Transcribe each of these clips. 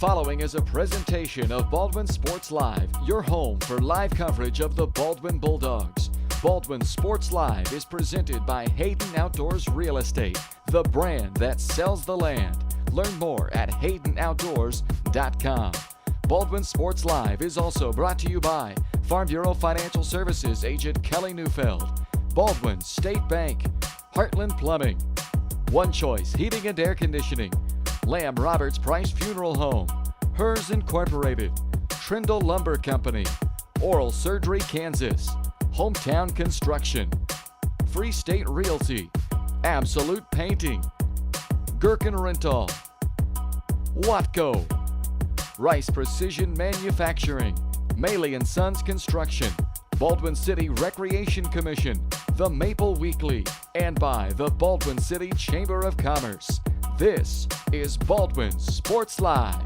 following is a presentation of Baldwin Sports Live, your home for live coverage of the Baldwin Bulldogs. Baldwin Sports Live is presented by Hayden Outdoors Real Estate, the brand that sells the land. Learn more at haydenoutdoors.com. Baldwin Sports Live is also brought to you by Farm Bureau Financial Services agent Kelly Neufeld, Baldwin State Bank, Heartland Plumbing, One Choice Heating and Air Conditioning, Lamb Roberts Price Funeral Home, Hers Incorporated, Trindle Lumber Company, Oral Surgery Kansas, Hometown Construction, Free State Realty, Absolute Painting, Gherkin Rental, Watco, Rice Precision Manufacturing, Maley & Sons Construction, Baldwin City Recreation Commission, The Maple Weekly, and by the Baldwin City Chamber of Commerce. This is Baldwin Sports Live.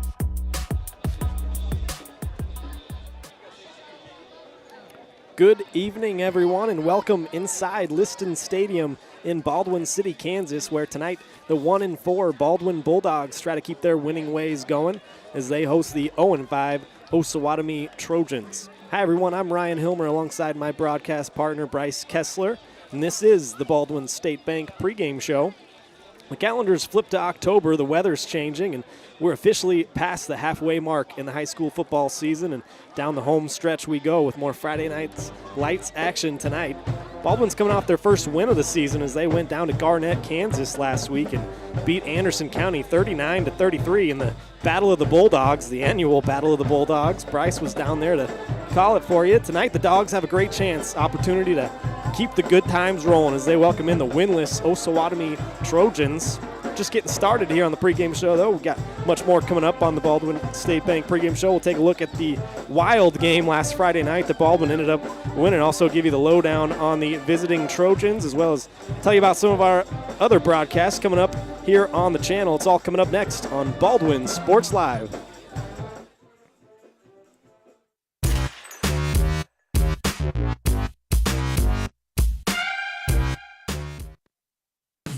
Good evening, everyone, and welcome inside Liston Stadium in Baldwin City, Kansas, where tonight the 1-4 Baldwin Bulldogs try to keep their winning ways going as they host the 0-5 Osawatomie Trojans. Hi, everyone. I'm Ryan Hilmer alongside my broadcast partner, Bryce Kessler, and this is the Baldwin State Bank pregame show. The calendar's flipped to October, the weather's changing, and we're officially past the halfway mark in the high school football season, and down the home stretch we go with more Friday night's lights action tonight. Baldwin's coming off their first win of the season as they went down to Garnett, Kansas last week and beat Anderson County 39-33 in the Battle of the Bulldogs, the annual Battle of the Bulldogs. Bryce was down there to call it for you. Tonight the Dogs have a great opportunity to keep the good times rolling as they welcome in the winless Osawatomie Trojans. Just getting started here on the pregame show, though. We've got much more coming up on the Baldwin State Bank pregame show. We'll take a look at the wild game last Friday night that Baldwin ended up winning. Also give you the lowdown on the visiting Trojans, as well as tell you about some of our other broadcasts coming up here on the channel. It's all coming up next on Baldwin Sports Live.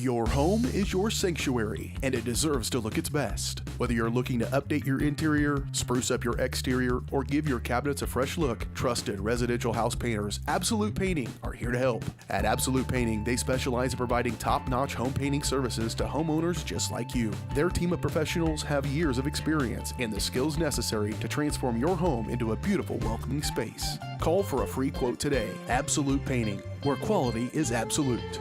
Your home is your sanctuary, and it deserves to look its best. Whether you're looking to update your interior, spruce up your exterior, or give your cabinets a fresh look, trusted residential house painters Absolute Painting are here to help. At Absolute Painting, they specialize in providing top-notch home painting services to homeowners just like you. Their team of professionals have years of experience and the skills necessary to transform your home into a beautiful, welcoming space. Call for a free quote today. Absolute Painting, where quality is absolute.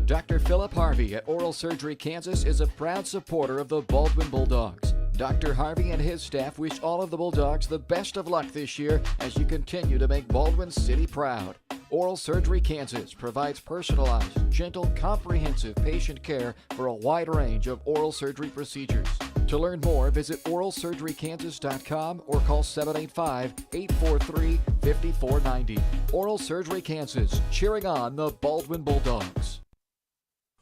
Dr. Philip Harvey at Oral Surgery Kansas is a proud supporter of the Baldwin Bulldogs. Dr. Harvey and his staff wish all of the Bulldogs the best of luck this year as you continue to make Baldwin City proud. Oral Surgery Kansas provides personalized, gentle, comprehensive patient care for a wide range of oral surgery procedures. To learn more, visit oralsurgerykansas.com or call 785-843-5490. Oral Surgery Kansas, cheering on the Baldwin Bulldogs.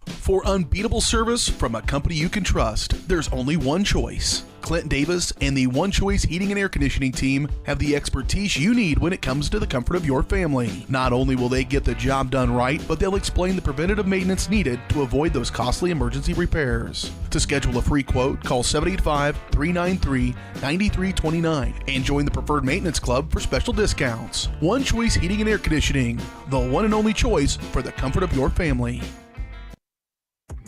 For unbeatable service from a company you can trust, there's only one choice. Clint Davis and the One Choice Heating and Air Conditioning team have the expertise you need when it comes to the comfort of your family. Not only will they get the job done right, but they'll explain the preventative maintenance needed to avoid those costly emergency repairs. To schedule a free quote, call 785-393-9329 and join the Preferred Maintenance Club for special discounts. One Choice Heating and Air Conditioning, the one and only choice for the comfort of your family.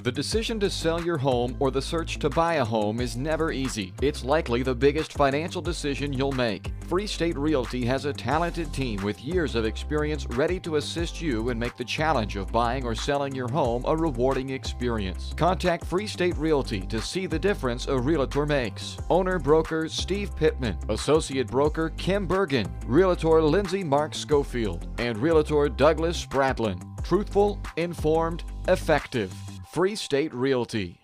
The decision to sell your home or the search to buy a home is never easy. It's likely the biggest financial decision you'll make. Free State Realty has a talented team with years of experience ready to assist you and make the challenge of buying or selling your home a rewarding experience. Contact Free State Realty to see the difference a realtor makes. Owner-broker Steve Pittman, Associate Broker Kim Bergen, Realtor Lindsay Mark Schofield, and Realtor Douglas Spradlin. Truthful, informed, effective. Free State Realty.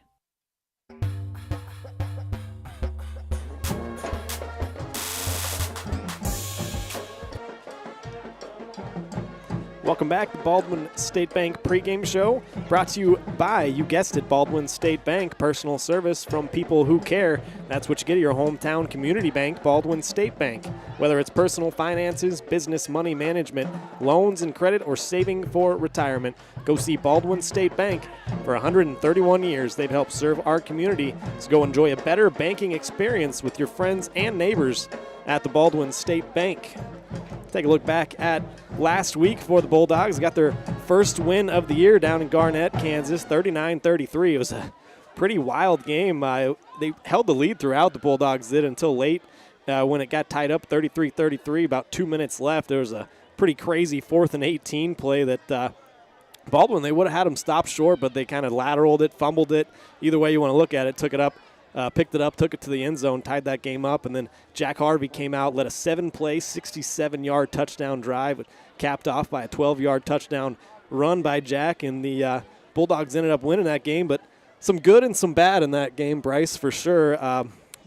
Welcome back to Baldwin State Bank pregame show, brought to you by, you guessed it, Baldwin State Bank, personal service from people who care. That's what you get at your hometown community bank, Baldwin State Bank. Whether it's personal finances, business money management, loans and credit, or saving for retirement, go see Baldwin State Bank. For 131 years, they've helped serve our community, so go enjoy a better banking experience with your friends and neighbors at the Baldwin State Bank. Take a look back at last week for the Bulldogs. Got their first win of the year down in Garnett, Kansas, 39-33. It was a pretty wild game. They held the lead throughout, the Bulldogs did, until late when it got tied up 33-33, about 2 minutes left. There was a pretty crazy 4th and 18 play that Baldwin, they would have had them stop short, but they kind of lateraled it, fumbled it. Either way you want to look at it, took it up. Picked it up, took it to the end zone, tied that game up, and then Jack Harvey came out, led a 7-play, 67-yard touchdown drive, capped off by a 12-yard touchdown run by Jack, and the Bulldogs ended up winning that game. But some good and some bad in that game, Bryce, for sure.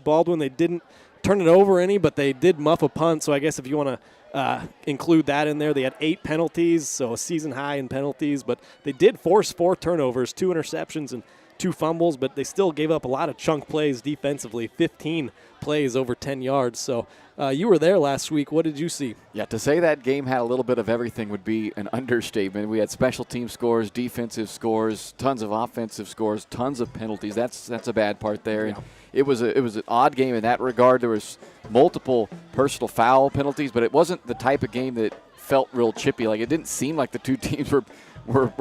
Baldwin, they didn't turn it over any, but they did muff a punt, so I guess if you want to include that in there, they had 8 penalties, so a season high in penalties, but they did force 4 turnovers, 2 interceptions, and 2 fumbles, but they still gave up a lot of chunk plays defensively, 15 plays over 10 yards. So you were there last week. What did you see? Yeah, to say that game had a little bit of everything would be an understatement. We had special team scores, defensive scores, tons of offensive scores, tons of penalties. That's a bad part there. Yeah. And it was an odd game in that regard. There was multiple personal foul penalties, but it wasn't the type of game that felt real chippy. Like, it didn't seem like the two teams were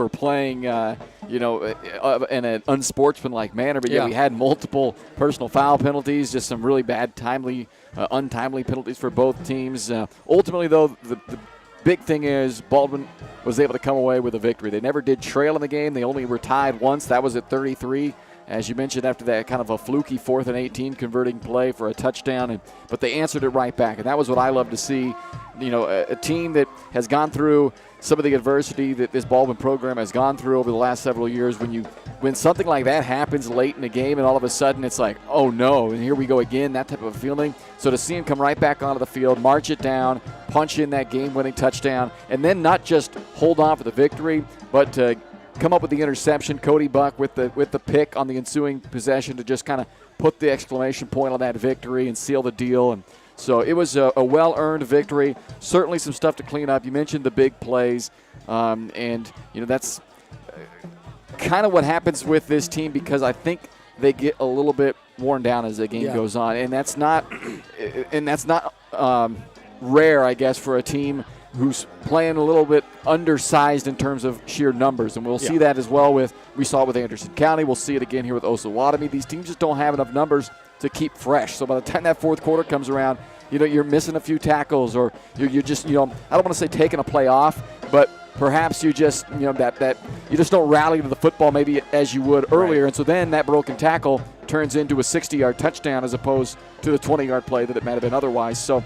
playing, in an unsportsmanlike manner. But yeah, we had multiple personal foul penalties, just some really bad, untimely penalties for both teams. Ultimately, though, the big thing is Baldwin was able to come away with a victory. They never did trail in the game. They only were tied once. That was at 33. As you mentioned, after that kind of a fluky 4th and 18 converting play for a touchdown, but they answered it right back, and that was what I love to see. A team that has gone through some of the adversity that this Baldwin program has gone through over the last several years. When something like that happens late in the game, and all of a sudden it's like, oh no, and here we go again, that type of a feeling. So to see him come right back onto the field, march it down, punch in that game-winning touchdown, and then not just hold on for the victory, but to come up with the interception, Cody Buck with the pick on the ensuing possession to just kind of put the exclamation point on that victory and seal the deal. And so it was a well-earned victory. Certainly some stuff to clean up. You mentioned the big plays, and that's kind of what happens with this team, because I think they get a little bit worn down as the game goes on, and that's not rare, I guess, for a team who's playing a little bit undersized in terms of sheer numbers. And we'll see that as well we saw it with Anderson County. We'll see it again here with Osawatomie. These teams just don't have enough numbers to keep fresh. So by the time that 4th quarter comes around, you're missing a few tackles, or you're just, I don't want to say taking a play off, but perhaps you just, that you just don't rally to the football maybe as you would earlier. Right. And so then that broken tackle turns into a 60-yard touchdown as opposed to the 20-yard play that it might have been otherwise. So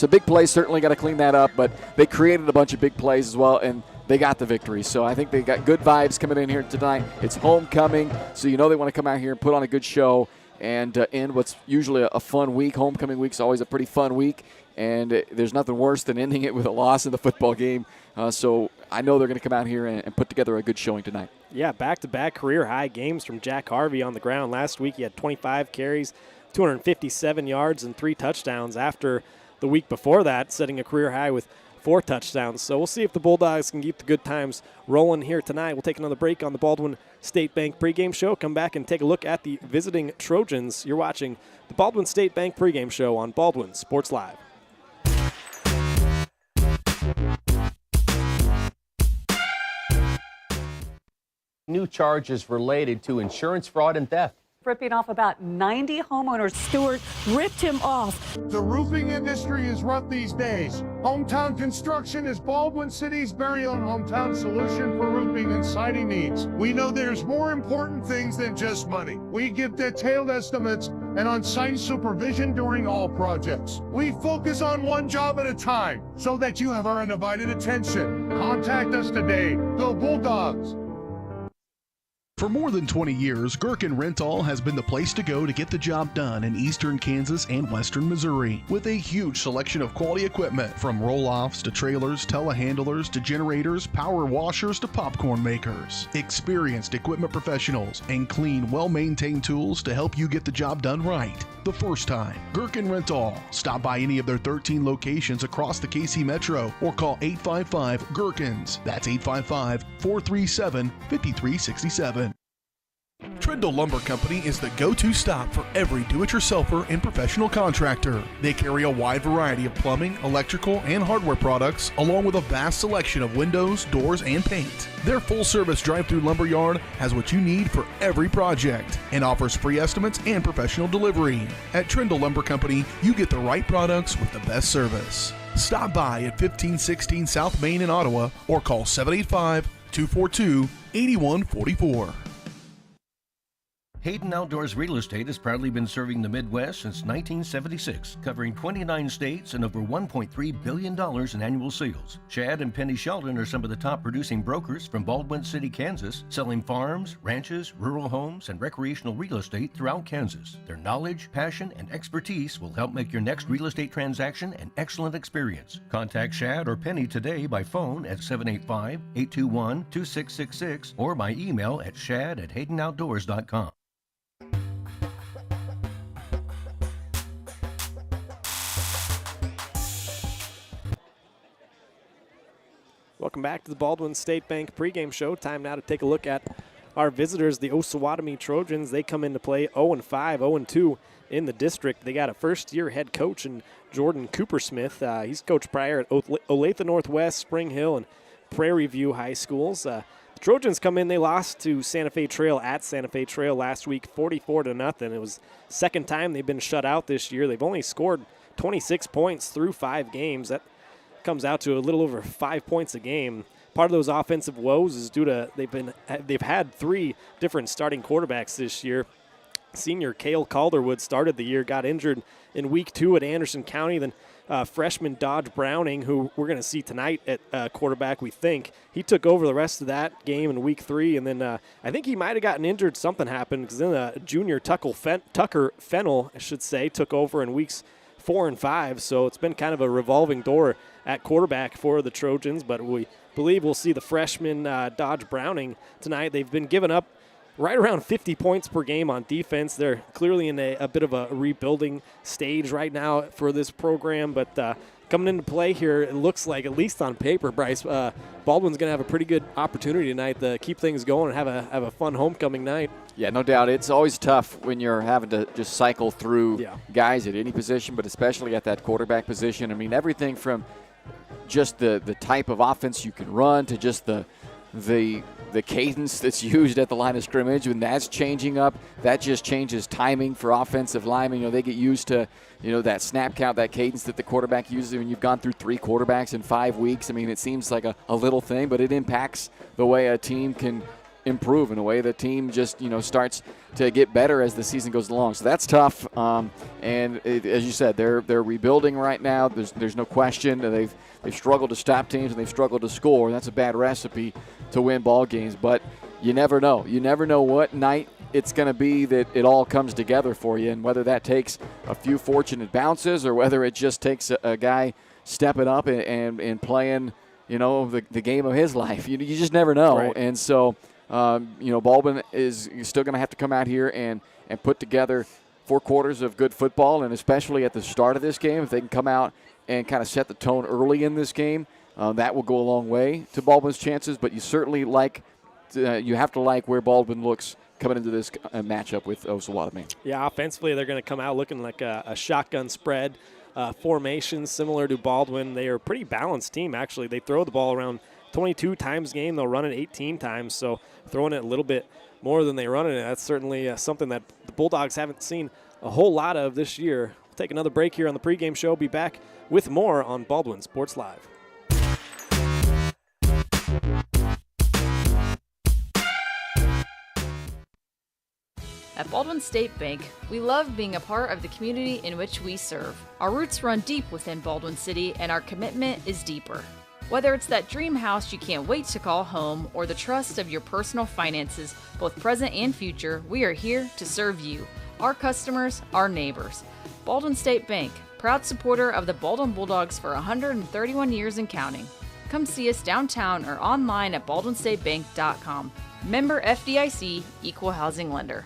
big plays, certainly got to clean that up, but they created a bunch of big plays as well, and they got the victory. So I think they got good vibes coming in here tonight. It's homecoming, so they want to come out here and put on a good show and end what's usually a fun week. Homecoming week's always a pretty fun week, and there's nothing worse than ending it with a loss in the football game. So I know they're going to come out here and put together a good showing tonight. Yeah, back-to-back career-high games from Jack Harvey on the ground. Last week he had 25 carries, 257 yards, and 3 touchdowns after the week before that, setting a career high with 4 touchdowns. So we'll see if the Bulldogs can keep the good times rolling here tonight. We'll take another break on the Baldwin State Bank pregame show. Come back and take a look at the visiting Trojans. You're watching the Baldwin State Bank pregame show on Baldwin Sports Live. New charges related to insurance fraud and theft. Ripping off about 90 homeowners. Stewart ripped him off. The roofing industry is rough these days. Hometown Construction is Baldwin City's very own hometown solution for roofing and siding needs. We know there's more important things than just money. We give detailed estimates and on-site supervision during all projects. We focus on one job at a time so that you have our undivided attention. Contact us today. Go Bulldogs! For more than 20 years, Gherkin Rental has been the place to go to get the job done in eastern Kansas and western Missouri. With a huge selection of quality equipment, from roll-offs to trailers, telehandlers to generators, power washers to popcorn makers. Experienced equipment professionals and clean, well-maintained tools to help you get the job done right the first time. Gherkin Rental. Stop by any of their 13 locations across the KC Metro or call 855-GHERKINS. That's 855-437-5367. Trindle Lumber Company is the go-to stop for every do-it-yourselfer and professional contractor. They carry a wide variety of plumbing, electrical, and hardware products, along with a vast selection of windows, doors, and paint. Their full-service drive-through lumber yard has what you need for every project and offers free estimates and professional delivery. At Trindle Lumber Company, you get the right products with the best service. Stop by at 1516 South Main in Ottawa or call 785-242-8144. Hayden Outdoors Real Estate has proudly been serving the Midwest since 1976, covering 29 states and over $1.3 billion in annual sales. Chad and Penny Sheldon are some of the top producing brokers from Baldwin City, Kansas, selling farms, ranches, rural homes, and recreational real estate throughout Kansas. Their knowledge, passion, and expertise will help make your next real estate transaction an excellent experience. Contact Chad or Penny today by phone at 785-821-2666 or by email at shad@haydenoutdoors.com. Welcome back to the Baldwin State Bank pregame show. Time now to take a look at our visitors, the Osawatomie Trojans. They come into play 0-5, 0-2 in the district. They got a first-year head coach in Jordan Coopersmith. He's coached prior at Olathe Northwest, Spring Hill, and Prairie View High Schools. The Trojans come in. They lost to Santa Fe Trail at Santa Fe Trail last week, 44-0. It was the second time they've been shut out this year. They've only scored 26 points through 5 games. That comes out to a little over 5 points a game. Part of those offensive woes is due to they've had 3 different starting quarterbacks this year. Senior Cale Calderwood started the year, got injured in week 2 at Anderson County. Then freshman Dodge Browning, who we're going to see tonight at quarterback, we think. He took over the rest of that game in week 3, and then I think he might have gotten injured. Something happened because then junior Tucker Fennell, I should say, took over in weeks 4 and 5. So it's been kind of a revolving door at quarterback for the Trojans, but we believe we'll see the freshman Dodge Browning tonight. They've been giving up right around 50 points per game on defense. They're clearly in a bit of a rebuilding stage right now for this program, but coming into play here, it looks like, at least on paper, Bryce, Baldwin's going to have a pretty good opportunity tonight to keep things going and have a fun homecoming night. Yeah, no doubt. It's always tough when you're having to just cycle through guys at any position, but especially at that quarterback position. I mean, everything from just the type of offense you can run to just the cadence that's used at the line of scrimmage. When that's changing up, that just changes timing for offensive linemen. You know, they get used to, that snap count, that cadence that the quarterback uses when you've gone through 3 quarterbacks in 5 weeks. I mean, it seems like a little thing, but it impacts the way a team can improve in a way the team just, starts to get better as the season goes along. So that's tough. As you said, they're rebuilding right now. There's no question. They've struggled to stop teams and they've struggled to score. That's a bad recipe to win ball games. But you never know. You never know what night it's going to be that it all comes together for you, and whether that takes a few fortunate bounces or whether it just takes a guy stepping up and playing, the game of his life. You just never know. Right. And so, Baldwin is still going to have to come out here and put together 4 quarters of good football, and especially at the start of this game, if they can come out and kind of set the tone early in this game, that will go a long way to Baldwin's chances. But you certainly you have to like where Baldwin looks coming into this matchup with Osawatomie. Yeah, offensively they're going to come out looking like a shotgun spread formation similar to Baldwin. They are a pretty balanced team, actually. They throw the ball around 22 times a game. They'll run it 18 times, so throwing it a little bit more than they run it. That's certainly something that the Bulldogs haven't seen a whole lot of this year. We'll take another break here on the pregame show. Be back with more on Baldwin Sports Live. At Baldwin State Bank, we love being a part of the community in which we serve. Our roots run deep within Baldwin City, and our commitment is deeper. Whether it's that dream house you can't wait to call home or the trust of your personal finances, both present and future, we are here to serve you, our customers, our neighbors. Baldwin State Bank, proud supporter of the Baldwin Bulldogs for 131 years and counting. Come see us downtown or online at baldwinstatebank.com. Member FDIC, Equal Housing Lender.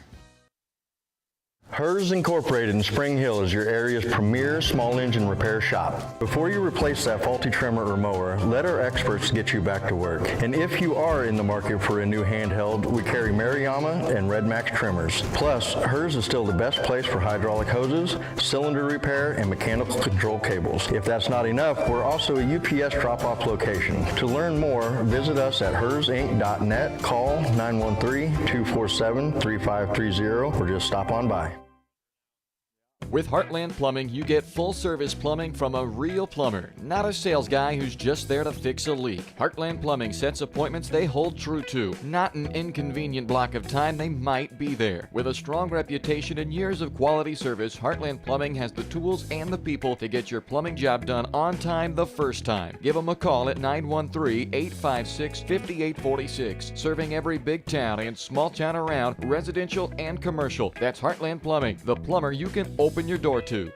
Hers Incorporated in Spring Hill is your area's premier small engine repair shop. Before you replace that faulty trimmer or mower, let our experts get you back to work. And if you are in the market for a new handheld, we carry Maruyama and Red Max trimmers. Plus, Hers is still the best place for hydraulic hoses, cylinder repair, and mechanical control cables. If that's not enough, we're also a UPS drop-off location. To learn more, visit us at hersinc.net, call 913-247-3530, or just stop on by. With Heartland Plumbing, you get full-service plumbing from a real plumber, not a sales guy who's just there to fix a leak. Heartland Plumbing sets appointments they hold true to, not an inconvenient block of time they might be there. With a strong reputation and years of quality service, Heartland Plumbing has the tools and the people to get your plumbing job done on time the first time. Give them a call at 913-856-5846, serving every big town and small town around, residential and commercial. That's Heartland Plumbing, the plumber you can open your door to.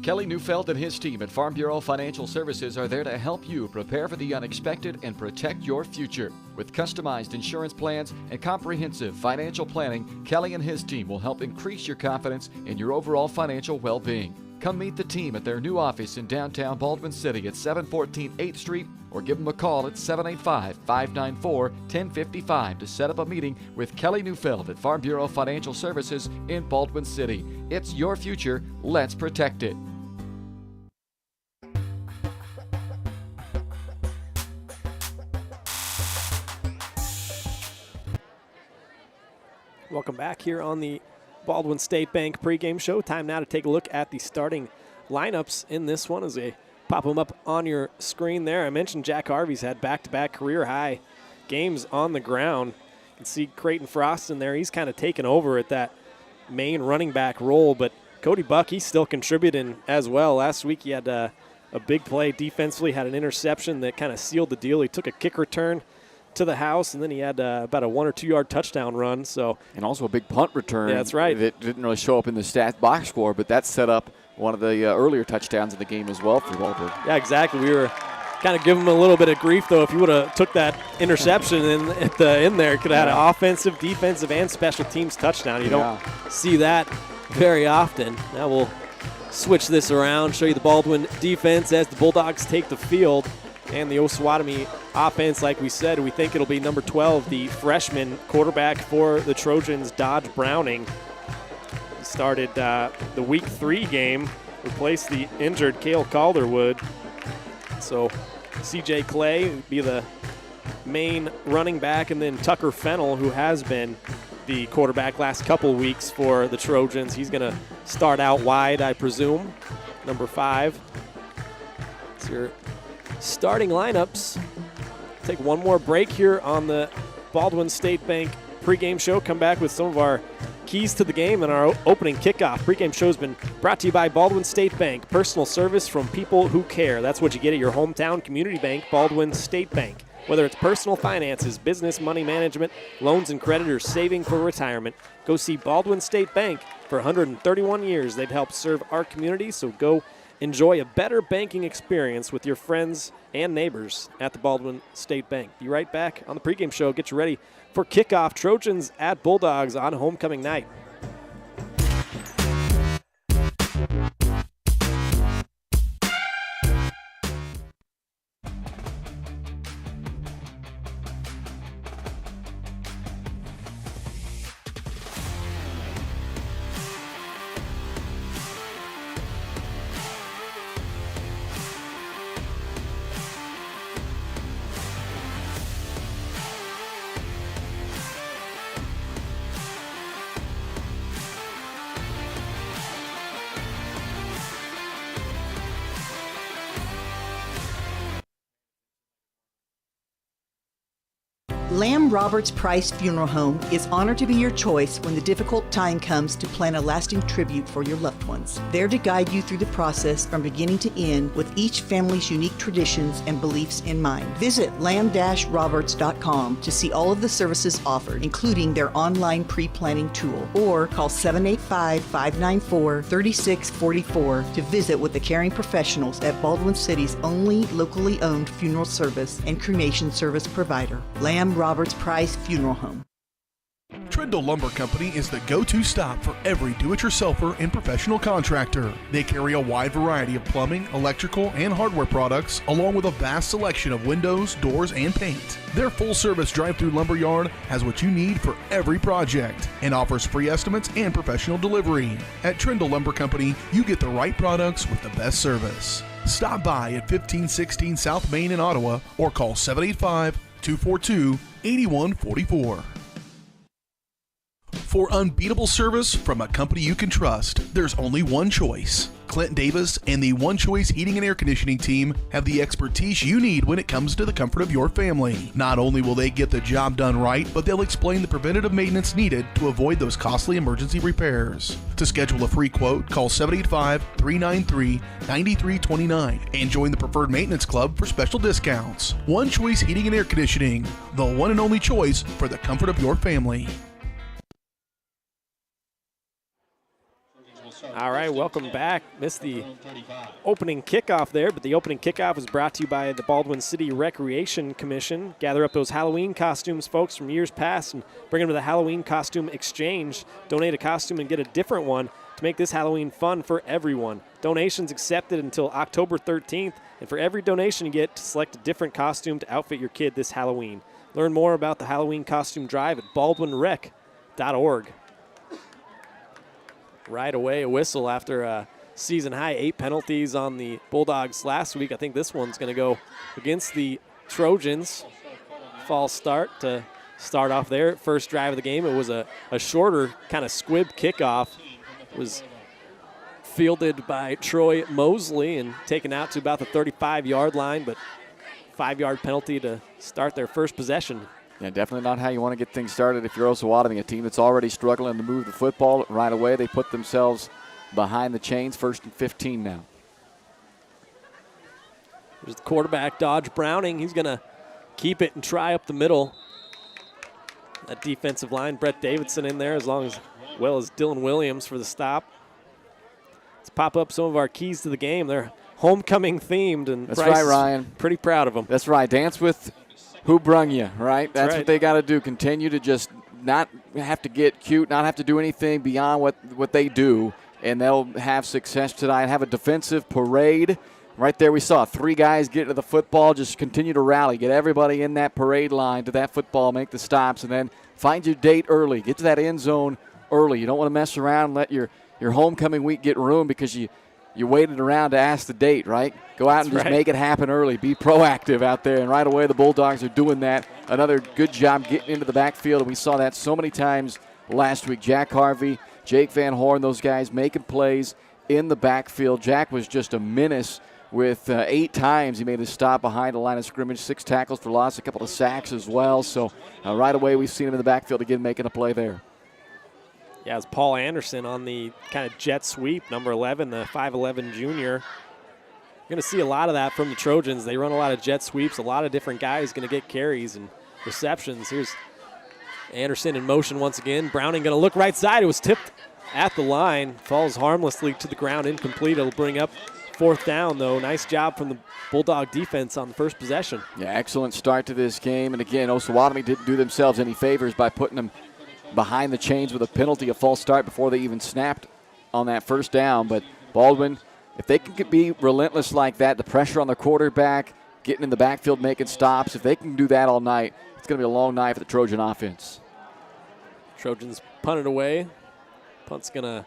Kelly Neufeld and his team at Farm Bureau Financial Services are there to help you prepare for the unexpected and protect your future. With customized insurance plans and comprehensive financial planning, Kelly and his team will help increase your confidence in your overall financial well-being. Come meet the team at their new office in downtown Baldwin City at 714 8th Street, or give them a call at 785-594-1055 to set up a meeting with Kelly Neufeld at Farm Bureau Financial Services in Baldwin City. It's your future. Let's protect it. Welcome back here on the Baldwin State Bank pregame show. Time now to take a look at the starting lineups in this one as they pop them up on your screen there. I mentioned Jack Harvey's had back-to-back career-high games on the ground. You can see Creighton Frost in there. He's kind of taken over at that main running back role, but Cody Buck, he's still contributing as well. Last week he had a big play defensively, had an interception that kind of sealed the deal. He took a kick return to the house, and then he had about a 1 or 2 yard touchdown run. And also a big punt return. Yeah, that's right. That didn't really show up in the stat box score, but that set up one of the earlier touchdowns of the game as well for Baldwin. Yeah, exactly. We were kind of giving him a little bit of grief, though. If you would have took that interception at the end there, could have had an offensive, defensive, and special teams touchdown. You don't see that very often. Now we'll switch this around, show you the Baldwin defense as the Bulldogs take the field. And the Osawatomie offense, like we said, we think it'll be number 12, the freshman quarterback for the Trojans, Dodge Browning. He started the Week 3 game, replaced the injured Cale Calderwood. So CJ Clay would be the main running back, and then Tucker Fennell, who has been the quarterback last couple weeks for the Trojans. He's going to start out wide, I presume, number 5. It's your starting lineups. Take one more break here on the Baldwin State Bank pregame show. Come back with some of our keys to the game and our opening kickoff. Pregame show has been brought to you by Baldwin State Bank. Personal service from people who care. That's what you get at your hometown community bank, Baldwin State Bank. Whether it's personal finances, business, money management, loans and credit, or saving for retirement, go see Baldwin State Bank. For 131 years, they've helped serve our community, so go enjoy a better banking experience with your friends and neighbors at the Baldwin State Bank. Be right back on the pregame show. Get you ready for kickoff. Trojans at Bulldogs on homecoming night. Lamb Roberts Price Funeral Home is honored to be your choice when the difficult time comes to plan a lasting tribute for your loved ones. There to guide you through the process from beginning to end with each family's unique traditions and beliefs in mind. Visit lamb-roberts.com to see all of the services offered, including their online pre-planning tool, or call 785-594-3644 to visit with the caring professionals at Baldwin City's only locally owned funeral service and cremation service provider, Lamb Roberts Price Funeral Home. Trindle Lumber Company is the go-to stop for every do-it-yourselfer and professional contractor. They carry a wide variety of plumbing, electrical, and hardware products, along with a vast selection of windows, doors, and paint. Their full-service drive-through lumber yard has what you need for every project and offers free estimates and professional delivery. At Trindle Lumber Company, you get the right products with the best service. Stop by at 1516 South Main in Ottawa or call 785-242-8144. For unbeatable service from a company you can trust, there's only one choice. Clint Davis and the One Choice Heating and Air Conditioning team have the expertise you need when it comes to the comfort of your family. Not only will they get the job done right, but they'll explain the preventative maintenance needed to avoid those costly emergency repairs. To schedule a free quote, call 785-393-9329 and join the Preferred Maintenance Club for special discounts. One Choice Heating and Air Conditioning, the one and only choice for the comfort of your family. All right, welcome back. Missed the opening kickoff there, but the opening kickoff was brought to you by the Baldwin City Recreation Commission. Gather up those Halloween costumes, folks, from years past and bring them to the Halloween Costume Exchange. Donate a costume and get a different one to make this Halloween fun for everyone. Donations accepted until October 13th, and for every donation you get, to select a different costume to outfit your kid this Halloween. Learn more about the Halloween Costume Drive at baldwinrec.org. Right away, a whistle after a season-high 8 penalties on the Bulldogs last week. I think this one's going to go against the Trojans. False start to start off their first drive of the game. It was a shorter kind of squib kickoff. It was fielded by Troy Mosley and taken out to about the 35-yard line, but 5-yard penalty to start their first possession. Yeah, definitely not how you want to get things started if you're Osawatomie, a team that's already struggling to move the football. Right away, they put themselves behind the chains, 1st and 15 now. There's the quarterback, Dodge Browning. He's going to keep it and try up the middle. That defensive line, Brett Davidson in there, well as Dylan Williams for the stop. Let's pop up some of our keys to the game. They're homecoming themed, and that's Bryce right, Ryan. Pretty proud of them. That's right. Dance with who brung you, right? That's right. What they got to do. Continue to just not have to get cute, not have to do anything beyond what they do, and they'll have success tonight. Have a defensive parade. Right there we saw 3 guys get to the football, just continue to rally, get everybody in that parade line to that football, make the stops, and then find your date early. Get to that end zone early. You don't want to mess around and let your homecoming week get ruined because you waited around to ask the date, right? Go out and just make it happen early. Be proactive out there. And right away, the Bulldogs are doing that. Another good job getting into the backfield. And we saw that so many times last week. Jack Harvey, Jake Van Horn, those guys making plays in the backfield. Jack was just a menace with 8 times he made a stop behind the line of scrimmage, 6 tackles for loss, a couple of sacks as well. So right away, we've seen him in the backfield again making a play there. Yeah, it's Paul Anderson on the kind of jet sweep, number 11, the 5'11 junior. You're going to see a lot of that from the Trojans. They run a lot of jet sweeps. A lot of different guys going to get carries and receptions. Here's Anderson in motion once again. Browning going to look right side. It was tipped at the line. Falls harmlessly to the ground, incomplete. It'll bring up 4th down, though. Nice job from the Bulldog defense on the first possession. Yeah, excellent start to this game. And again, Osawatomie didn't do themselves any favors by putting them behind the chains with a penalty, a false start before they even snapped on that first down. But Baldwin, if they can be relentless like that, the pressure on the quarterback, getting in the backfield, making stops, if they can do that all night, it's going to be a long night for the Trojan offense. Trojans punted away. Punt's going to,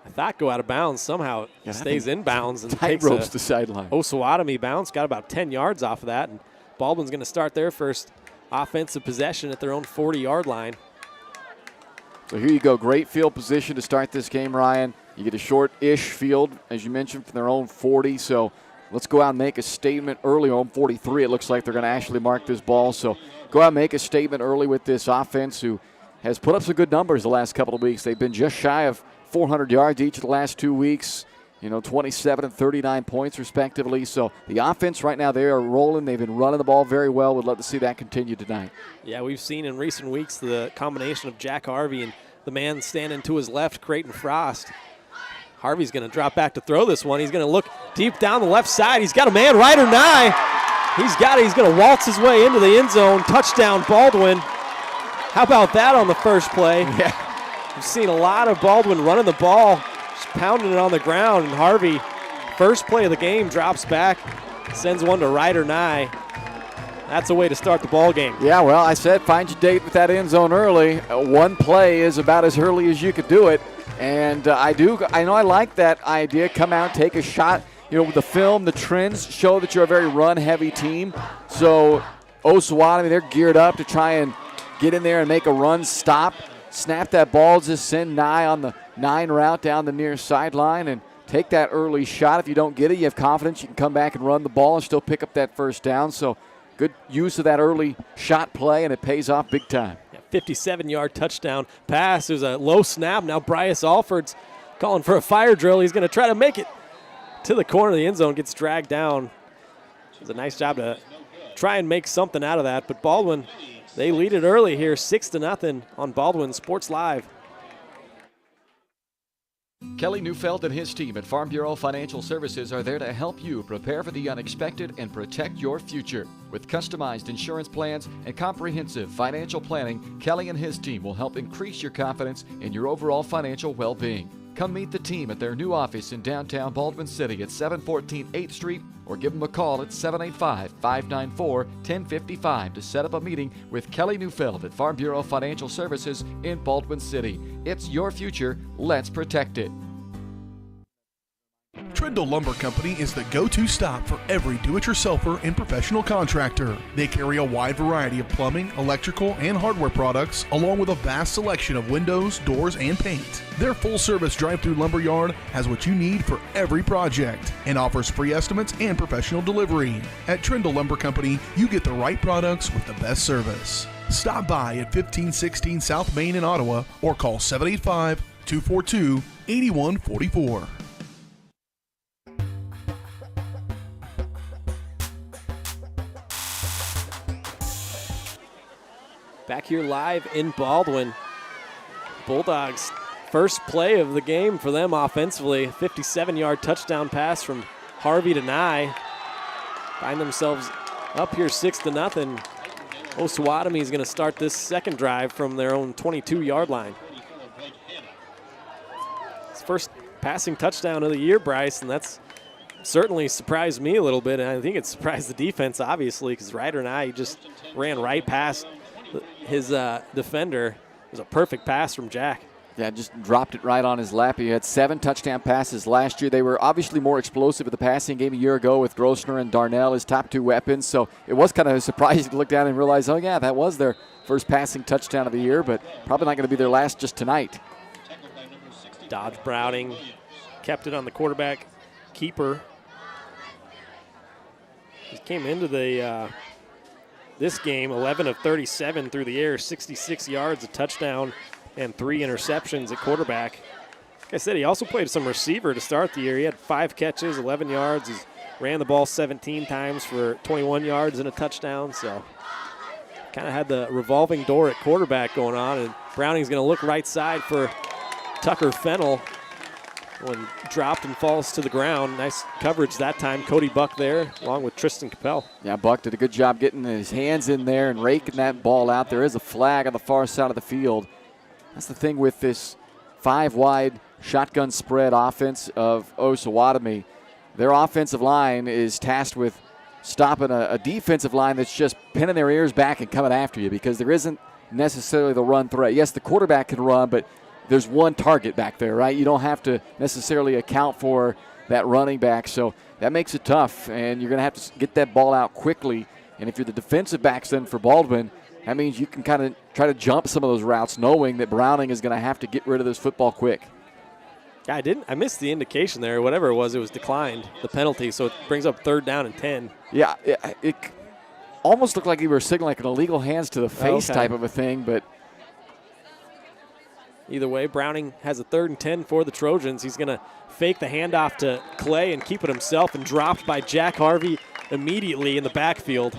I thought, go out of bounds. Somehow it stays in bounds and takes ropes the sideline. Osawatomie bounce. Got about 10 yards off of that. And Baldwin's going to start their first offensive possession at their own 40-yard line. So here you go. Great field position to start this game, Ryan. You get a short-ish field, as you mentioned, from their own 40. So let's go out and make a statement early on 43. It looks like they're going to actually mark this ball. So go out and make a statement early with this offense who has put up some good numbers the last couple of weeks. They've been just shy of 400 yards each of the last 2 weeks. 27 and 39 points respectively. So the offense right now, they are rolling. They've been running the ball very well. Would love to see that continue tonight. Yeah, we've seen in recent weeks the combination of Jack Harvey and the man standing to his left, Creighton Frost. Harvey's going to drop back to throw this one. He's going to look deep down the left side. He's got a man right or nigh. He's got it. He's going to waltz his way into the end zone. Touchdown, Baldwin. How about that on the first play? Yeah. We've seen a lot of Baldwin running the ball, just pounding it on the ground, and Harvey, first play of the game, drops back, sends one to right or nigh. That's a way to start the ball game. Yeah, well, I said find your date with that end zone early. One play is about as early as you could do it, and I know I like that idea. Come out, take a shot. With the film, the trends show that you're a very run-heavy team. So Osawatomie, they're geared up to try and get in there and make a run stop. Snap that ball, just send Nye on the 9 route down the near sideline and take that early shot. If you don't get it, you have confidence you can come back and run the ball and still pick up that first down. So good use of that early shot play, and it pays off big time. 57-yard touchdown pass. There's a low snap. Now Bryce Alford's calling for a fire drill. He's going to try to make it to the corner of the end zone, gets dragged down. It's a nice job to try and make something out of that, but Baldwin, they lead it early here, 6-0 on Baldwin Sports Live. Kelly Neufeld and his team at Farm Bureau Financial Services are there to help you prepare for the unexpected and protect your future. With customized insurance plans and comprehensive financial planning, Kelly and his team will help increase your confidence in your overall financial well-being. Come meet the team at their new office in downtown Baldwin City at 714 8th Street, or give them a call at 785-594-1055 to set up a meeting with Kelly Neufeld at Farm Bureau Financial Services in Baldwin City. It's your future. Let's protect it. Trindle Lumber Company is the go-to stop for every do-it-yourselfer and professional contractor. They carry a wide variety of plumbing, electrical, and hardware products, along with a vast selection of windows, doors, and paint. Their full-service drive-through lumber yard has what you need for every project and offers free estimates and professional delivery. At Trindle Lumber Company, you get the right products with the best service. Stop by at 1516 South Main in Ottawa or call 785-242-8144. Back here live in Baldwin. Bulldogs, first play of the game for them offensively. 57-yard touchdown pass from Harvey to Nye. Find themselves up here 6-0. Osawatomie is going to start this second drive from their own 22-yard line. It's first passing touchdown of the year, Bryce, and that's certainly surprised me a little bit. And I think it surprised the defense, obviously, because Ryder and I just ran right past his defender. It was a perfect pass from Jack. Yeah, just dropped it right on his lap. He had 7 touchdown passes last year. They were obviously more explosive at the passing game a year ago with Grossner and Darnell, his top 2 weapons. So it was kind of surprising to look down and realize, oh, yeah, that was their first passing touchdown of the year, but probably not going to be their last just tonight. Dodge Browning kept it on the quarterback keeper. He came into the this game 11 of 37 through the air, 66 yards, a touchdown, and 3 interceptions at quarterback. Like I said, he also played some receiver to start the year. He had 5 catches, 11 yards. He ran the ball 17 times for 21 yards and a touchdown. So kind of had the revolving door at quarterback going on. And Browning's going to look right side for Tucker Fennell. When dropped and falls to the ground. Nice coverage that time. Cody Buck there, along with Tristan Capel. Yeah, Buck did a good job getting his hands in there and raking that ball out. There is a flag on the far side of the field. That's the thing with this 5-wide shotgun spread offense of Osawatomie. Their offensive line is tasked with stopping a defensive line that's just pinning their ears back and coming after you, because there isn't necessarily the run threat. Yes, the quarterback can run, but there's one target back there, right? You don't have to necessarily account for that running back, so that makes it tough, and you're going to have to get that ball out quickly. And if you're the defensive backs then for Baldwin, that means you can kind of try to jump some of those routes knowing that Browning is going to have to get rid of this football quick. I missed the indication there. Whatever it was declined, the penalty, so it brings up 3rd down and 10. Yeah, it almost looked like he was signaling like an illegal hands to the face type of a thing, but either way, Browning has a 3rd and 10 for the Trojans. He's going to fake the handoff to Clay and keep it himself, and dropped by Jack Harvey immediately in the backfield.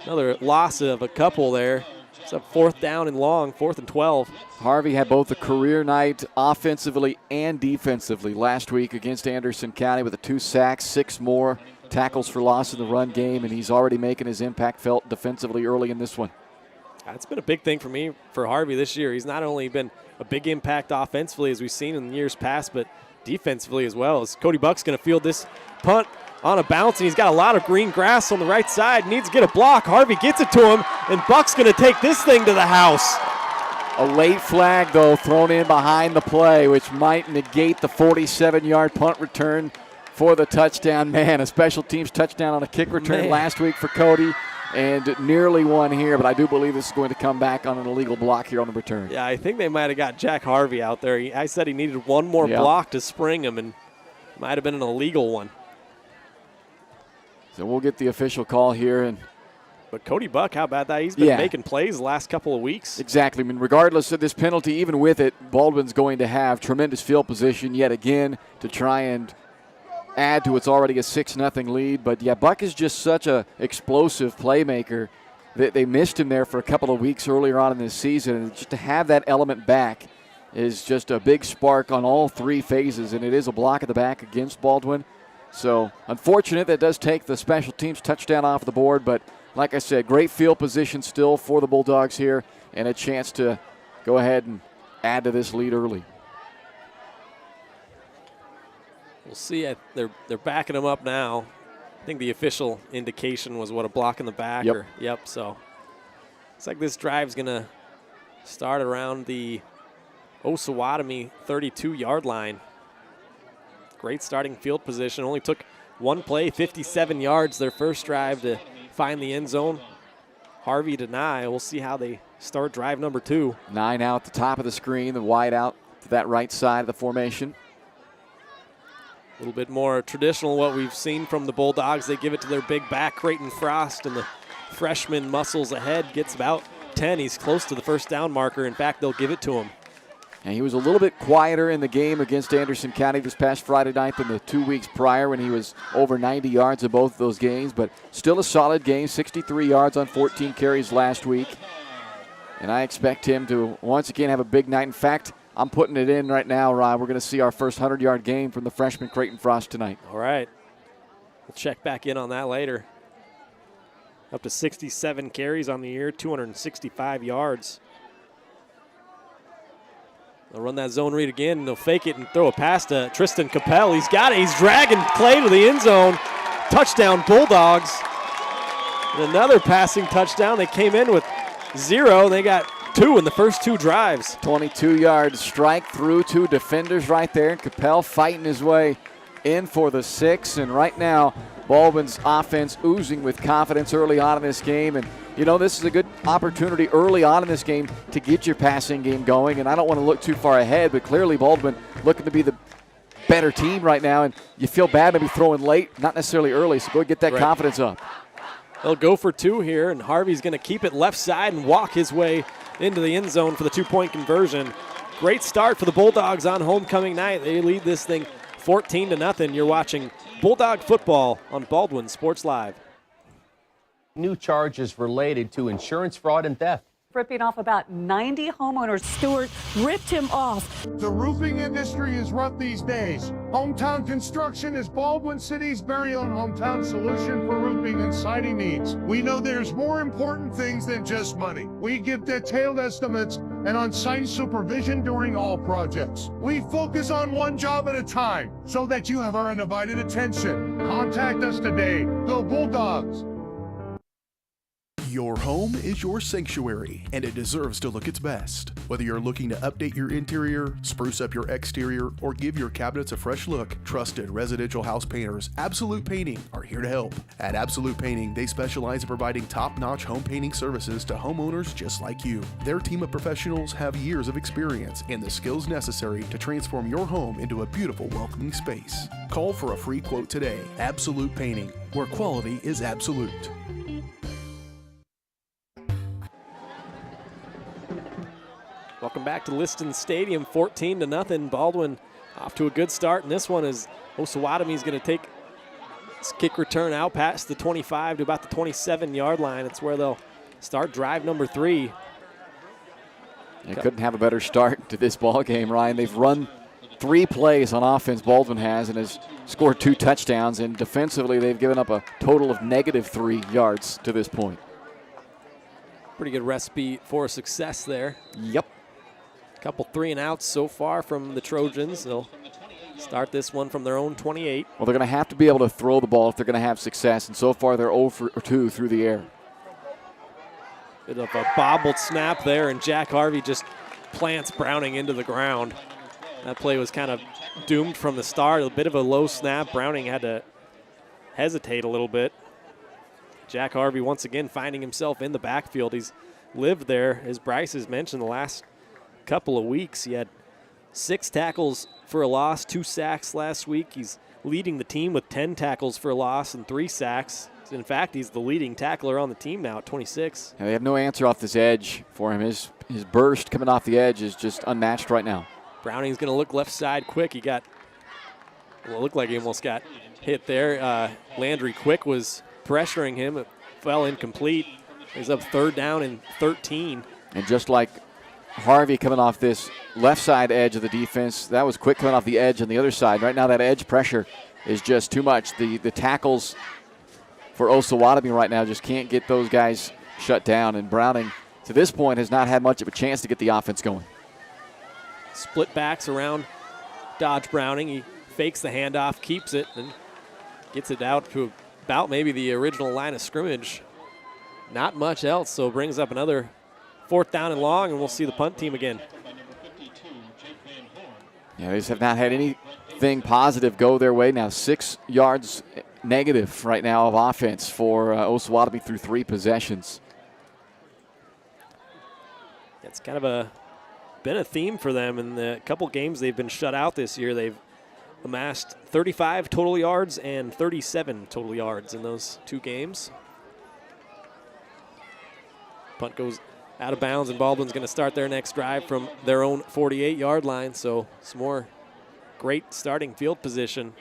Another loss of a couple there. It's a 4th down and long, 4th and 12. Harvey had both a career night offensively and defensively last week against Anderson County with 2 sacks, 6 more tackles for loss in the run game, and he's already making his impact felt defensively early in this one. That's been a big thing for Harvey this year. He's not only been a big impact offensively as we've seen in years past, but defensively as well. As Cody Buck's going to field this punt on a bounce, and he's got a lot of green grass on the right side. Needs to get a block. Harvey gets it to him, and Buck's going to take this thing to the house. A late flag, though, thrown in behind the play, which might negate the 47-yard punt return for the touchdown. Man, a special teams touchdown on a kick return last week for Cody, and nearly one here, but I do believe this is going to come back on an illegal block here on the return. Yeah, I think they might have got Jack Harvey out there. I said he needed one more block to spring him, and might have been an illegal one. So we'll get the official call here. But Cody Buck, how about that? He's been making plays the last couple of weeks. Exactly. I mean, regardless of this penalty, even with it, Baldwin's going to have tremendous field position yet again to try and add to what's already a 6-0 lead. But, yeah, Buck is just such a explosive playmaker that they missed him there for a couple of weeks earlier on in this season. And just to have that element back is just a big spark on all 3 phases, and it is a block at the back against Baldwin. So, unfortunate that does take the special teams touchdown off the board, but like I said, great field position still for the Bulldogs here, and a chance to go ahead and add to this lead early. We'll see. They're backing him up now. I think the official indication was a block in the back. So looks like this drive's going to start around the Osawatomie 32-yard line. Great starting field position. Only took one play, 57 yards their first drive to find the end zone. Harvey deny. We'll see how they start drive number 2. 9 out at the top of the screen, the wide out to that right side of the formation. A little bit more traditional what we've seen from the Bulldogs. They give it to their big back, Creighton Frost, and the freshman muscles ahead, gets about 10. He's close to the first down marker. In fact, they'll give it to him. And he was a little bit quieter in the game against Anderson County this past Friday night than the 2 weeks prior when he was over 90 yards in both of those games. But still a solid game, 63 yards on 14 carries last week. And I expect him to once again have a big night. In fact, I'm putting it in right now, Rod. We're going to see our first 100-yard game from the freshman Creighton Frost tonight. All right. We'll check back in on that later. Up to 67 carries on the year, 265 yards. They'll run that zone read again, and they'll fake it and throw a pass to Tristan Capel. He's got it. He's dragging Clay to the end zone. Touchdown, Bulldogs. And another passing touchdown. They came in with 0. They got 2 in the first 2 drives. 22-yard strike through 2 defenders right there. Capel fighting his way in for the 6. And right now, Baldwin's offense oozing with confidence early on in this game. And you know, this is a good opportunity early on in this game to get your passing game going. And I don't want to look too far ahead, but clearly Baldwin looking to be the better team right now. And you feel bad maybe throwing late, not necessarily early. So go get that confidence up. They'll go for 2 here, and Harvey's going to keep it left side and walk his way into the end zone for the 2-point conversion. Great start for the Bulldogs on homecoming night. They lead this thing 14-0. You're watching Bulldog football on Baldwin Sports Live. New charges related to insurance fraud and theft. Ripping off about 90 homeowners. Stewart ripped him off. The roofing industry is rough these days. Hometown Construction is Baldwin City's very own hometown solution for roofing and siding needs. We know there's more important things than just money. We give detailed estimates and on-site supervision during all projects. We focus on one job at a time so that you have our undivided attention. Contact us today. Go Bulldogs! Your home is your sanctuary, and it deserves to look its best. Whether you're looking to update your interior, spruce up your exterior, or give your cabinets a fresh look, trusted residential house painters Absolute Painting are here to help. At Absolute Painting, they specialize in providing top-notch home painting services to homeowners just like you. Their team of professionals have years of experience and the skills necessary to transform your home into a beautiful, welcoming space. Call for a free quote today. Absolute Painting, where quality is absolute. Welcome back to Liston Stadium, 14-0. Baldwin off to a good start, and this one is Osawatomie is going to take this kick return out past the 25 to about the 27-yard line. It's where they'll start drive number 3. They couldn't have a better start to this ball game, Ryan. They've run 3 plays on offense, Baldwin has scored 2 touchdowns, and defensively they've given up a total of -3 yards to this point. Pretty good recipe for success there. Yep. Couple 3-and-outs so far from the Trojans. They'll start this one from their own 28. Well, they're going to have to be able to throw the ball if they're going to have success, and so far they're 0 for 2 through the air. Bit of a bobbled snap there, and Jack Harvey just plants Browning into the ground. That play was kind of doomed from the start. A bit of a low snap. Browning had to hesitate a little bit. Jack Harvey once again finding himself in the backfield. He's lived there, as Bryce has mentioned, the last couple of weeks. He had 6 tackles for a loss, 2 sacks last week. He's leading the team with 10 tackles for a loss and 3 sacks. In fact, he's the leading tackler on the team now at 26. And they have no answer off this edge for him. His burst coming off the edge is just unmatched right now. Browning's going to look left side quick. It looked like he almost got hit there. Landry Quick was pressuring him. It fell incomplete. He's up 3rd down and 13. And just like Harvey coming off this left side edge of the defense, that was Quick coming off the edge on the other side. Right now that edge pressure is just too much. The tackles for Osawatomie right now just can't get those guys shut down. And Browning, to this point, has not had much of a chance to get the offense going. Split backs around Dodge Browning. He fakes the handoff, keeps it, and gets it out to about maybe the original line of scrimmage. Not much else, so brings up another 4th down and long, and we'll see the punt team again. Yeah, they just have not had anything positive go their way now. 6 yards negative right now of offense for Osawatomie through 3 possessions. It's kind of been a theme for them in the couple games they've been shut out this year. They've amassed 35 total yards and 37 total yards in those 2 games. Punt goes out of bounds, and Baldwin's going to start their next drive from their own 48-yard line. So some more great starting field position.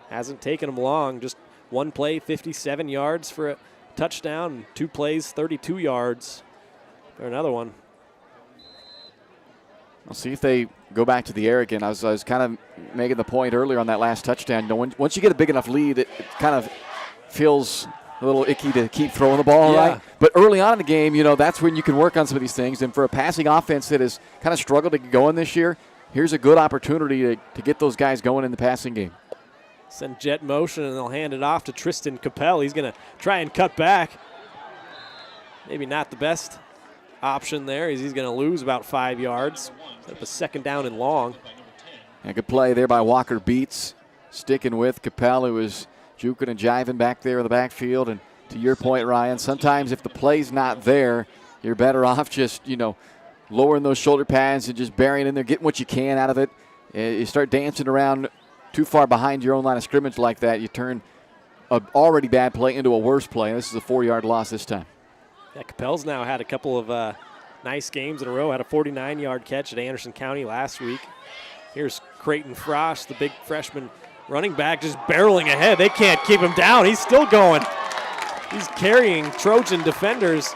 Hasn't taken them long. Just 1 play, 57 yards for a touchdown, and 2 plays, 32 yards for another one. We'll see if they go back to the air again. I was kind of making the point earlier on that last touchdown. You know, once you get a big enough lead, it kind of feels a little icky to keep throwing the ball, right? But early on in the game, you know, that's when you can work on some of these things. And for a passing offense that has kind of struggled to get going this year, here's a good opportunity to get those guys going in the passing game. Send jet motion, and they'll hand it off to Tristan Capel. He's going to try and cut back. Maybe not the best option there. He's going to lose about 5 yards. Set up a 2nd down and long. And a good play there by Walker Beats, sticking with Capel, who was juking and jiving back there in the backfield. And to your point, Ryan, sometimes if the play's not there, you're better off just, you know, lowering those shoulder pads and just burying in there, getting what you can out of it. You start dancing around too far behind your own line of scrimmage like that, you turn an already bad play into a worse play. This is a 4-yard loss this time. Yeah, Capel's now had a couple of nice games in a row. Had a 49-yard catch at Anderson County last week. Here's Creighton Frost, the big freshman running back, just barreling ahead. They can't keep him down. He's still going. He's carrying Trojan defenders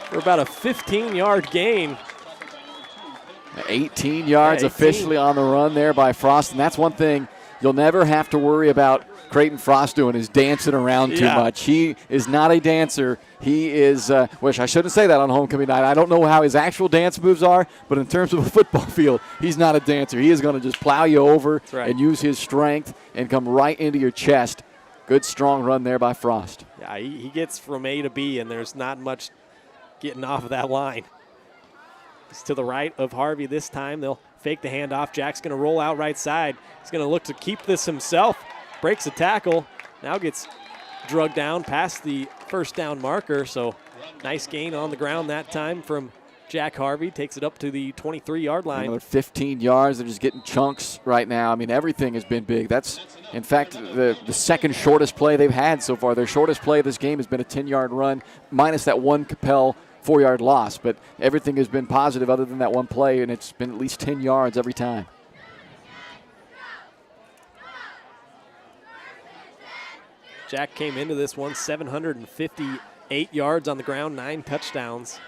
for about a 15-yard gain. 18 yards 18. Officially on the run there by Frost, and that's one thing you'll never have to worry about Creighton Frost doing is dancing around too much. He is not a dancer. He is, which I shouldn't say that on homecoming night. I don't know how his actual dance moves are, but in terms of a football field, he's not a dancer. He is going to just plow you over and use his strength and come right into your chest. good strong run there by Frost. Yeah, he gets from A to B, and there's not much getting off of that line. He's to the right of Harvey this time. They'll fake the handoff. Jack's going to roll out right side. He's going to look to keep this himself. Breaks a tackle. Now gets drugged down past the first down marker. So nice gain on the ground that time from Jack Harvey. Takes it up to the 23-yard line. Another 15 yards. They're just getting chunks right now. I mean, everything has been big. That's, in fact, the second shortest play they've had so far. Their shortest play of this game has been a 10-yard run, minus that one Capel 4-yard loss. But everything has been positive other than that one play, and it's been at least 10 yards every time. Jack came into this one 758 yards on the ground, 9 touchdowns.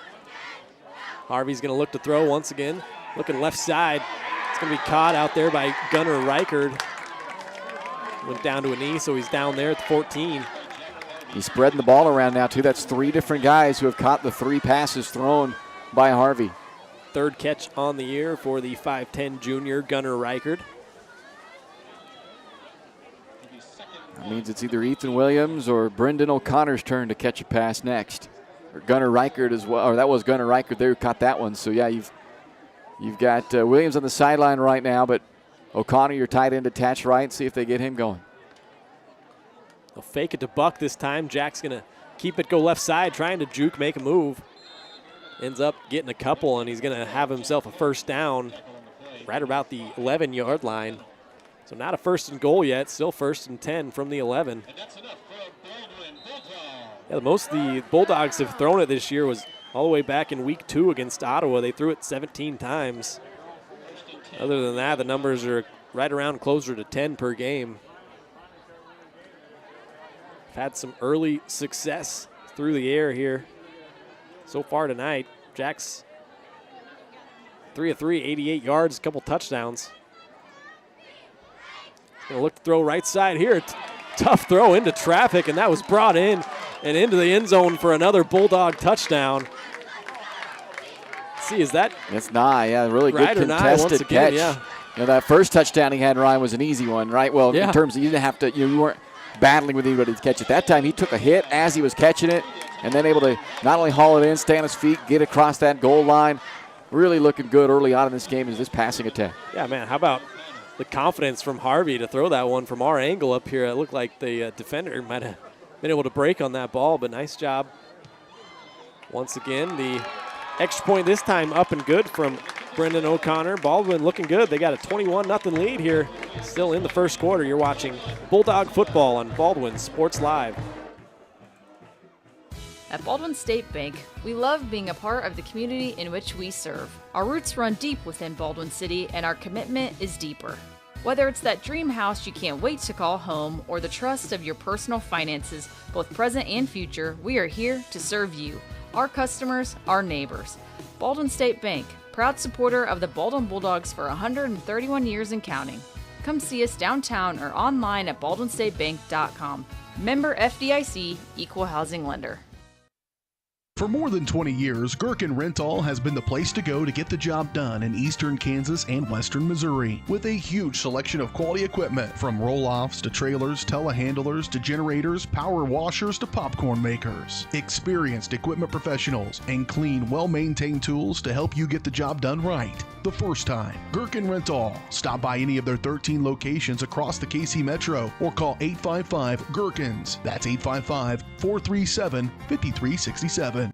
Harvey's going to look to throw once again. Looking left side. It's going to be caught out there by Gunnar Reichard. Went down to a knee, so he's down there at the 14. He's spreading the ball around now, too. That's 3 different guys who have caught the 3 passes thrown by Harvey. Third catch on the year for the 5'10 junior, Gunnar Reichard. That means it's either Ethan Williams or Brendan O'Connor's turn to catch a pass next. Or Gunnar Reichard as well. Or that was Gunnar Reichard there who caught that one. So, yeah, you've got Williams on the sideline right now, but O'Connor, your tight end, attached right. See if they get him going. They'll fake it to Buck this time. Jack's going to keep it go left side, trying to juke, make a move. Ends up getting a couple, and he's going to have himself a first down right about the 11-yard line. So not a first and goal yet, still first and 10 from the 11. Yeah, most of the Bulldogs have thrown it this year was all the way back in week 2 against Ottawa. They threw it 17 times. Other than that, the numbers are right around closer to 10 per game. Had some early success through the air here so far tonight. Jack's 3 of 3, 88 yards, a couple touchdowns. Gonna look to throw right side here. Tough throw into traffic, and that was brought in and into the end zone for another Bulldog touchdown. Let's see, is that? It's Nye, yeah, really good contested catch. Yeah. You know, that first touchdown he had, Ryan, was an easy one, right? Well, yeah. In terms of you didn't have to, you weren't battling with anybody to catch it. That time he took a hit as he was catching it, and then able to not only haul it in, stay on his feet, get across that goal line. Really looking good early on in this game is this passing attack. Yeah, man, how about the confidence from Harvey to throw that one from our angle up here? It looked like the defender might have been able to break on that ball, but nice job. Once again, the extra point this time up and good from Brendan O'Connor. Baldwin looking good. They got a 21-0 lead here. Still in the first quarter. You're watching Bulldog football on Baldwin Sports Live. At Baldwin State Bank, we love being a part of the community in which we serve. Our roots run deep within Baldwin City, and our commitment is deeper. Whether it's that dream house you can't wait to call home or the trust of your personal finances, both present and future, we are here to serve you, our customers, our neighbors. Baldwin State Bank, proud supporter of the Baldwin Bulldogs for 131 years and counting. Come see us downtown or online at baldwinstatebank.com. Member FDIC, Equal Housing Lender. For more than 20 years, Gherkin Rental has been the place to go to get the job done in eastern Kansas and western Missouri. With a huge selection of quality equipment, from roll-offs to trailers, telehandlers to generators, power washers to popcorn makers. Experienced equipment professionals and clean, well-maintained tools to help you get the job done right the first time. Gherkin Rental. Stop by any of their 13 locations across the KC Metro or call 855-GHERKINS. That's 855-437-5367.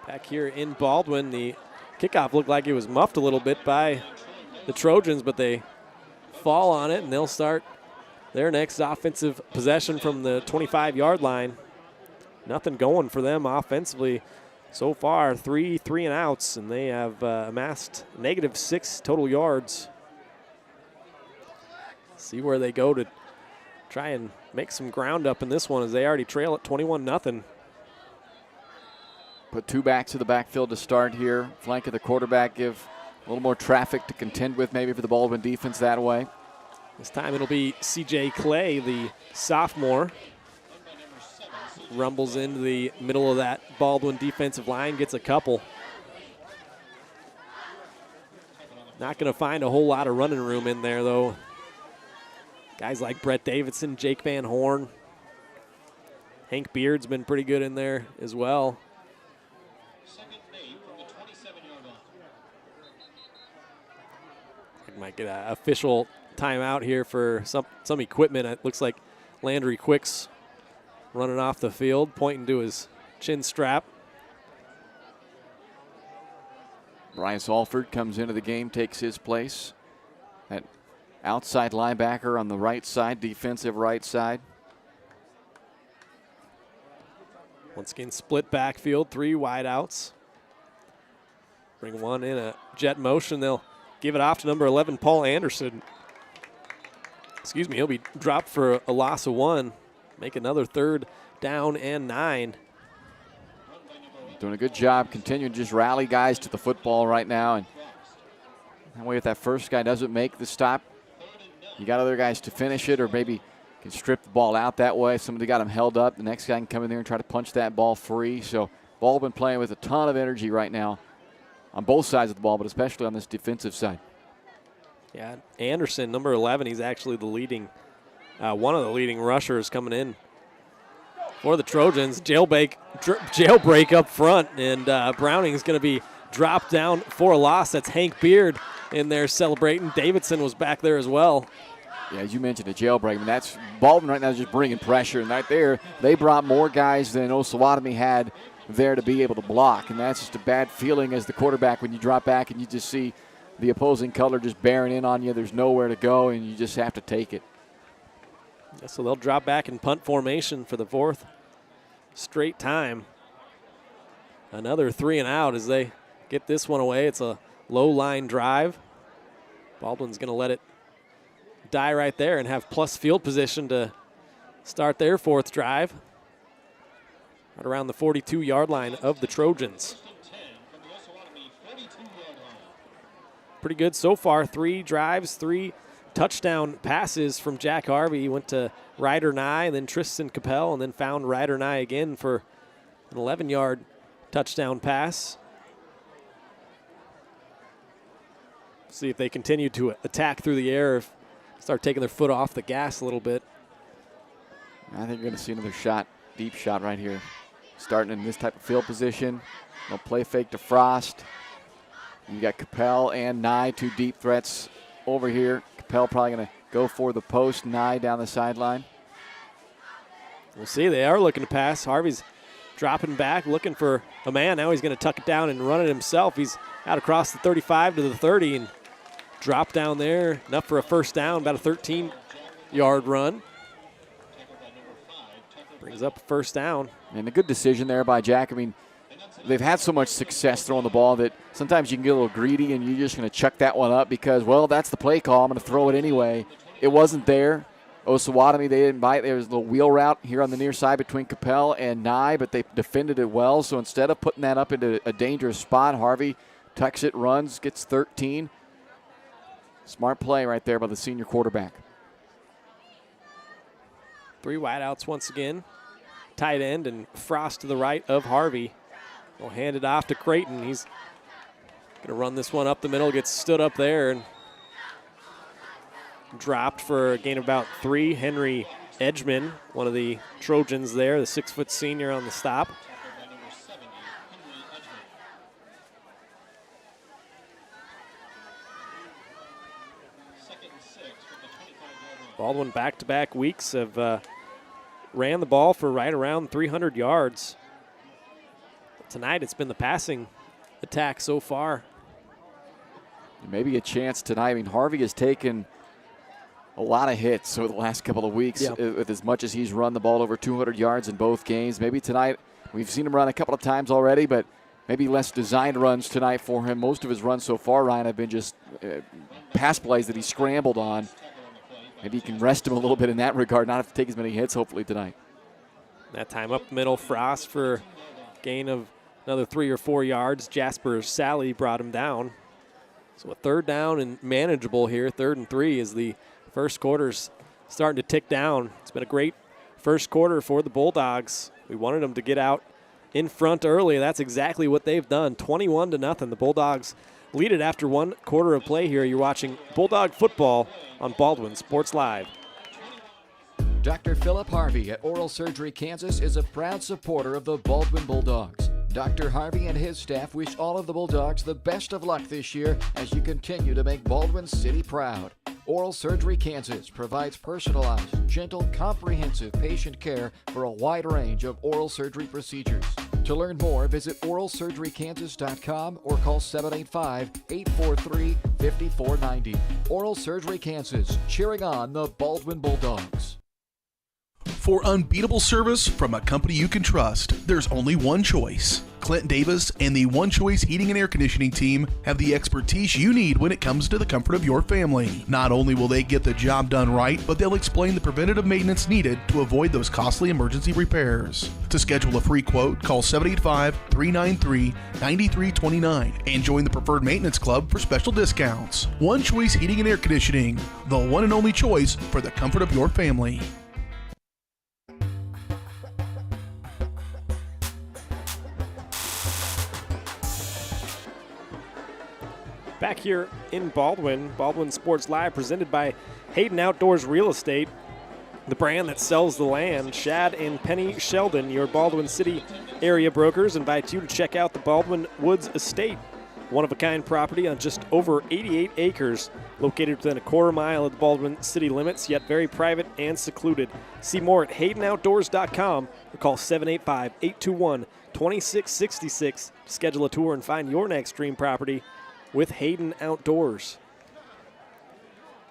Back here in Baldwin, the kickoff looked like it was muffed a little bit by the Trojans, but they fall on it, and they'll start their next offensive possession from the 25-yard line. Nothing going for them offensively so far. 3 and outs, and they have amassed -6 total yards. See where they go to try and make some ground up in this one, as they already trail at 21-0. Put 2 backs to the backfield to start here. Flank of the quarterback, give a little more traffic to contend with maybe for the Baldwin defense that way. This time it'll be C.J. Clay, the sophomore. Rumbles into the middle of that Baldwin defensive line, gets a couple. Not going to find a whole lot of running room in there, though. Guys like Brett Davidson, Jake Van Horn. Hank Beard's been pretty good in there as well. I might get an official timeout here for some equipment. It looks like Landry Quick's running off the field, pointing to his chin strap. Bryce Alford comes into the game, takes his place. That outside linebacker on the right side, defensive right side. Once again, split backfield, 3 wideouts. Bring one in a jet motion. They'll give it off to number 11, Paul Anderson. Excuse me, he'll be dropped for a loss of 1. Make another 3rd down and 9. Doing a good job, continuing to just rally guys to the football right now. And that way, if that first guy doesn't make the stop, you got other guys to finish it, or maybe can strip the ball out that way. Somebody got him held up. The next guy can come in there and try to punch that ball free. So Baldwin playing with a ton of energy right now on both sides of the ball, but especially on this defensive side. Yeah, Anderson, number 11, he's actually the leading, one of the leading rushers coming in for the Trojans. Jailbreak up front, and Browning is going to be dropped down for a loss. That's Hank Beard in there celebrating. Davidson was back there as well. Yeah, as you mentioned, the jailbreak. I mean, that's Baldwin right now is just bringing pressure, and right there, they brought more guys than Osawatomie had there to be able to block, and that's just a bad feeling as the quarterback when you drop back and you just see the opposing color just bearing in on you. There's nowhere to go, and you just have to take it. Yeah, so they'll drop back in punt formation for the 4th straight time. Another 3 and out as they get this one away. It's a low line drive. Baldwin's going to let it die right there and have plus field position to start their 4th drive. Right around the 42-yard line of the Trojans. Pretty good so far. 3 drives, 3 touchdown passes from Jack Harvey. He went to Ryder Nye, and then Tristan Capel, and then found Ryder Nye again for an 11-yard touchdown pass. See if they continue to attack through the air, if start taking their foot off the gas a little bit. I think you're going to see another shot, deep shot right here. Starting in this type of field position. They'll play fake to Frost. You got Capel and Nye, 2 deep threats over here. Capel probably going to go for the post. Nye down the sideline. We'll see. They are looking to pass. Harvey's dropping back, looking for a man. Now he's going to tuck it down and run it himself. He's out across the 35 to the 30 and drop down there. Enough for a first down, about a 13-yard run. Brings up a first down. And a good decision there by Jack. I mean, they've had so much success throwing the ball that sometimes you can get a little greedy and you're just going to chuck that one up because, well, that's the play call. I'm going to throw it anyway. It wasn't there. Osawatomie, they didn't bite. There was a little wheel route here on the near side between Capel and Nye, but they defended it well. So instead of putting that up into a dangerous spot, Harvey tucks it, runs, gets 13. Smart play right there by the senior quarterback. 3 wideouts once again. Tight end and Frost to the right of Harvey. We'll hand it off to Creighton. He's going to run this one up the middle, gets stood up there and dropped for a gain of about 3. Henry Edgman, one of the Trojans there, the 6-foot senior on the stop. Baldwin back-to-back weeks have ran the ball for right around 300 yards. Tonight it's been the passing attack so far. Maybe a chance tonight. I mean, Harvey has taken a lot of hits over the last couple of weeks with as much as he's run the ball over 200 yards in both games. Maybe tonight, we've seen him run a couple of times already, but maybe less designed runs tonight for him. Most of his runs so far, Ryan, have been just pass plays that he scrambled on. Maybe you can rest him a little bit in that regard, not have to take as many hits hopefully tonight. That time up the middle, Frost for gain of another 3 or 4 yards. Jasper Sally brought him down. So a 3rd down and manageable here. 3rd and 3 as the first quarter's starting to tick down. It's been a great first quarter for the Bulldogs. We wanted them to get out in front early. That's exactly what they've done. 21-0. The Bulldogs lead it after 1 quarter of play here. You're watching Bulldog football on Baldwin Sports Live. Dr. Philip Harvey at Oral Surgery Kansas is a proud supporter of the Baldwin Bulldogs. Dr. Harvey and his staff wish all of the Bulldogs the best of luck this year as you continue to make Baldwin City proud. Oral Surgery Kansas provides personalized, gentle, comprehensive patient care for a wide range of oral surgery procedures. To learn more, visit oralsurgerykansas.com or call 785-843-5490. Oral Surgery Kansas, cheering on the Baldwin Bulldogs. For unbeatable service from a company you can trust, there's only one choice. Clint Davis and the One Choice Heating and Air Conditioning team have the expertise you need when it comes to the comfort of your family. Not only will they get the job done right, but they'll explain the preventative maintenance needed to avoid those costly emergency repairs. To schedule a free quote, call 785-393-9329 and join the Preferred Maintenance Club for special discounts. One Choice Heating and Air Conditioning, the one and only choice for the comfort of your family. Back here in Baldwin, Baldwin Sports Live, presented by Hayden Outdoors Real Estate, the brand that sells the land. Shad and Penny Sheldon, your Baldwin City area brokers, invite you to check out the Baldwin Woods Estate, one-of-a-kind property on just over 88 acres, located within a quarter mile of the Baldwin city limits, yet very private and secluded. See more at HaydenOutdoors.com or call 785-821-2666 to schedule a tour and find your next dream property with Hayden Outdoors.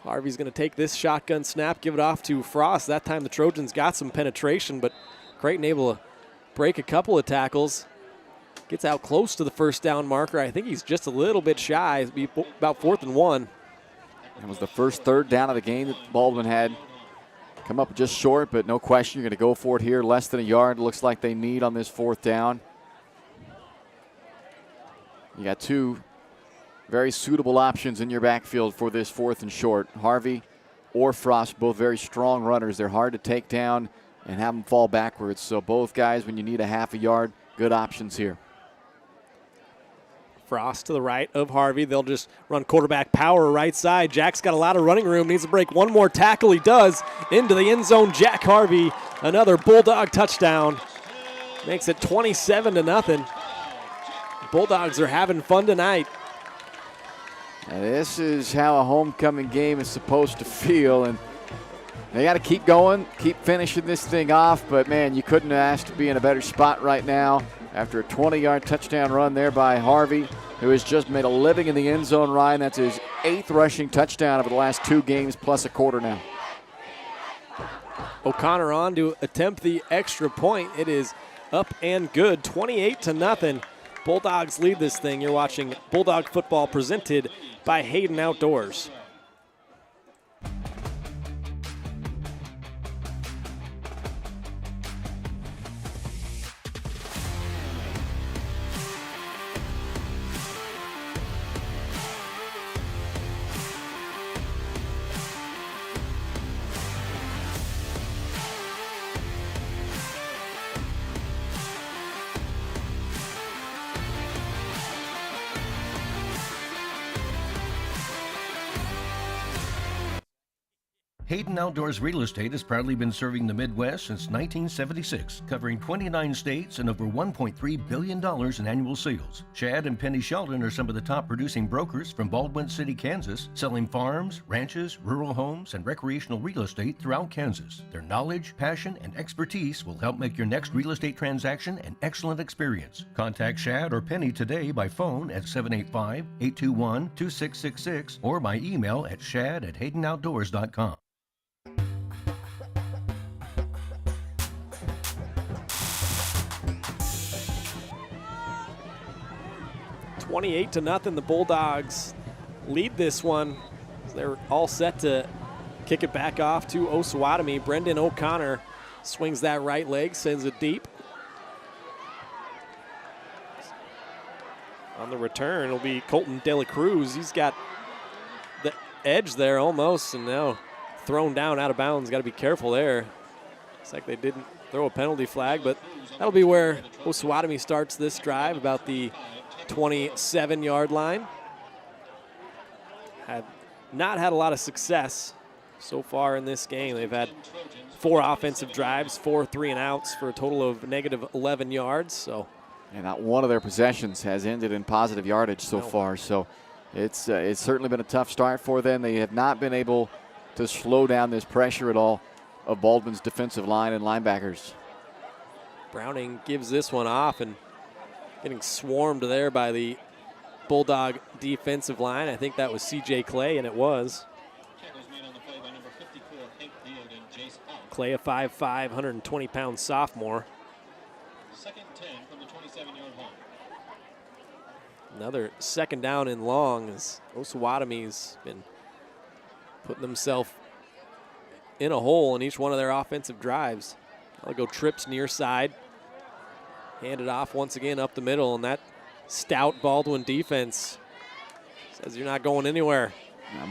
Harvey's going to take this shotgun snap, give it off to Frost. That time the Trojans got some penetration, but Creighton able to break a couple of tackles. Gets out close to the first down marker. I think he's just a little bit shy. It'll be about 4th and 1. That was the first third down of the game that Baldwin had come up just short, but no question you're going to go for it here. Less than a yard looks like they need on this 4th down. You got two very suitable options in your backfield for this 4th and short. Harvey or Frost, both very strong runners. They're hard to take down and have them fall backwards. So both guys, when you need a half a yard, good options here. Frost to the right of Harvey. They'll just run quarterback power right side. Jack's got a lot of running room. Needs to break one more tackle. He does. Into the end zone, Jack Harvey. Another Bulldog touchdown. Makes it 27-0. Bulldogs are having fun tonight. And this is how a homecoming game is supposed to feel, and they got to keep going, keep finishing this thing off, but man, you couldn't ask to be in a better spot right now after a 20-yard touchdown run there by Harvey, who has just made a living in the end zone, Ryan. That's his 8th rushing touchdown over the last 2 games plus a quarter now. O'Connor on to attempt the extra point. It is up and good, 28-0. Bulldogs lead this thing. You're watching Bulldog football presented by Hayden Outdoors. Hayden Outdoors Real Estate has proudly been serving the Midwest since 1976, covering 29 states and over $1.3 billion in annual sales. Chad and Penny Sheldon are some of the top producing brokers from Baldwin City, Kansas, selling farms, ranches, rural homes, and recreational real estate throughout Kansas. Their knowledge, passion, and expertise will help make your next real estate transaction an excellent experience. Contact Chad or Penny today by phone at 785-821-2666 or by email at shad@haydenoutdoors.com. 28-0. The Bulldogs lead this one. They're all set to kick it back off to Osawatomie. Brendan O'Connor swings that right leg, sends it deep. On the return, it'll be Colton De La Cruz. He's got the edge there almost, and now thrown down out of bounds. Got to be careful there. Looks like they didn't throw a penalty flag, but that'll be where Osawatomie starts this drive, about the 27-yard line. have not had a lot of success so far in this game. They've had 4 offensive drives, 4 3-and-outs for a total of negative 11 yards. So, and not one of their possessions has ended in positive yardage so far. So it's certainly been a tough start for them. They have not been able to slow down this pressure at all of Baldwin's defensive line and linebackers. Browning gives this one off and getting swarmed there by the Bulldog defensive line. I think that was C.J. Clay, and it was. Clay, a 5'5", 120-pound sophomore. Second 10 from the 27-yard line. Another second down and long as Osawatomie's been putting themselves in a hole in each one of their offensive drives. They'll go trips near side. Hand it off once again up the middle, and that stout Baldwin defense says you're not going anywhere.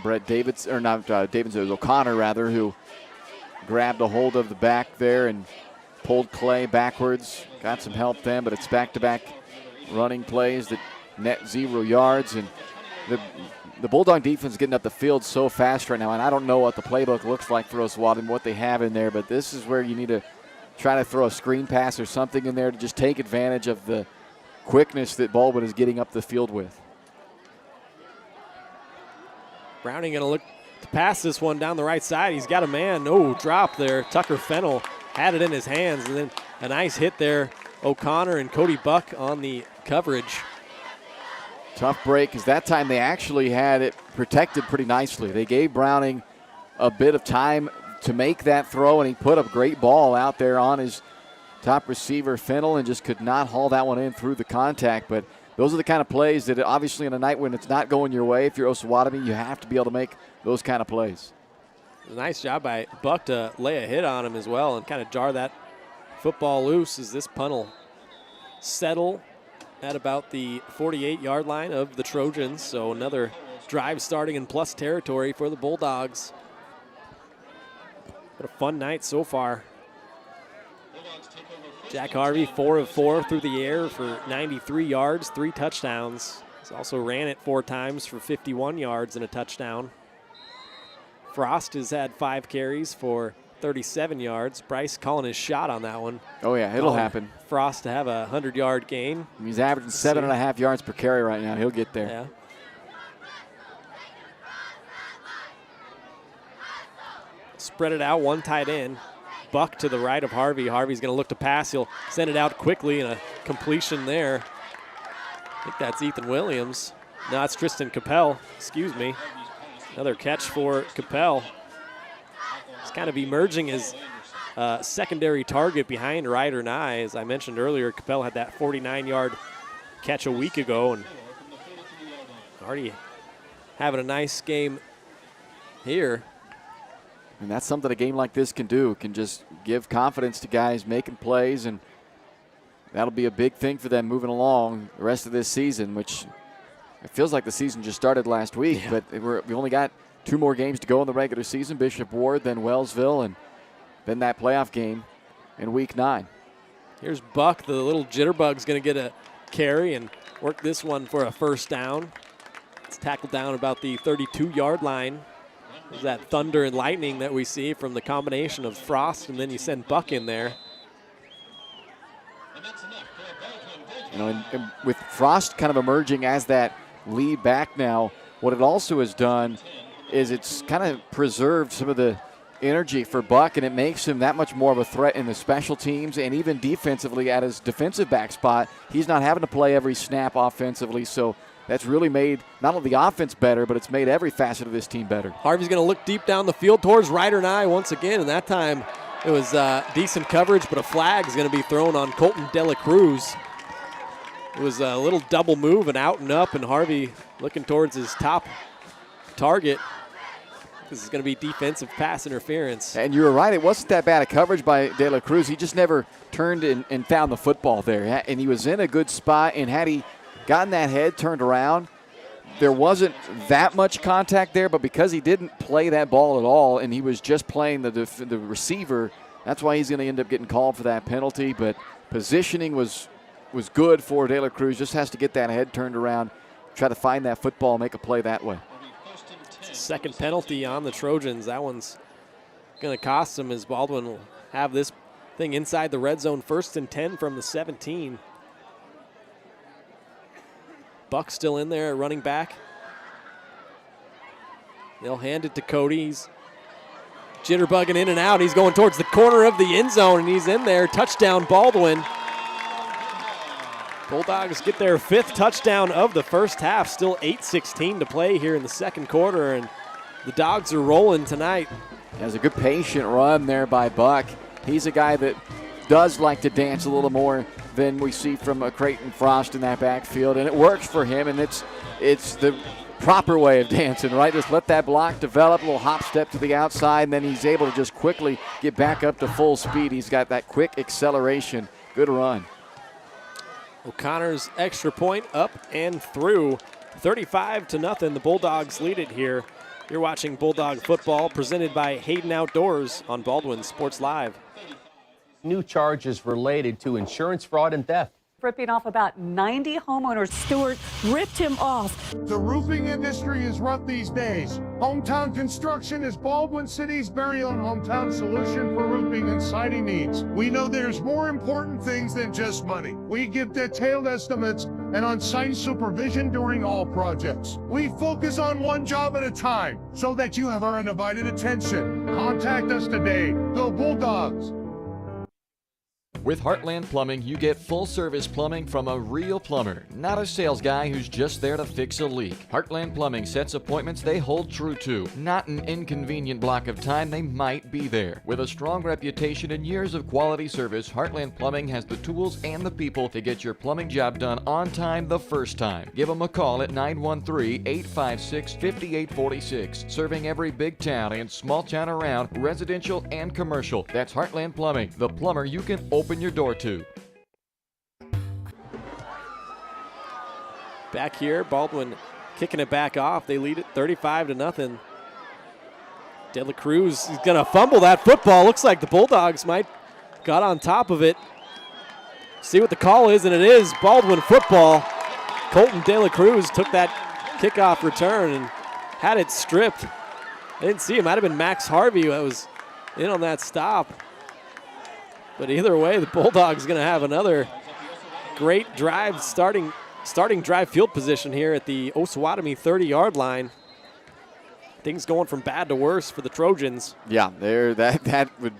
Brett Davids, or not Davids, it was O'Connor rather, who grabbed a hold of the back there and pulled Clay backwards. Got some help then, but it's back-to-back running plays that net 0 yards. And the Bulldog defense is getting up the field so fast right now, and I don't know what the playbook looks like for Osawatomie, what they have in there, but this is where you need to try to throw a screen pass or something in there to just take advantage of the quickness that Baldwin is getting up the field with. Browning going to look to pass this one down the right side. He's got a man. Oh, drop there. Tucker Fennell had it in his hands, and then a nice hit there. O'Connor and Cody Buck on the coverage. Tough break, because that time they actually had it protected pretty nicely. They gave Browning a bit of time to make that throw, and he put a great ball out there on his top receiver, Fennell, and just could not haul that one in through the contact. But those are the kind of plays that obviously in a night when it's not going your way, if you're Osawatomie, you have to be able to make those kind of plays. Nice job by Buck to lay a hit on him as well and kind of jar that football loose as this punt will settle at about the 48-yard line of the Trojans. So another drive starting in plus territory for the Bulldogs. What a fun night so far. Jack Harvey, 4 of 4 through the air for 93 yards, 3 touchdowns. He's also ran it 4 times for 51 yards and a touchdown. Frost has had 5 carries for 37 yards. Bryce calling his shot on that one. Oh, yeah, it'll happen. Frost to have a 100-yard gain. He's averaging 7.5 yards per carry right now. He'll get there. Yeah. Spread it out, one tight end. Buck to the right of Harvey. Harvey's going to look to pass. He'll send it out quickly and a completion there. I think that's Ethan Williams. No, it's Tristan Capel. Excuse me. Another catch for Capel. He's kind of emerging as a secondary target behind Ryder Nye. As I mentioned earlier, Capel had that 49-yard catch a week ago and already having a nice game here. And that's something a game like this can do. It can just give confidence to guys making plays, and that'll be a big thing for them moving along the rest of this season, which it feels like the season just started last week, but we only got 2 more games to go in the regular season, Bishop Ward, then Wellsville, and then that playoff game in week 9. Here's Buck. The little jitterbug's going to get a carry and work this one for a first down. It's tackled down about the 32-yard line. There's that thunder and lightning that we see from the combination of Frost, and then you send Buck in there. You know, and with Frost kind of emerging as that lead back now, what it also has done is it's kind of preserved some of the energy for Buck, and it makes him that much more of a threat in the special teams and even defensively at his defensive back spot. He's not having to play every snap offensively, so that's really made not only the offense better, but it's made every facet of this team better. Harvey's going to look deep down the field towards Ryder Nye once again, and that time it was decent coverage, but a flag is going to be thrown on Colton Dela Cruz. It was a little double move and out and up, and Harvey looking towards his top target. This is going to be defensive pass interference. And you were right. It wasn't that bad a coverage by De La Cruz. He just never turned and found the football there. And he was in a good spot, and had he gotten that head turned around, there wasn't that much contact there, but because he didn't play that ball at all and he was just playing the receiver, that's why he's going to end up getting called for that penalty. But positioning was good for De La Cruz. Just has to get that head turned around, try to find that football, make a play that way. Second penalty on the Trojans. That one's going to cost them as Baldwin will have this thing inside the red zone, 1st and 10 from the 17. Buck still in there at running back. They'll hand it to Cody. He's jitterbugging in and out. He's going towards the corner of the end zone, and he's in there. Touchdown, Baldwin. Bulldogs get their 5th touchdown of the first half. Still 8:16 to play here in the second quarter, and the Dogs are rolling tonight. Has a good patient run there by Buck. He's a guy that does like to dance a little more than we see from Creighton Frost in that backfield, and it works for him, and it's the proper way of dancing, right? Just let that block develop, a little hop step to the outside, and then he's able to just quickly get back up to full speed. He's got that quick acceleration. Good run. O'Connor's extra point up and through. 35-0. The Bulldogs lead it here. You're watching Bulldog football presented by Hayden Outdoors on Baldwin Sports Live. New charges related to insurance fraud and theft. Ripping off about 90 homeowners. Stewart ripped him off. The roofing industry is rough these days. Hometown Construction is Baldwin City's very own hometown solution for roofing and siding needs. We know there's more important things than just money. We give detailed estimates and on-site supervision during all projects. We focus on one job at a time so that you have our undivided attention. Contact us today. Go Bulldogs! With Heartland Plumbing, you get full-service plumbing from a real plumber, not a sales guy who's just there to fix a leak. Heartland Plumbing sets appointments they hold true to, not an inconvenient block of time they might be there. With a strong reputation and years of quality service, Heartland Plumbing has the tools and the people to get your plumbing job done on time the first time. Give them a call at 913-856-5846, serving every big town and small town around, residential and commercial. That's Heartland Plumbing, the plumber you can open your door to. Back here, Baldwin kicking it back off. They lead it 35-0. De La Cruz is going to fumble that football. Looks like the Bulldogs might got on top of it. See what the call is, and it is Baldwin football. Colton De La Cruz took that kickoff return and had it stripped. I didn't see it. Might have been Max Harvey that was in on that stop. But either way, the Bulldogs going to have another great drive, starting drive field position here at the Osawatomie 30-yard line. Things going from bad to worse for the Trojans. Yeah, that would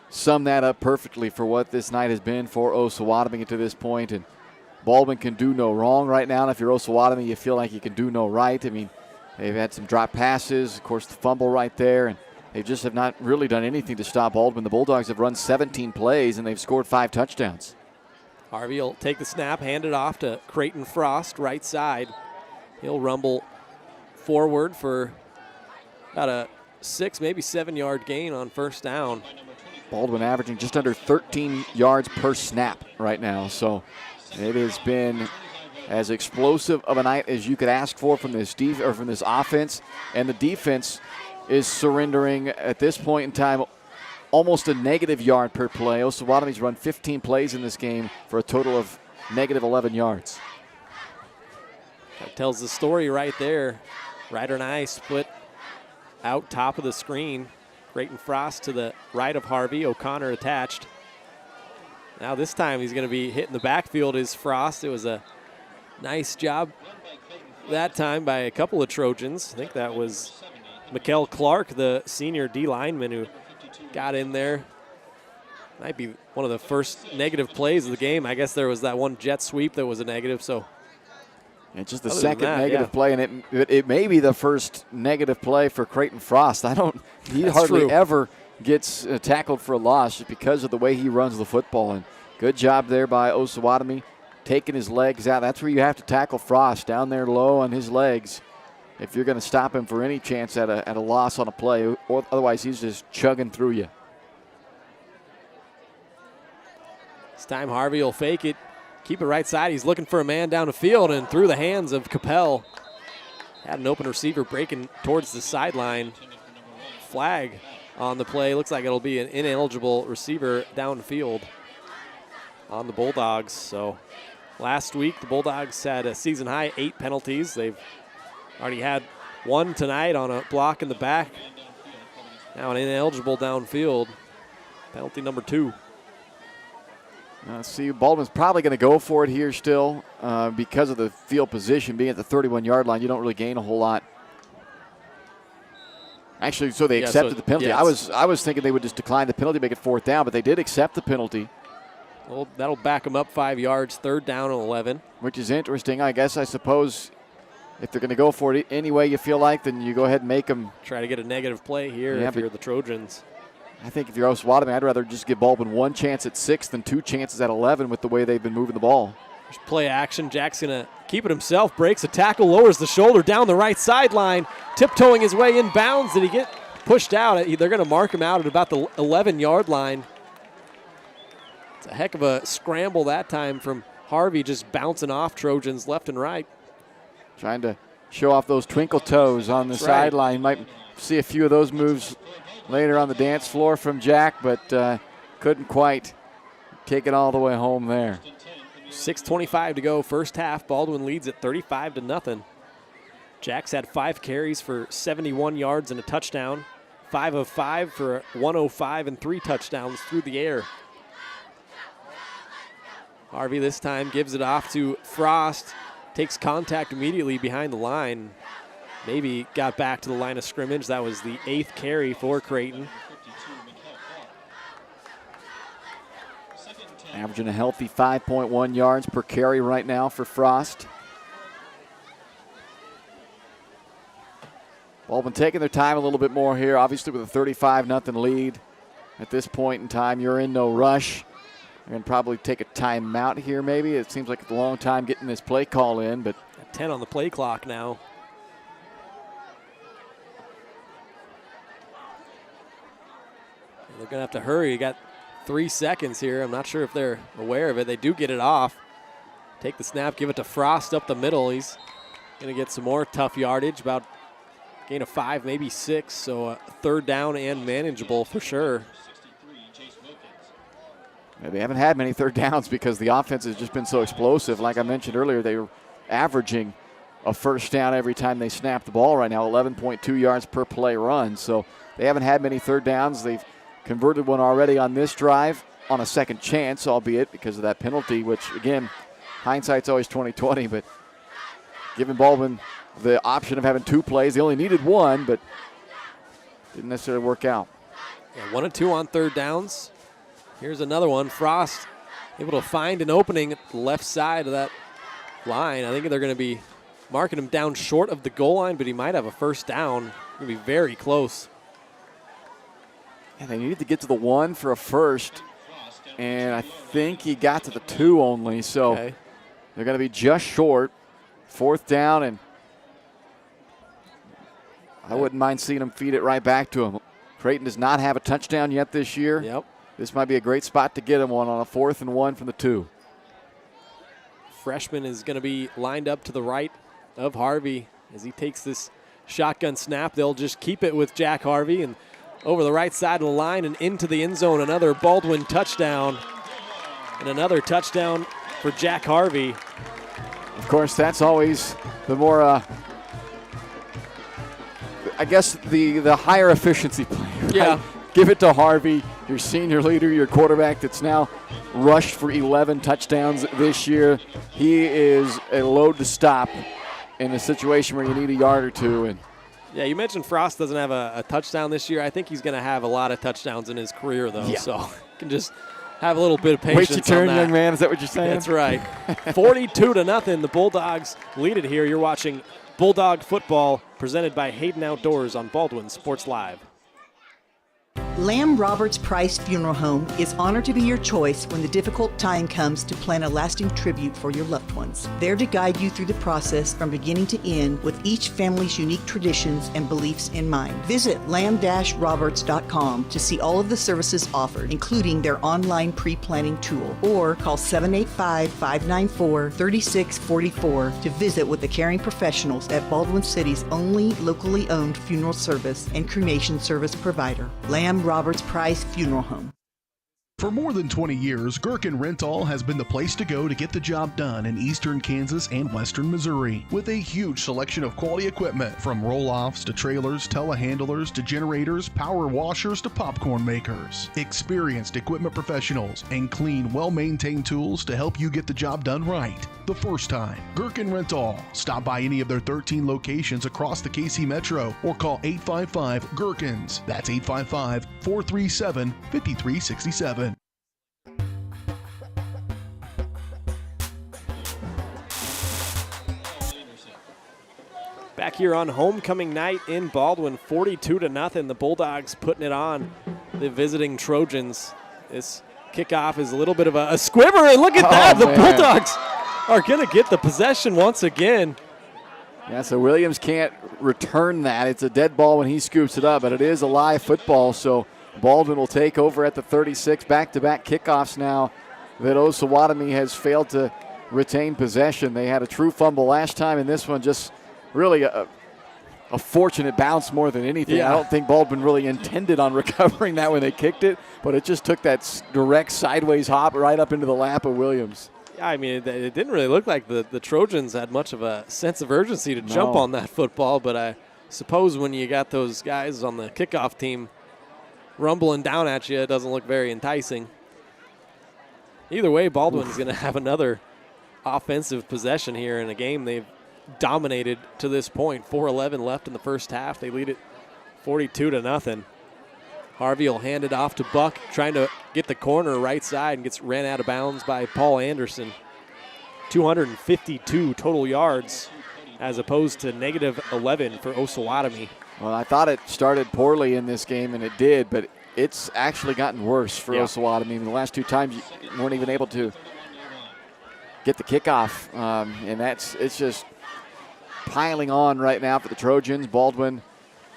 sum that up perfectly for what this night has been for Osawatomie to this point. And Baldwin can do no wrong right now. And if you're Osawatomie, you feel like you can do no right. I mean, they've had some drop passes, of course, the fumble right there, and they just have not really done anything to stop Baldwin. The Bulldogs have run 17 plays, and they've scored 5 touchdowns. Harvey will take the snap, hand it off to Creighton Frost, right side. He'll rumble forward for about a 6, maybe 7-yard gain on first down. Baldwin averaging just under 13 yards per snap right now. So it has been as explosive of a night as you could ask for from this from this offense, and the defense is surrendering at this point in time almost a negative yard per play. Osawatomie's run 15 plays in this game for a total of negative 11 yards. That tells the story right there. Ryder and I split out top of the screen. Creighton Frost to the right of Harvey, O'Connor attached. Now this time he's going to be hitting the backfield is Frost. It was a nice job that time by a couple of Trojans. I think that was Mikkel Clark, the senior D lineman who got in there. Might be one of the first negative plays of the game. I guess there was that one jet sweep that was a negative. So, and just the second negative play, and it may be the first negative play for Creighton Frost. He hardly ever gets tackled for a loss just because of the way he runs the football. And good job there by Osawatomie, taking his legs out. That's where you have to tackle Frost, down there low on his legs, if you're going to stop him for any chance at a loss on a play, or otherwise he's just chugging through you. This time Harvey will fake it, keep it right side. He's looking for a man down the field and through the hands of Capel. Had an open receiver breaking towards the sideline. Flag on the play. Looks like it'll be an ineligible receiver downfield on the Bulldogs. So last week the Bulldogs had a season high 8 penalties. They've already had One tonight on a block in the back. Now an ineligible downfield. Penalty number 2. See, Baldwin's probably going to go for it here still because of the field position being at the 31-yard line. You don't really gain a whole lot. Actually, so they accepted the penalty. Yeah, I was thinking they would just decline the penalty, make it 4th down, but they did accept the penalty. Well, that'll back them up 5 yards, 3rd down and 11. Which is interesting. I suppose if they're going to go for it any way you feel like, then you go ahead and make them. Try to get a negative play here if you're the Trojans. I think if you're Osawatomie, I'd rather just give Baldwin 1 chance at 6 than 2 chances at 11 with the way they've been moving the ball. There's play action. Jack's going to keep it himself. Breaks a tackle, lowers the shoulder down the right sideline. Tiptoeing his way in bounds. Did he get pushed out? They're going to mark him out at about the 11-yard line. It's a heck of a scramble that time from Harvey, just bouncing off Trojans left and right. Trying to show off those twinkle toes on the sideline. Might see a few of those moves later on the dance floor from Jack, but couldn't quite take it all the way home there. 6:25 to go, first half. Baldwin leads at 35-0. Jack's had 5 carries for 71 yards and a touchdown. 5 of 5 for 105 and 3 touchdowns through the air. Harvey this time gives it off to Frost. Takes contact immediately behind the line. Maybe got back to the line of scrimmage. That was the 8th carry for Creighton. Averaging a healthy 5.1 yards per carry right now for Frost. Baldwin taking their time a little bit more here, obviously with a 35-0 lead. At this point in time, you're in no rush. They're going to probably take a timeout here maybe. It seems like a long time getting this play call in, but 10 on the play clock now. They're going to have to hurry. You got 3 seconds here. I'm not sure if they're aware of it. They do get it off. Take the snap, give it to Frost up the middle. He's going to get some more tough yardage, about gain of 5, maybe 6. So 3rd down and manageable for sure. They haven't had many 3rd downs because the offense has just been so explosive. Like I mentioned earlier, they were averaging a 1st down every time they snap the ball right now, 11.2 yards per play run. So they haven't had many 3rd downs. They've converted one already on this drive on a 2nd chance, albeit because of that penalty, which, again, hindsight's always 20/20, but giving Baldwin the option of having 2 plays. They only needed 1, but didn't necessarily work out. Yeah, 1 and 2 on 3rd downs. Here's another one. Frost able to find an opening at the left side of that line. I think they're going to be marking him down short of the goal line, but he might have a 1st down. Going to be very close. Yeah, they needed to get to the 1 for a 1st, and I think he got to the 2 only, so they're going to be just short. 4th down, and I wouldn't mind seeing them feed it right back to him. Creighton does not have a touchdown yet this year. Yep. This might be a great spot to get him one on a 4th and 1 from the 2. Freshman is going to be lined up to the right of Harvey as he takes this shotgun snap. They'll just keep it with Jack Harvey and over the right side of the line and into the end zone. Another Baldwin touchdown and another touchdown for Jack Harvey. Of course, that's always the more, I guess, the higher efficiency play. Right? Yeah. Give it to Harvey, your senior leader, your quarterback that's now rushed for 11 touchdowns this year. He is a load to stop in a situation where you need a yard or 2. And yeah, you mentioned Frost doesn't have a touchdown this year. I think he's going to have a lot of touchdowns in his career, though. Yeah. So you can just have a little bit of patience. Wait your turn, young man. Is that what you're saying? That's right. 42-0. The Bulldogs lead it here. You're watching Bulldog football presented by Hayden Outdoors on Baldwin Sports Live. Lamb Roberts Price Funeral Home is honored to be your choice when the difficult time comes to plan a lasting tribute for your loved ones. There to guide you through the process from beginning to end with each family's unique traditions and beliefs in mind. Visit lamb-roberts.com to see all of the services offered, including their online pre-planning tool, or call 785-594-3644 to visit with the caring professionals at Baldwin City's only locally owned funeral service and cremation service provider, Lamb Roberts Price Funeral Home. For more than 20 years, Gherkin Rental has been the place to go to get the job done in eastern Kansas and western Missouri. With a huge selection of quality equipment, from roll-offs to trailers, telehandlers to generators, power washers to popcorn makers. Experienced equipment professionals and clean, well-maintained tools to help you get the job done right. The first time. Gherkin Rental. Stop by any of their 13 locations across the KC Metro or call 855-GHERKINS. That's 855-437-5367. Back here on homecoming night in Baldwin, 42-0. The Bulldogs putting it on the visiting Trojans. This kickoff is a little bit of a squibber, and look at that. The Bulldogs are going to get the possession once again. Yeah, so Williams can't return that. It's a dead ball when he scoops it up, but it is a live football, so Baldwin will take over at the 36. Back-to-back kickoffs now that Osawatomie has failed to retain possession. They had a true fumble last time, and this one just really a fortunate bounce more than anything. Yeah. I don't think Baldwin really intended on recovering that when they kicked it, but it just took that direct sideways hop right up into the lap of Williams. Yeah, I mean, it didn't really look like the Trojans had much of a sense of urgency to jump on that football, but I suppose when you got those guys on the kickoff team rumbling down at you, it doesn't look very enticing. Either way, Baldwin's going to have another offensive possession here in a game they've dominated to this point. 4:11 left in the first half. They lead it 42-0. Harvey will hand it off to Buck, trying to get the corner right side, and gets ran out of bounds by Paul Anderson. 252 total yards as opposed to -11 for Osawatomie. Well, I thought it started poorly in this game, and it did, but it's actually gotten worse for Osawatomie. The last two times you weren't even able to get the kickoff, and it's just piling on right now for the Trojans. Baldwin,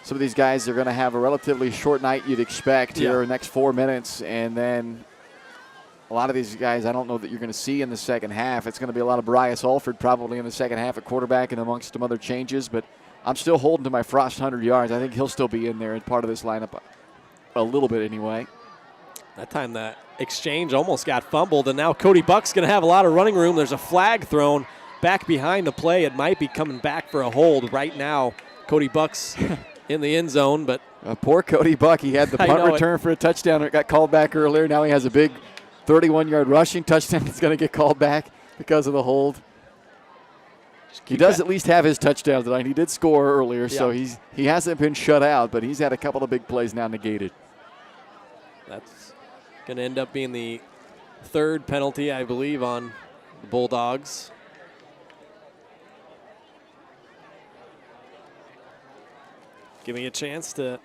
some of these guys are going to have a relatively short night you'd expect here in the next 4 minutes, and then a lot of these guys I don't know that you're going to see in the second half. It's going to be a lot of Bryce Alford probably in the second half at quarterback and amongst some other changes, but I'm still holding to my Frost 100 yards. I think he'll still be in there as part of this lineup a little bit anyway. That time that exchange almost got fumbled, and now Cody Buck's going to have a lot of running room. There's a flag thrown back behind the play. It might be coming back for a hold right now. Cody Buck's in the end zone, but poor Cody Buck. He had the punt return for a touchdown. It got called back earlier. Now he has a big 31-yard rushing touchdown that's going to get called back because of the hold. He does at least have his touchdown tonight. He did score earlier, so he hasn't been shut out, but he's had a couple of big plays now negated. That's going to end up being the third penalty, I believe, on the Bulldogs. Give me a chance to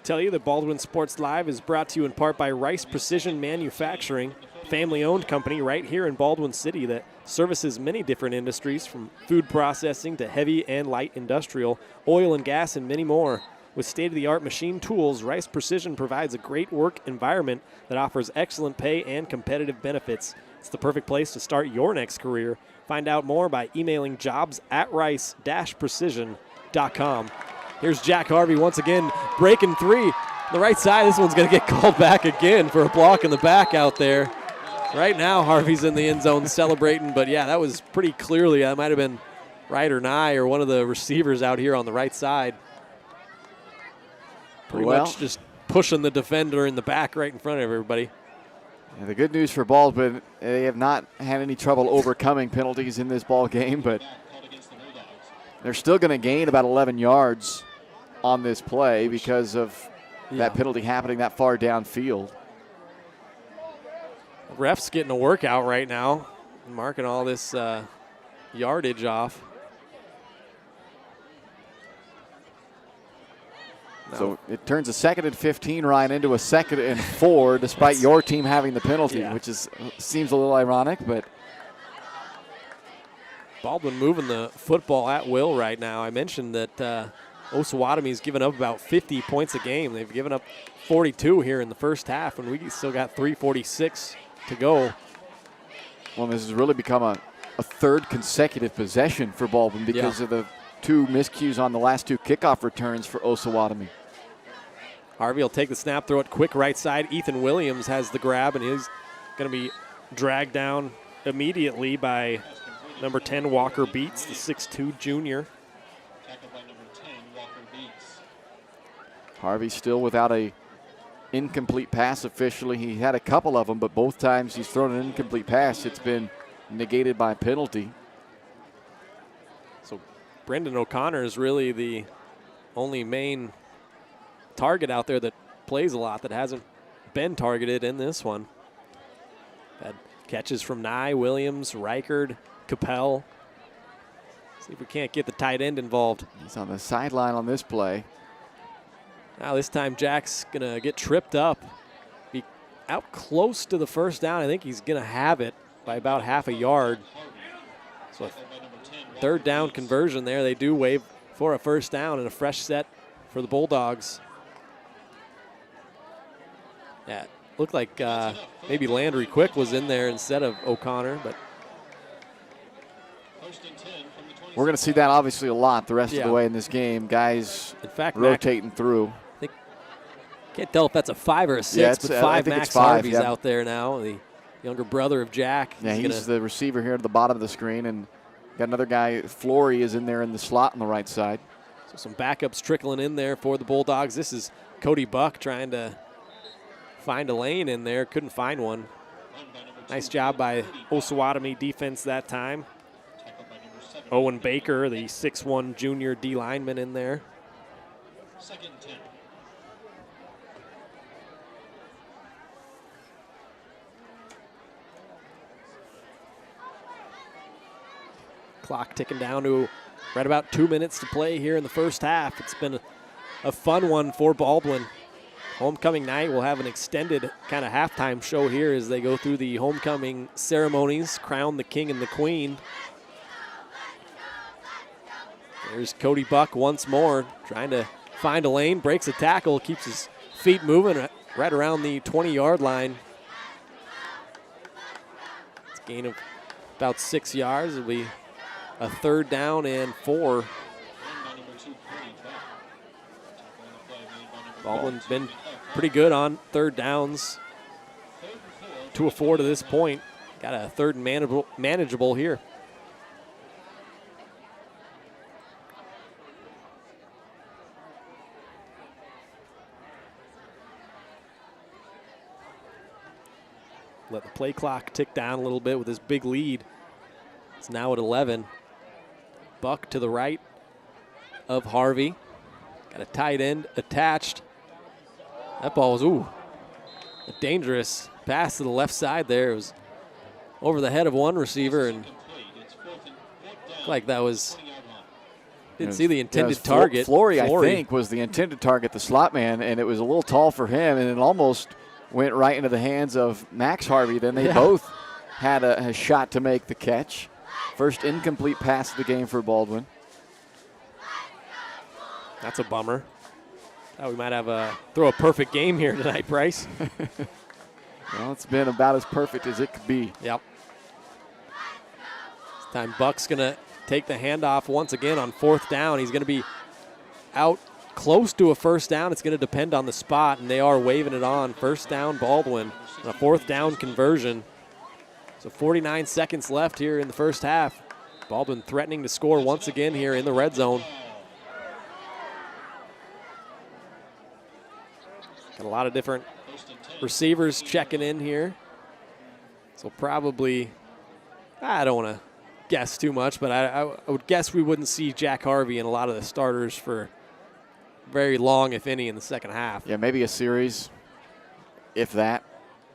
tell you that Baldwin Sports Live is brought to you in part by Rice Precision Manufacturing, family-owned company right here in Baldwin City that services many different industries, from food processing to heavy and light industrial, oil and gas, and many more. With state-of-the-art machine tools, Rice Precision provides a great work environment that offers excellent pay and competitive benefits. It's the perfect place to start your next career. Find out more by emailing jobs@rice-precision.com. Here's Jack Harvey once again, breaking three. The right side, this one's going to get called back again for a block in the back out there. Right now, Harvey's in the end zone celebrating, but yeah, that was pretty clearly, that might have been Ryder Nye or one of the receivers out here on the right side. Pretty much just pushing the defender in the back right in front of everybody. Yeah, the good news for Baldwin, they have not had any trouble overcoming penalties in this ball game, but they're still going to gain about 11 yards on this play because of that penalty happening that far downfield. Ref's getting a workout right now, marking all this yardage off. No. So it turns a 2nd and 15, Ryan, into a 2nd and 4, despite your team having the penalty, which seems a little ironic, but Baldwin moving the football at will right now. I mentioned that Osawatomie's given up about 50 points a game. They've given up 42 here in the first half, and we still got 3:46 to go. Well, this has really become a third consecutive possession for Baldwin because of the two miscues on the last two kickoff returns for Osawatomie. Harvey will take the snap, throw it quick right side. Ethan Williams has the grab, and he's going to be dragged down immediately by number 10, Walker Beats, the 6'2 junior. Tackled by number 10, Walker Beats. Harvey still without a incomplete pass officially. He had a couple of them, but both times he's thrown an incomplete pass, it's been negated by a penalty. So Brendan O'Connor is really the only main target out there that plays a lot that hasn't been targeted in this one. Had catches from Nye, Williams, Reichard, Capel. See if we can't get the tight end involved. He's on the sideline on this play. Now this time Jack's gonna get tripped up. Be out close to the first down. I think he's gonna have it by about half a yard. So a third down conversion there. They do wave for a first down and a fresh set for the Bulldogs. Yeah, looked like maybe Landry Quick was in there instead of O'Connor, but we're going to see that obviously a lot the rest of the way in this game. Guys in fact, rotating through. Can't tell if that's a 5 or a 6, but 5 Max Harvey's out there now, the younger brother of Jack. Yeah, he's the receiver here at the bottom of the screen, and got another guy, Flory, is in there in the slot on the right side. So some backups trickling in there for the Bulldogs. This is Cody Buck trying to find a lane in there, couldn't find one. Nice job by Osawatomie defense that time. Owen Baker, the 6'1 junior D lineman in there. Second and 10. Clock ticking down to right about 2 minutes to play here in the first half. It's been a fun one for Baldwin. Homecoming night will have an extended kind of halftime show here as they go through the homecoming ceremonies, crown the king and the queen. There's Cody Buck once more, trying to find a lane, breaks a tackle, keeps his feet moving right around the 20-yard line. It's a gain of about 6 yards. It'll be a third down and 4. Baldwin's been pretty good on third downs. 2 of 4 to this point. Got a third and manageable here. Let the play clock tick down a little bit with this big lead. It's now at 11. Buck to the right of Harvey. Got a tight end attached. That ball was, a dangerous pass to the left side there. It was over the head of one receiver, and like that was, didn't see the intended target. Flory, I think, was the intended target, the slot man, and it was a little tall for him, and it almost went right into the hands of Max Harvey. Then they both had a shot to make the catch. First incomplete pass of the game for Baldwin. That's a bummer. Thought we might have throw a perfect game here tonight, Bryce. Well, it's been about as perfect as it could be. Yep. This time Buck's going to take the handoff once again on fourth down. He's going to be out close to a first down. It's going to depend on the spot, and they are waving it on. First down, Baldwin, and a fourth down conversion. So 49 seconds left here in the first half. Baldwin threatening to score once again here in the red zone. Got a lot of different receivers checking in here. So probably, I don't want to guess too much, but I would guess we wouldn't see Jack Harvey and a lot of the starters for very long, if any, in the second half. Yeah, maybe a series, if that.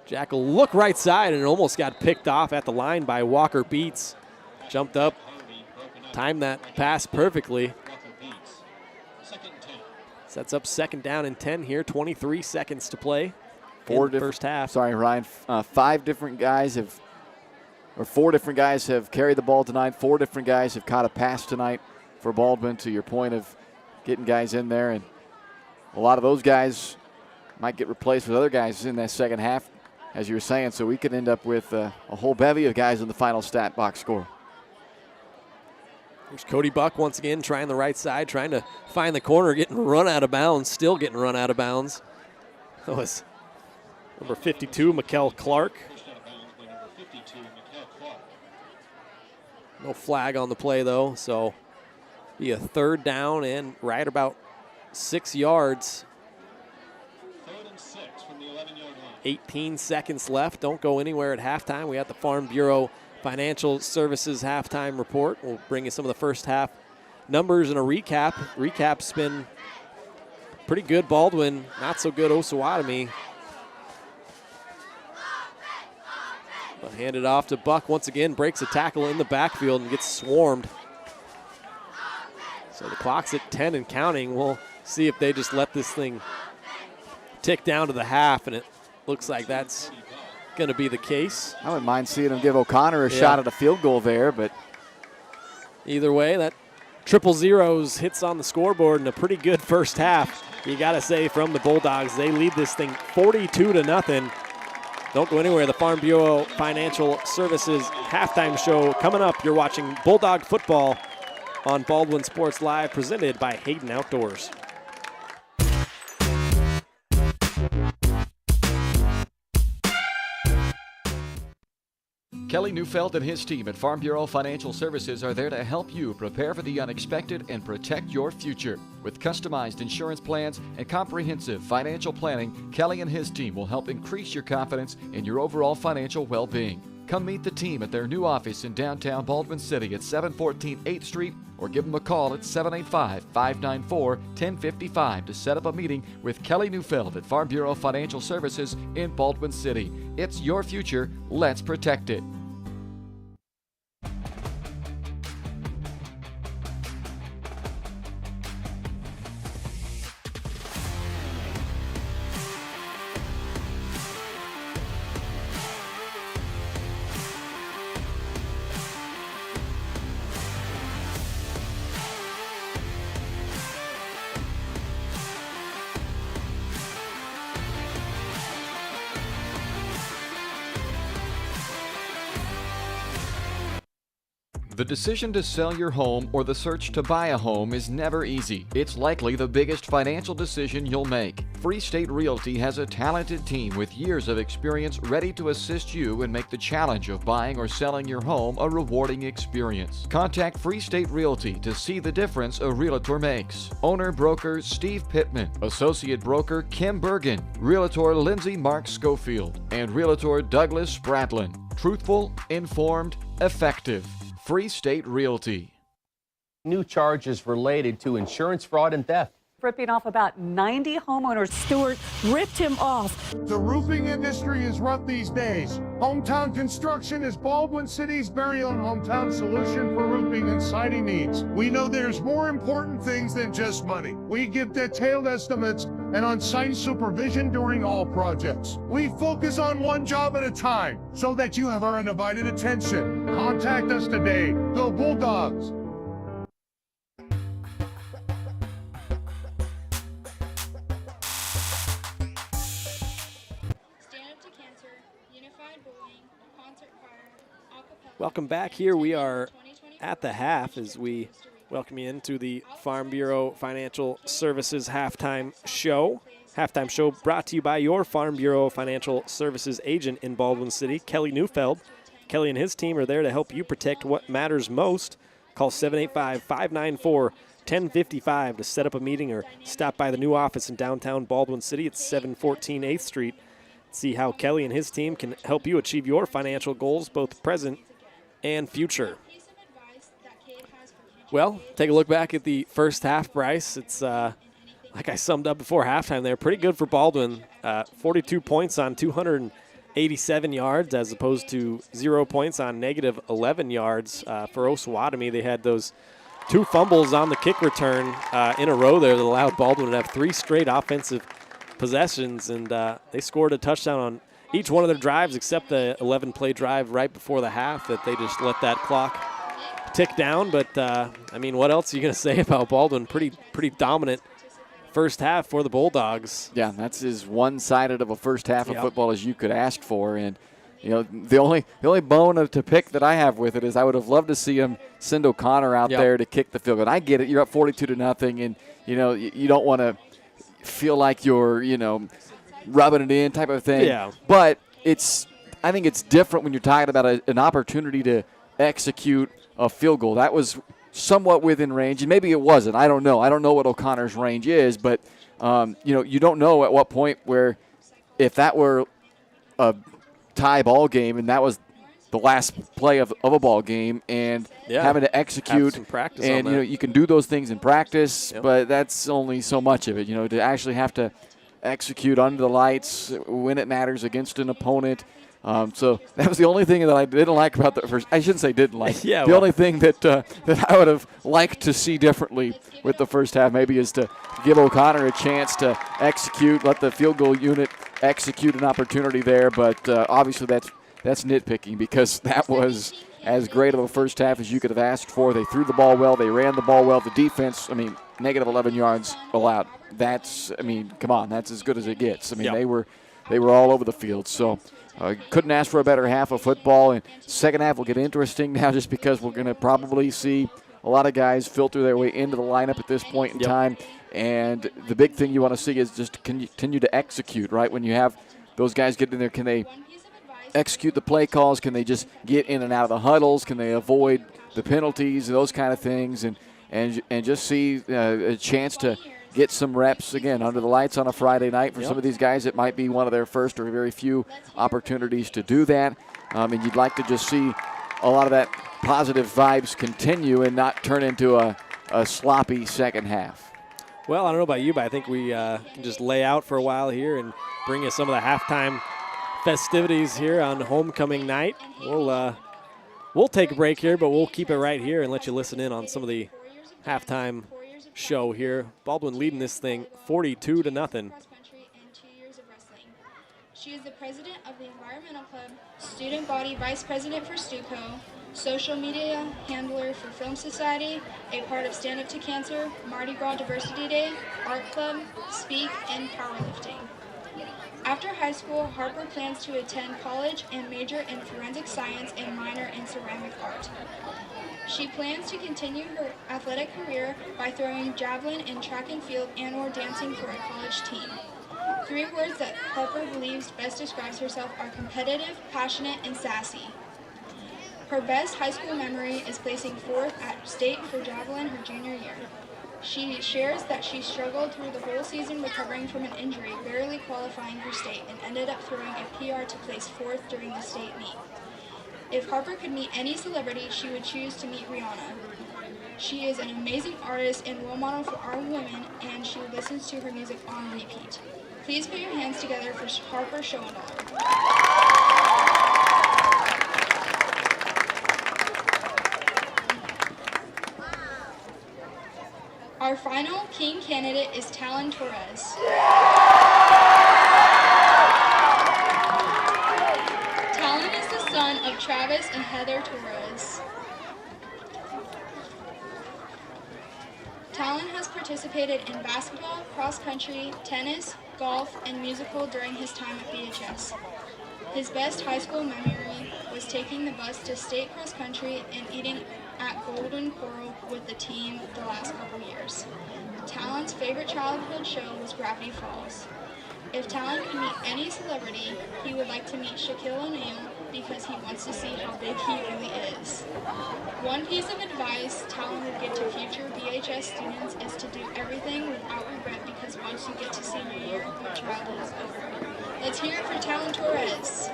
Jack will look right side and almost got picked off at the line by Walker Beats. Jumped up, timed that pass perfectly. Sets up second down and 10 here, 23 seconds to play in the first half. Sorry, Ryan. 4 different guys have carried the ball tonight. 4 different guys have caught a pass tonight for Baldwin, to your point of getting guys in there. And a lot of those guys might get replaced with other guys in that second half, as you were saying. So we could end up with a whole bevy of guys in the final stat box score. There's Cody Buck once again trying the right side, trying to find the corner, getting run out of bounds, still getting run out of bounds. That was number 52, Mikkel Clark. No flag on the play, though, so be a third down and right about 6 yards. 3rd and 6 from the 11-yard line. 18 seconds left. Don't go anywhere at halftime. We got the Farm Bureau Financial Services halftime report. We'll bring you some of the first half numbers and a recap. Recap's been pretty good. Baldwin, not so good Osawatomie. But handed off to Buck once again, breaks a tackle in the backfield and gets swarmed. So the clock's at 10 and counting. We'll see if they just let this thing tick down to the half, and it looks like that's going to be the case. I wouldn't mind seeing him give O'Connor a shot at a field goal there, but either way, that 000 hits on the scoreboard in a pretty good first half. You got to say, from the Bulldogs, they lead this thing 42-0. Don't go anywhere. The Farm Bureau Financial Services halftime show coming up. You're watching Bulldog football on Baldwin Sports Live, presented by Hayden Outdoors. Kelly Neufeld and his team at Farm Bureau Financial Services are there to help you prepare for the unexpected and protect your future. With customized insurance plans and comprehensive financial planning, Kelly and his team will help increase your confidence in your overall financial well-being. Come meet the team at their new office in downtown Baldwin City at 714 8th Street, or give them a call at 785-594-1055 to set up a meeting with Kelly Neufeld at Farm Bureau Financial Services in Baldwin City. It's your future. Let's protect it. The decision to sell your home or the search to buy a home is never easy. It's likely the biggest financial decision you'll make. Free State Realty has a talented team with years of experience ready to assist you and make the challenge of buying or selling your home a rewarding experience. Contact Free State Realty to see the difference a realtor makes. Owner-broker Steve Pittman, Associate Broker Kim Bergen, Realtor Lindsay Mark Schofield, and Realtor Douglas Spratlin. Truthful, informed, effective. Free State Realty. New charges related to insurance fraud and theft. Ripping off about 90 homeowners. Stewart ripped him off. The roofing industry is rough these days. Hometown Construction is Baldwin City's very own hometown solution for roofing and siding needs. We know there's more important things than just money. We give detailed estimates and on-site supervision during all projects. We focus on one job at a time so that you have our undivided attention. Contact us today. Go Bulldogs! Welcome back. Here we are at the half as we welcome you into the Farm Bureau Financial Services halftime show. Halftime show brought to you by your Farm Bureau Financial Services agent in Baldwin City, Kelly Neufeld. Kelly and his team are there to help you protect what matters most. Call 785-594-1055 to set up a meeting or stop by the new office in downtown Baldwin City at 714 8th Street. See how Kelly and his team can help you achieve your financial goals, both present and future. Well, take a look back at the first half, Bryce. It's like I summed up before halftime there, pretty good for Baldwin. 42 points on 287 yards as opposed to 0 points on negative 11 yards for Osawatomie. They had those 2 fumbles on the kick return in a row there that allowed Baldwin to have 3 straight offensive possessions, and they scored a touchdown on each one of their drives except the 11-play drive right before the half that they just let that clock tick down. But, I mean, what else are you going to say about Baldwin? Pretty dominant first half for the Bulldogs. Yeah, that's as one-sided of a first half of football as you could ask for. And the only bone to pick that I have with it is I would have loved to see him send O'Connor out there to kick the field goal. And I get it. You're up 42-0, and, you don't want to feel like you're, rubbing it in type of thing. Yeah. But I think it's different when you're talking about an opportunity to execute a field goal. That was somewhat within range, and maybe it wasn't. I don't know. I don't know what O'Connor's range is, but, you don't know at what point where if that were a tie ball game and that was the last play of a ball game and having to execute. Have some practice and, on that. you can do those things in practice, but that's only so much of it. To actually have to execute under the lights when it matters against an opponent. So that was the only thing that I didn't like about the first. I shouldn't say didn't like. The only thing that I would have liked to see differently with the first half maybe is to give O'Connor a chance to execute, let the field goal unit execute an opportunity there. But obviously that's nitpicking because that was as great of a first half as you could have asked for. They threw the ball well. They ran the ball well. The defense, negative 11 yards allowed. Come on, that's as good as it gets. They were all over the field. So. Couldn't ask for a better half of football. And second half will get interesting now just because we're going to probably see a lot of guys filter their way into the lineup at this point in time. And the big thing you want to see is just continue to execute, right? When you have those guys get in there, can they execute the play calls? Can they just get in and out of the huddles? Can they avoid the penalties, those kind of things? And just see a chance to get some reps, again, under the lights on a Friday night. For some of these guys, it might be one of their first or very few opportunities to do that. And you'd like to just see a lot of that positive vibes continue and not turn into a sloppy second half. Well, I don't know about you, but I think we can just lay out for a while here and bring you some of the halftime festivities here on homecoming night. We'll take a break here, but we'll keep it right here and let you listen in on some of the halftime show here. Baldwin leading this thing 42-0. She is the president of the Environmental Club, student body vice president for STUCO, social media handler for Film Society, a part of Stand Up to Cancer, Mardi Gras Diversity Day, Art Club, Speak, and powerlifting. After high school, Harper plans to attend college and major in forensic science and minor in ceramic art. She plans to continue her athletic career by throwing javelin in track and field and/or dancing for a college team. 3 words that Harper believes best describes herself are competitive, passionate, and sassy. Her best high school memory is placing 4th at state for javelin her junior year. She shares that she struggled through the whole season recovering from an injury, barely qualifying for state, and ended up throwing a PR to place 4th during the state meet. If Harper could meet any celebrity, she would choose to meet Rihanna. She is an amazing artist and role model for our women, and she listens to her music on repeat. Please put your hands together for Harper Schoendahl. Our final King candidate is Talon Torres. Talon is the son of Travis and Heather Torres. Talon has participated in basketball, cross country, tennis, golf, and musical during his time at BHS. His best high school memory was taking the bus to state cross country and eating at Golden Coral with the team the last couple years. Talon's favorite childhood show was Gravity Falls. If Talon could meet any celebrity, he would like to meet Shaquille O'Neal because he wants to see how big he really is. One piece of advice Talon would give to future BHS students is to do everything without regret because once you get to senior year, your childhood is over. Let's hear it for Talon Torres.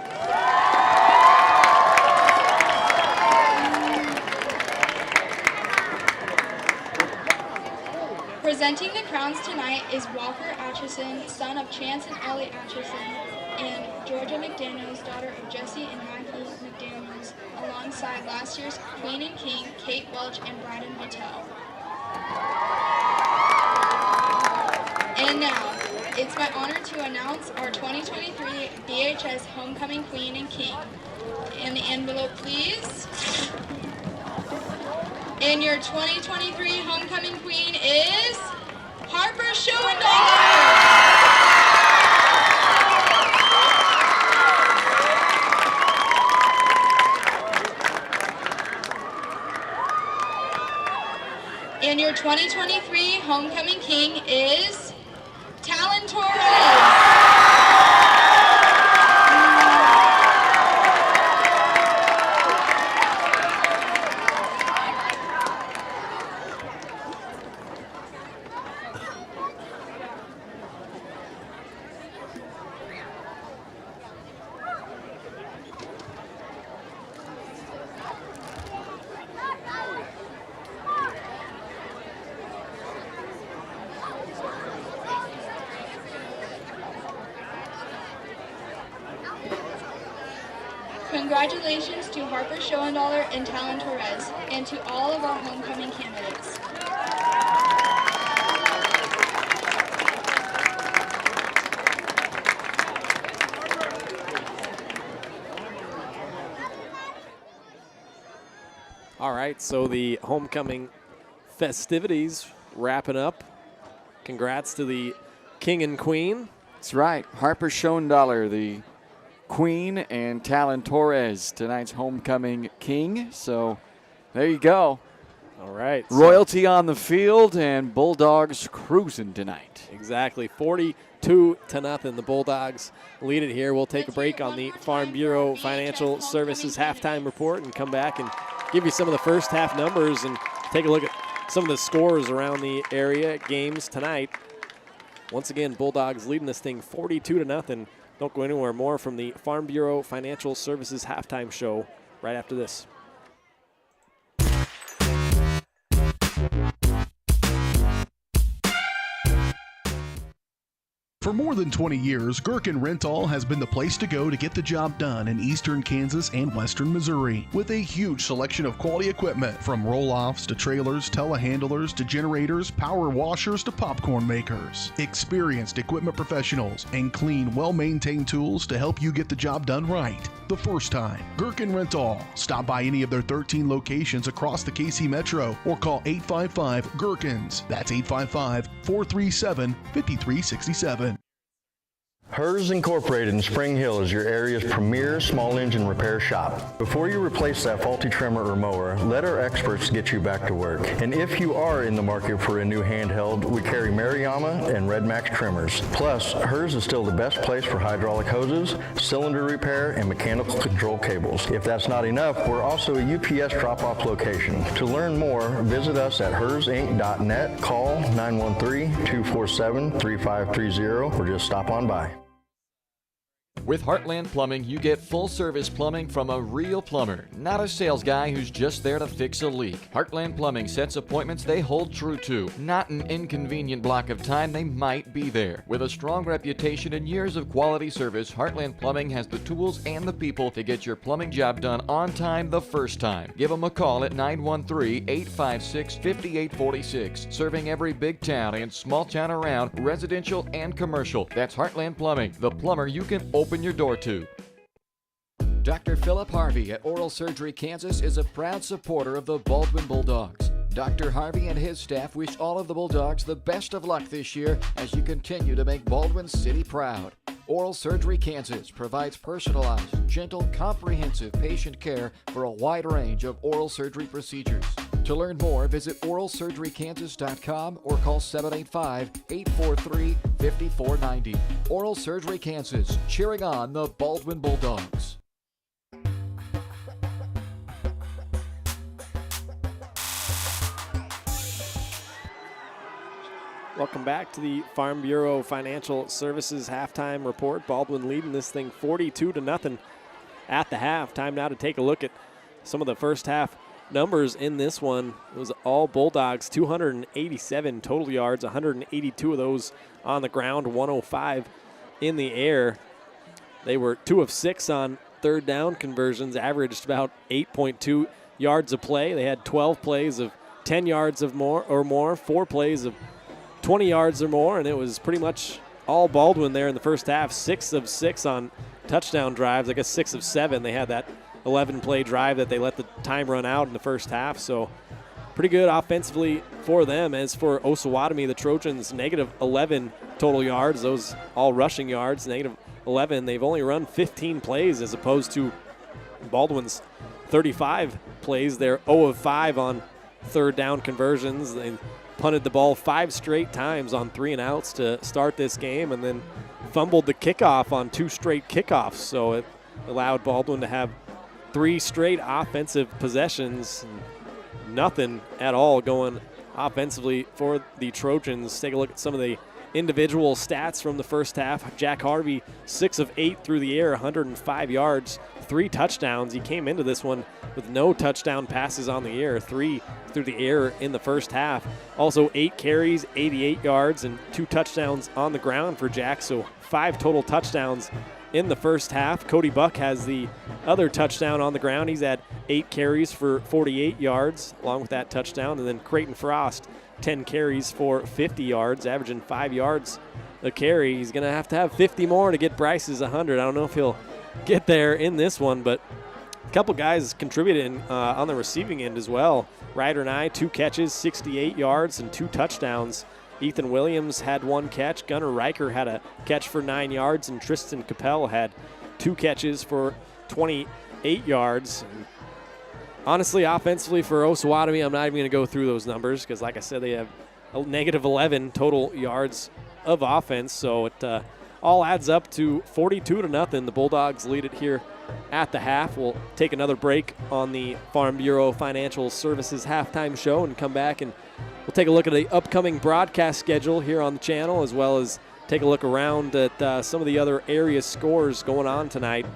Presenting the crowns tonight is Walker Atchison, son of Chance and Ollie Atchison, and Georgia McDaniels, daughter of Jesse and Maggie McDaniels, alongside last year's Queen and King, Kate Welch and Bryden Patel. And now, it's my honor to announce our 2023 BHS Homecoming Queen and King. In the envelope, please. And your 2023 Homecoming Queen is Harper Schoendahl. 2023 homecoming king is Talon Torres. Congratulations to Harper Schoendaler and Talon Torres, and to all of our homecoming candidates. All right, so the homecoming festivities wrapping up. Congrats to the king and queen. That's right. Harper Schoendaler, the queen, and Talon Torres, tonight's homecoming king. So there you go. All right. Royalty on the field, and Bulldogs cruising tonight. Exactly. 42-0. The Bulldogs lead it here. We'll take a break on the Farm Bureau Financial Services halftime report and come back and give you some of the first half numbers and take a look at some of the scores around the area games tonight. Once again, Bulldogs leading this thing 42-0. Don't go anywhere. More from the Farm Bureau Financial Services halftime show right after this. For more than 20 years, Gherkin Rental has been the place to go to get the job done in eastern Kansas and western Missouri. With a huge selection of quality equipment, from roll-offs to trailers, telehandlers to generators, power washers to popcorn makers. Experienced equipment professionals and clean, well-maintained tools to help you get the job done right the first time. Gherkin Rental. Stop by any of their 13 locations across the KC Metro or call 855-GHERKINS. That's 855-437-5367. Hers Incorporated in Spring Hill is your area's premier small engine repair shop. Before you replace that faulty trimmer or mower, let our experts get you back to work. And if you are in the market for a new handheld, we carry Maruyama and Red Max trimmers. Plus, Hers is still the best place for hydraulic hoses, cylinder repair, and mechanical control cables. If that's not enough, we're also a UPS drop-off location. To learn more, visit us at hersinc.net, call 913-247-3530, or just stop on by. With Heartland Plumbing, you get full-service plumbing from a real plumber, not a sales guy who's just there to fix a leak. Heartland Plumbing sets appointments they hold true to, not an inconvenient block of time they might be there. With a strong reputation and years of quality service, Heartland Plumbing has the tools and the people to get your plumbing job done on time the first time. Give them a call at 913-856-5846, serving every big town and small town around, residential and commercial. That's Heartland Plumbing, the plumber you can open your door to. Dr. Philip Harvey at Oral Surgery Kansas is a proud supporter of the Baldwin Bulldogs. Dr. Harvey and his staff wish all of the Bulldogs the best of luck this year as you continue to make Baldwin City proud. Oral Surgery Kansas provides personalized, gentle, comprehensive patient care for a wide range of oral surgery procedures. To learn more, visit oralsurgerykansas.com or call 785-843-5490. Oral Surgery Kansas, cheering on the Baldwin Bulldogs. Welcome back to the Farm Bureau Financial Services halftime report. Baldwin leading this thing 42-0 at the half. Time now to take a look at some of the first half numbers in this one. It was all Bulldogs, 287 total yards, 182 of those on the ground, 105 in the air. They were 2 of 6 on third down conversions, averaged about 8.2 yards a play. They had 12 plays of 10 yards or more, 4 plays of 20 yards or more, and it was pretty much all Baldwin there in the first half. 6 of 6 on touchdown drives. I guess 6 of 7. They had that 11-play drive that they let the time run out in the first half, so pretty good offensively for them. As for Osawatomie, the Trojans, negative 11 total yards. Those all rushing yards, negative 11. They've only run 15 plays as opposed to Baldwin's 35 plays. They're 0 of 5 on third down conversions. They punted the ball 5 straight times on 3 and outs to start this game, and then fumbled the kickoff on 2 straight kickoffs. So it allowed Baldwin to have 3 straight offensive possessions. Nothing at all going offensively for the Trojans. Take a look at some of the individual stats from the first half. Jack Harvey, 6 of 8 through the air, 105 yards, 3 touchdowns. He came into this one with no touchdown passes on the air, 3 through the air in the first half. Also 8 carries, 88 yards, and 2 touchdowns on the ground for Jack, so 5 total touchdowns in the first half. Cody Buck has the other touchdown on the ground. He's had 8 carries for 48 yards along with that touchdown. And then Creighton Frost, 10 carries for 50 yards, averaging 5 yards a carry. He's going to have 50 more to get Bryce's 100. I don't know if he'll get there in this one, but a couple guys contributed on the receiving end as well. Ryder Nye, 2 catches, 68 yards, and 2 touchdowns. Ethan Williams had 1 catch. Gunnar Riker had a catch for 9 yards, and Tristan Capel had 2 catches for 28 yards. And honestly, offensively for Osawatomie, I'm not even going to go through those numbers because, like I said, they have a negative 11 total yards of offense. So it all adds up to 42-0. The Bulldogs lead it here at the half. We'll take another break on the Farm Bureau Financial Services halftime show and come back, and we'll take a look at the upcoming broadcast schedule here on the channel, as well as take a look around at some of the other area scores going on tonight.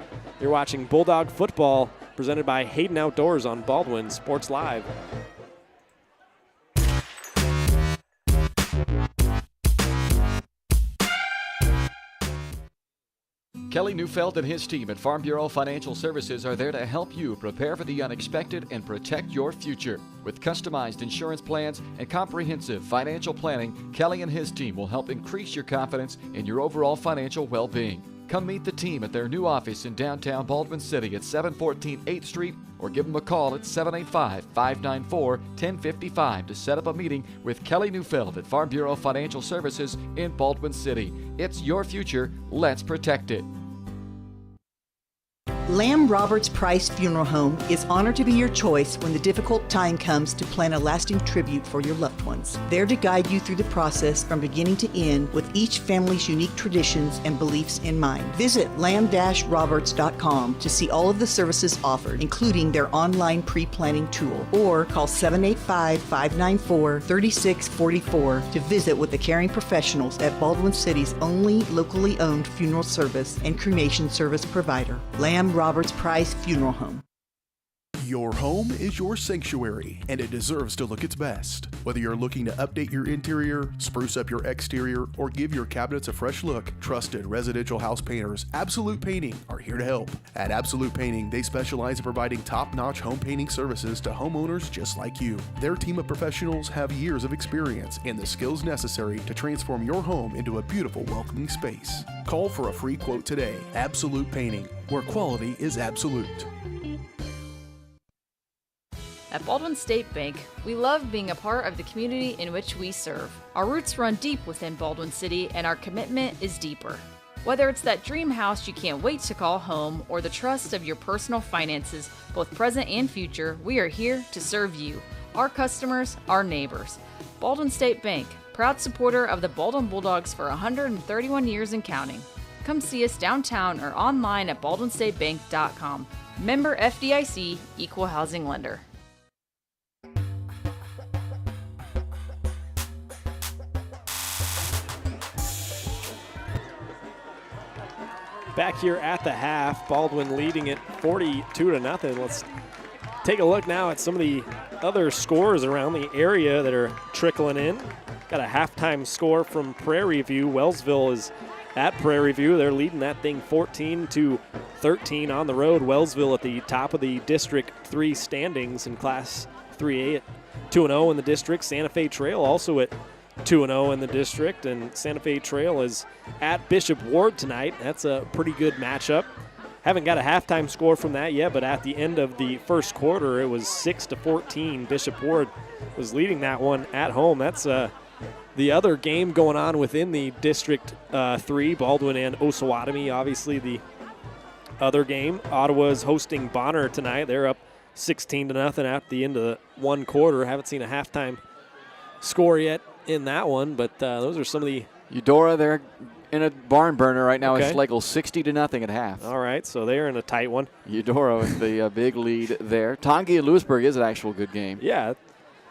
You're watching Bulldog football presented by Hayden Outdoors on Baldwin Sports Live. Kelly Neufeld and his team at Farm Bureau Financial Services are there to help you prepare for the unexpected and protect your future. With customized insurance plans and comprehensive financial planning, Kelly and his team will help increase your confidence in your overall financial well-being. Come meet the team at their new office in downtown Baldwin City at 714 8th Street, or give them a call at 785-594-1055 to set up a meeting with Kelly Neufeld at Farm Bureau Financial Services in Baldwin City. It's your future. Let's protect it. Lamb Roberts Price Funeral Home is honored to be your choice when the difficult time comes to plan a lasting tribute for your loved ones. There to guide you through the process from beginning to end with each family's unique traditions and beliefs in mind. Visit lamb-roberts.com to see all of the services offered, including their online pre-planning tool, or call 785-594-3644 to visit with the caring professionals at Baldwin City's only locally owned funeral service and cremation service provider, Lamb Roberts Price Funeral Home. Your home is your sanctuary, and it deserves to look its best. Whether you're looking to update your interior, spruce up your exterior, or give your cabinets a fresh look, trusted residential house painters Absolute Painting are here to help. At Absolute Painting, they specialize in providing top-notch home painting services to homeowners just like you. Their team of professionals have years of experience and the skills necessary to transform your home into a beautiful, welcoming space. Call for a free quote today. Absolute Painting, where quality is absolute. At Baldwin State Bank, we love being a part of the community in which we serve. Our roots run deep within Baldwin City, and our commitment is deeper. Whether it's that dream house you can't wait to call home or the trust of your personal finances, both present and future, we are here to serve you, our customers, our neighbors. Baldwin State Bank, proud supporter of the Baldwin Bulldogs for 131 years and counting. Come see us downtown or online at baldwinstatebank.com. Member FDIC, Equal Housing Lender. Back here at the half, Baldwin leading it 42-0. Let's take a look now at some of the other scores around the area that are trickling in. Got a halftime score from Prairie View. Wellsville is at Prairie View. They're leading that thing 14-13 on the road. Wellsville at the top of the District 3 standings in Class 3A at 2-0 in the district. Santa Fe Trail also at 2-0 in the district, and Santa Fe Trail is at Bishop Ward tonight. That's a pretty good matchup. Haven't got a halftime score from that yet, but at the end of the first quarter, it was 6-14. Bishop Ward was leading that one at home. That's the other game going on within the District 3, Baldwin and Osawatomie. Obviously, the other game, Ottawa's hosting Bonner tonight. They're up 16-0 at the end of the one quarter. Haven't seen a halftime score yet in that one, but those are some of the Eudora, they're in a barn burner right now. Okay. It's Schlegel 60-0 at half. All right, so they're in a tight one. Eudora with the big lead there. Tongi and Lewisburg is an actual good game. Yeah.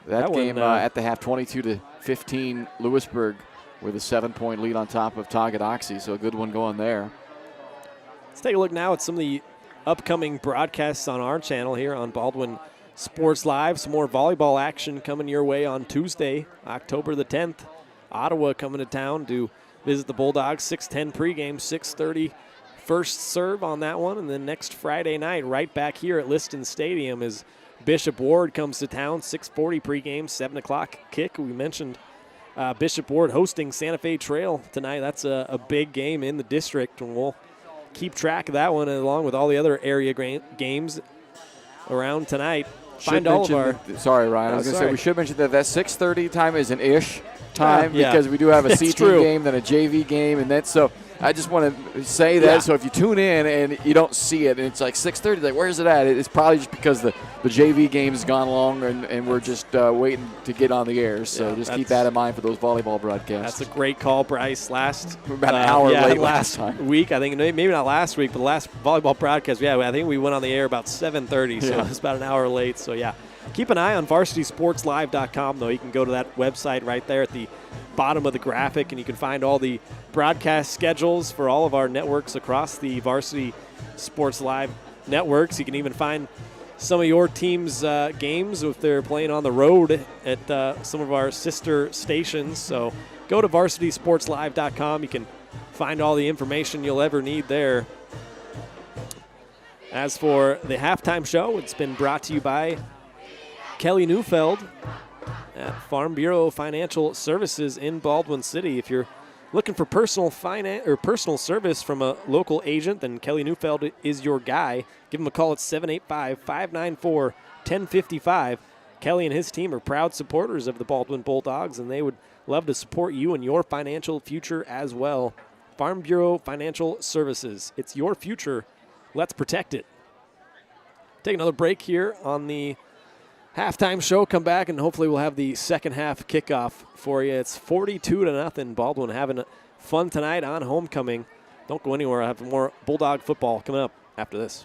That game one, at the half, 22-15, Lewisburg with a 7-point lead on top of Tonganoxie, so a good one going there. Let's take a look now at some of the upcoming broadcasts on our channel here on Baldwin Sports Live. Some more volleyball action coming your way on Tuesday, October the 10th. Ottawa coming to town to visit the Bulldogs. 6:10 pregame, 6:30 first serve on that one. And then next Friday night, right back here at Liston Stadium, is Bishop Ward comes to town. 6:40 pregame, 7 o'clock kick. We mentioned Bishop Ward hosting Santa Fe Trail tonight. That's a big game in the district, and we'll keep track of that one along with all the other area games around tonight. Find all of our. Sorry, Ryan. I was going to say we should mention that 6:30 time is an ish time because we do have a C team game, then a JV game, and that's so. I just want to say that so if you tune in and you don't see it and it's like 6:30, like where's it at? It's probably just because the JV game has gone long and we're just waiting to get on the air. So just keep that in mind for those volleyball broadcasts. That's a great call, Bryce. We're about an hour late last time. week. I think maybe not last week, but the last volleyball broadcast. Yeah, I think we went on the air about 7:30, so it's about an hour late. So yeah, keep an eye on varsitysportslive.com though. You can go to that website right there at the bottom of the graphic, and you can find all the broadcast schedules for all of our networks across the Varsity Sports Live networks. You can even find some of your team's games if they're playing on the road at some of our sister stations. So go to varsitysportslive.com. You can find all the information you'll ever need there. As for the halftime show, it's been brought to you by Kelly Neufeld at Farm Bureau Financial Services in Baldwin City. If you're looking for personal finance or personal service from a local agent, then Kelly Neufeld is your guy. Give him a call at 785-594-1055. Kelly and his team are proud supporters of the Baldwin Bulldogs, and they would love to support you in your financial future as well. Farm Bureau Financial Services. It's your future. Let's protect it. Take another break here on the halftime show. Come back and hopefully we'll have the second half kickoff for you. It's 42-0. Baldwin having fun tonight on homecoming. Don't go anywhere. I'll have more Bulldog football coming up after this.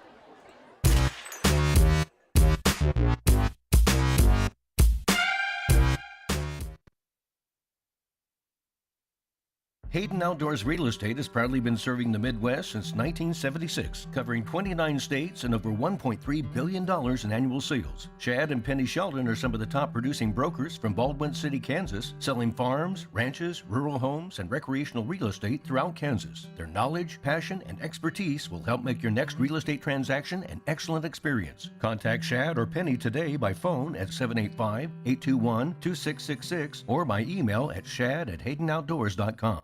Hayden Outdoors Real Estate has proudly been serving the Midwest since 1976, covering 29 states and over $1.3 billion in annual sales. Chad and Penny Sheldon are some of the top producing brokers from Baldwin City, Kansas, selling farms, ranches, rural homes, and recreational real estate throughout Kansas. Their knowledge, passion, and expertise will help make your next real estate transaction an excellent experience. Contact Chad or Penny today by phone at 785-821-2666 or by email at shad@haydenoutdoors.com.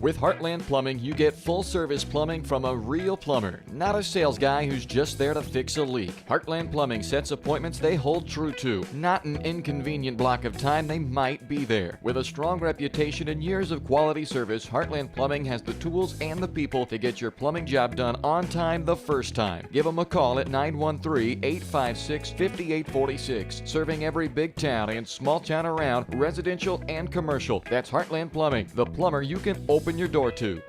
With Heartland Plumbing, you get full-service plumbing from a real plumber, not a sales guy who's just there to fix a leak. Heartland Plumbing sets appointments they hold true to, not an inconvenient block of time they might be there. With a strong reputation and years of quality service, Heartland Plumbing has the tools and the people to get your plumbing job done on time the first time. Give them a call at 913-856-5846, serving every big town and small town around, residential and commercial. That's Heartland Plumbing, the plumber you can open your door to.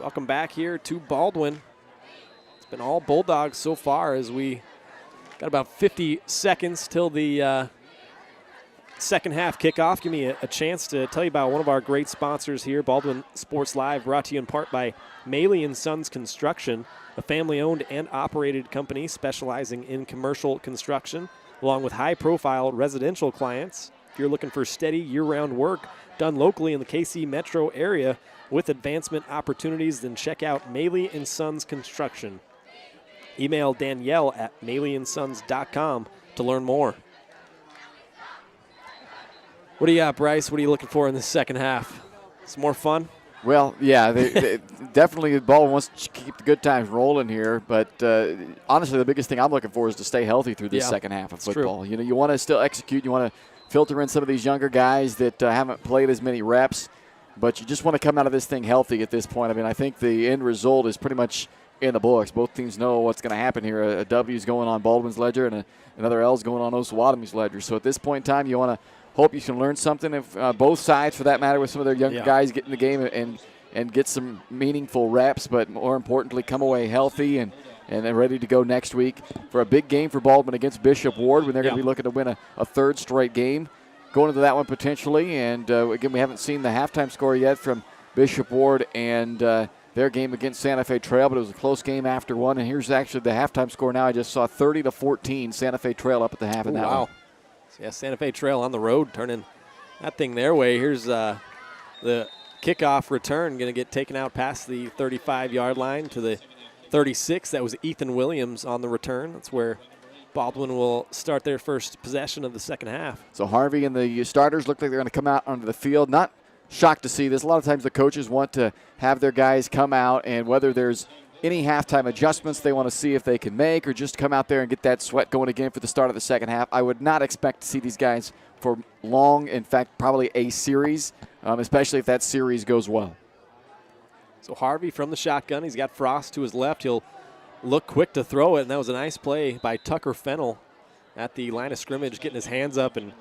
Welcome back here to Baldwin. It's been all Bulldogs so far as we got about 50 seconds till the second half kickoff. Give me a chance to tell you about one of our great sponsors here, Baldwin Sports Live, brought to you in part by Maley & Sons Construction, a family-owned and operated company specializing in commercial construction, along with high-profile residential clients. If you're looking for steady year-round work done locally in the KC metro area with advancement opportunities, then check out Maley & Sons Construction. Email Danielle at maleyandsons.com to learn more. What do you got, Bryce? What are you looking for in the second half? Some more fun? Well, yeah, they definitely the ball wants to keep the good times rolling here. But honestly, the biggest thing I'm looking for is to stay healthy through this second half of football. True. You know, you want to still execute. You want to filter in some of these younger guys that haven't played as many reps. but you just want to come out of this thing healthy at this point. I mean, I think the end result is pretty much in the books. Both teams know what's going to happen here. A W is going on Baldwin's ledger, and another L is going on Osawatomie's ledger. So at this point in time, you want to hope you can learn something, if both sides for that matter, with some of their younger guys get in the game and get some meaningful reps, but more importantly, come away healthy and they're ready to go next week for a big game for Baldwin against Bishop Ward when they're going to be looking to win a third straight game. Going into that one potentially, and again, we haven't seen the halftime score yet from Bishop Ward and their game against Santa Fe Trail, but it was a close game after one. And here's actually the halftime score now. I just saw 30-14, Santa Fe Trail up at the half in that one. So yeah, Santa Fe Trail on the road, turning that thing their way. Here's the kickoff return, going to get taken out past the 35-yard line to the 36. That was Ethan Williams on the return. That's where Baldwin will start their first possession of the second half. So Harvey and the starters look like they're going to come out onto the field. Not shocked to see this. A lot of times the coaches want to have their guys come out, and whether there's any halftime adjustments they want to see if they can make, or just come out there and get that sweat going again for the start of the second half. I would not expect to see these guys for long, in fact, probably a series, especially if that series goes well. So Harvey from the shotgun. He's got Frost to his left. He'll look quick to throw it, and that was a nice play by Tucker Fennell at the line of scrimmage, getting his hands up and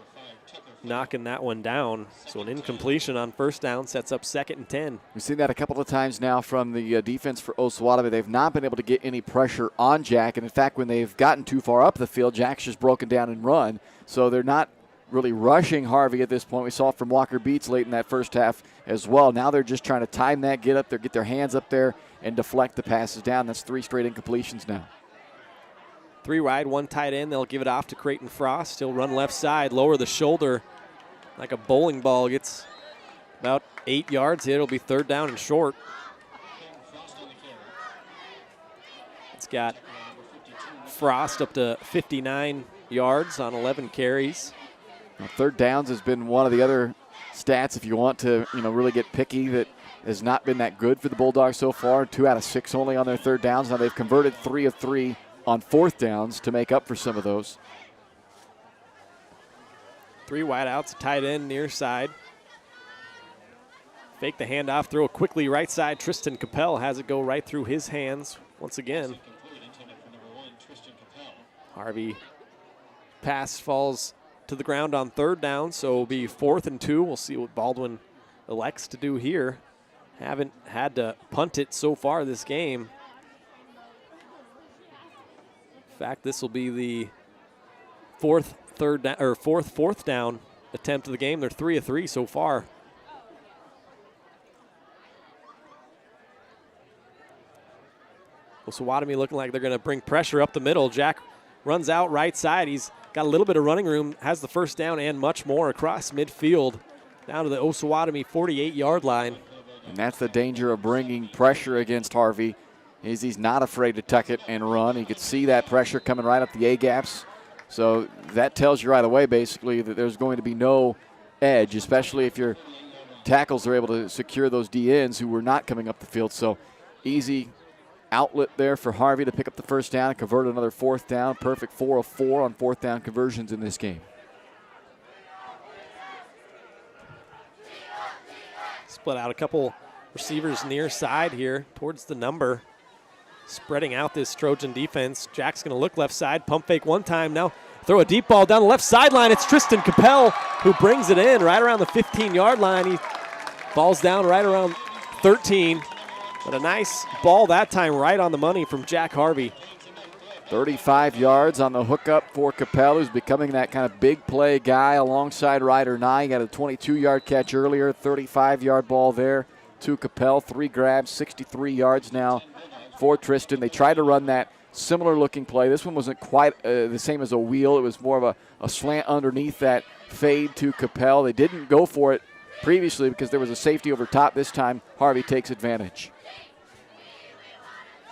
knocking that one down. So an incompletion on first down sets up 2nd and 10. We've seen that a couple of times now from the defense for Osawatomie. They've not been able to get any pressure on Jack, and in fact, when they've gotten too far up the field, Jack's just broken down and run. So they're not really rushing Harvey at this point. We saw it from Walker Beats late in that first half as well. Now they're just trying to time that, get up there, get their hands up there, and deflect the passes down. That's 3 straight incompletions now. 3 wide, 1 tight end. They'll give it off to Creighton Frost. He'll run left side, lower the shoulder like a bowling ball. Gets about 8 yards here. It'll be 3rd down and short. It's got Frost up to 59 yards on 11 carries. Now, 3rd downs has been one of the other stats, if you want to really get picky, that has not been that good for the Bulldogs so far. 2 out of 6 only on their 3rd downs. Now they've converted 3 of 3 on 4th downs to make up for some of those. 3 wide outs, tight end near side. Fake the handoff, throw quickly right side. Tristan Capel has it go right through his hands once again. Harvey pass falls to the ground on 3rd down, so it'll be 4th and 2. We'll see what Baldwin elects to do here. Haven't had to punt it so far this game. In fact, this will be the 4th 4th down attempt of the game. They're 3 of 3 so far. Osawatomie looking like they're going to bring pressure up the middle. Jack runs out right side. He's got a little bit of running room, has the first down and much more across midfield down to the Osawatomie 48-yard line. And that's the danger of bringing pressure against Harvey, is he's not afraid to tuck it and run. You could see that pressure coming right up the A-gaps. So that tells you right away, basically, that there's going to be no edge, especially if your tackles are able to secure those DNs who were not coming up the field. So easy outlet there for Harvey to pick up the first down and convert another 4th down. Perfect 4 of 4 on 4th down conversions in this game. Split out a couple receivers near side here towards the number. Spreading out this Trojan defense. Jack's going to look left side, pump fake one time. Now throw a deep ball down the left sideline. It's Tristan Capel who brings it in right around the 15-yard line. He falls down right around 13. But a nice ball that time right on the money from Jack Harvey. 35 yards on the hookup for Capel, who's becoming that kind of big play guy alongside Ryder Nye. He got a 22-yard catch earlier, 35-yard ball there to Capel. 3 grabs, 63 yards now for Tristan. They tried to run that similar-looking play. This one wasn't quite the same as a wheel. It was more of a slant underneath that fade to Capel. They didn't go for it previously because there was a safety over top. This time, Harvey takes advantage.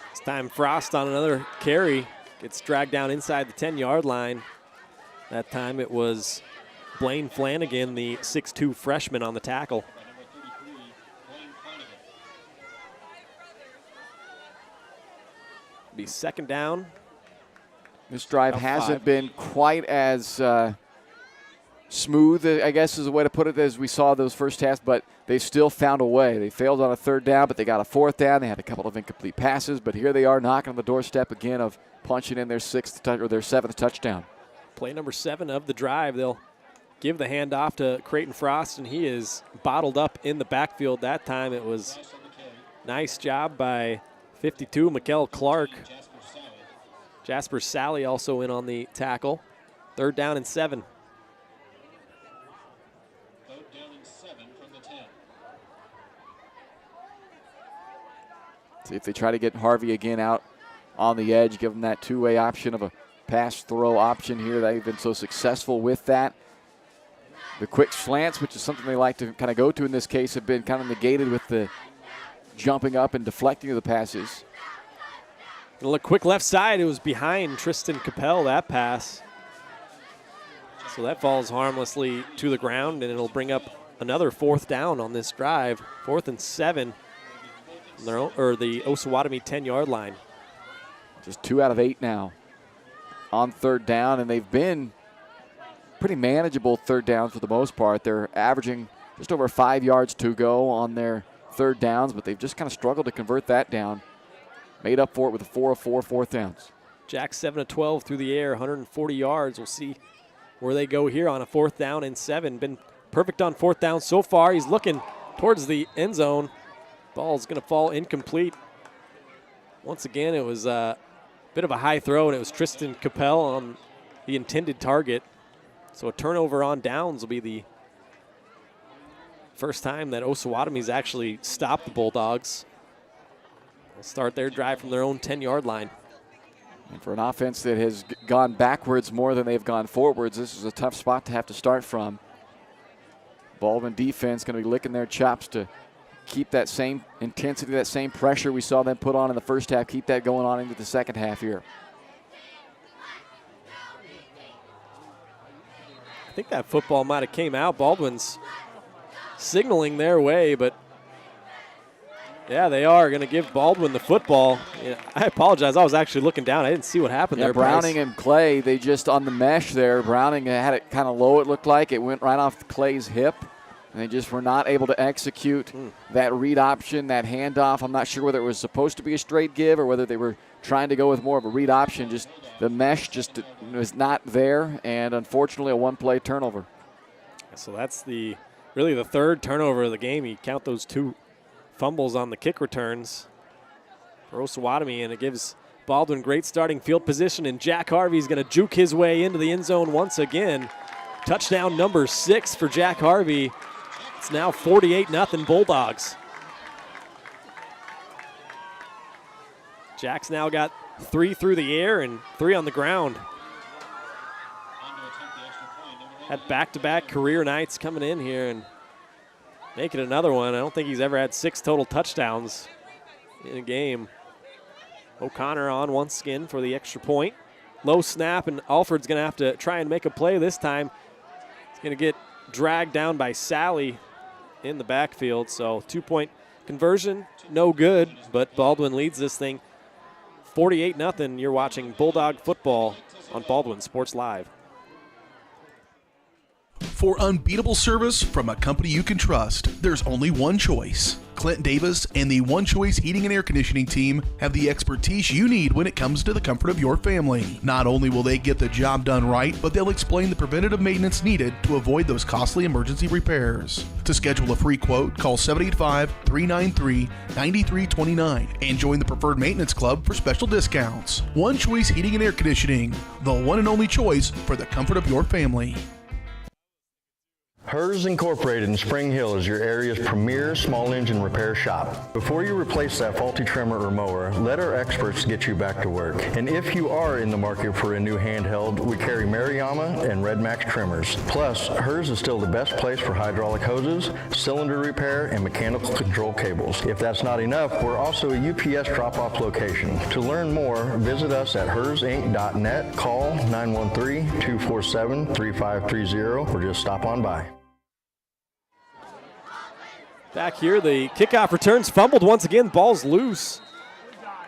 This time, Frost on another carry. Gets dragged down inside the 10-yard line. That time it was Blaine Flanagan, the 6'2 freshman, on the tackle. Be 2nd down. This drive hasn't been quite as smooth, I guess is the way to put it, as we saw those first halves, but they still found a way. They failed on a third down, but they got a fourth down. They had a couple of incomplete passes, but here they are knocking on the doorstep again of punching in their their seventh touchdown. Play number 7 of the drive. They'll give the handoff to Creighton Frost, and he is bottled up in the backfield. That time it was nice job by 52, Mikkel Clark. Jasper Sally also in on the tackle. 3rd down and 7. See if they try to get Harvey again out on the edge, give them that two-way option of a pass throw option here. They've been so successful with that. The quick slants, which is something they like to kind of go to in this case, have been kind of negated with the jumping up and deflecting of the passes. Gonna look quick left side. It was behind Tristan Capel, that pass. So that falls harmlessly to the ground, and it'll bring up another 4th down on this drive. 4th and 7. Or the Osawatomie 10-yard line. Just 2 out of 8 now on 3rd down, and they've been pretty manageable 3rd downs for the most part. They're averaging just over 5 yards to go on their 3rd downs, but they've just kind of struggled to convert that down. Made up for it with a 4 of 4 4th downs. Jack 7 of 12 through the air, 140 yards. We'll see where they go here on a 4th down and 7. Been perfect on 4th down so far. He's looking towards the end zone. Ball's going to fall incomplete. Once again, it was a bit of a high throw, and it was Tristan Capel on the intended target. So a turnover on downs will be the first time that Osawatomie's actually stopped the Bulldogs. They'll start their drive from their own 10-yard line. And for an offense that has gone backwards more than they've gone forwards, this is a tough spot to have to start from. Baldwin defense going to be licking their chops to keep that same intensity, that same pressure we saw them put on in the first half, keep that going on into the second half here. I think that football might have came out. Baldwin's signaling their way, but yeah, they are going to give Baldwin the football. Yeah, I apologize. I was actually looking down. I didn't see what happened there. Browning and Clay, they just on the mesh there. Browning had it kind of low, it looked like. It went right off Clay's hip. And they just were not able to execute that read option, that handoff. I'm not sure whether it was supposed to be a straight give or whether they were trying to go with more of a read option. Just the mesh just was not there, and unfortunately a one-play turnover. So that's really the 3rd turnover of the game. You count those 2 fumbles on the kick returns for Osawatomie, and it gives Baldwin great starting field position, and Jack Harvey's going to juke his way into the end zone once again. Touchdown number 6 for Jack Harvey. It's now 48-0 Bulldogs. Jack's now got 3 through the air and 3 on the ground. Had back-to-back career nights coming in here and making another one. I don't think he's ever had 6 total touchdowns in a game. O'Connor on once again for the extra point. Low snap, and Alford's going to have to try and make a play this time. He's going to get dragged down by Sally in the backfield. So 2-point conversion, no good, but Baldwin leads this thing 48-0. You're watching Bulldog football on Baldwin Sports Live. For unbeatable service from a company you can trust, there's only one choice. Clint Davis and the One Choice Heating and Air Conditioning team have the expertise you need when it comes to the comfort of your family. Not only will they get the job done right, but they'll explain the preventative maintenance needed to avoid those costly emergency repairs. To schedule a free quote, call 785-393-9329 and join the Preferred Maintenance Club for special discounts. One Choice Heating and Air Conditioning, the one and only choice for the comfort of your family. Hers Incorporated in Spring Hill is your area's premier small engine repair shop. Before you replace that faulty trimmer or mower, let our experts get you back to work. And if you are in the market for a new handheld, we carry Maruyama and Red Max trimmers. Plus, Hers is still the best place for hydraulic hoses, cylinder repair, and mechanical control cables. If that's not enough, we're also a UPS drop-off location. To learn more, visit us at hersinc.net, call 913-247-3530, or just stop on by. Back here, the kickoff returns fumbled once again. Ball's loose.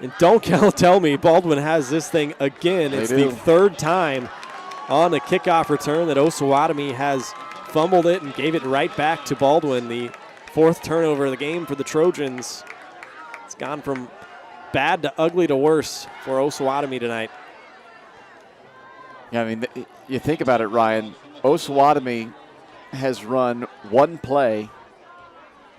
And don't tell me Baldwin has this thing again. It's the 3rd time on the kickoff return that Osawatomie has fumbled it and gave it right back to Baldwin. The 4th turnover of the game for the Trojans. It's gone from bad to ugly to worse for Osawatomie tonight. Yeah, I mean, you think about it, Ryan. Osawatomie has run one play,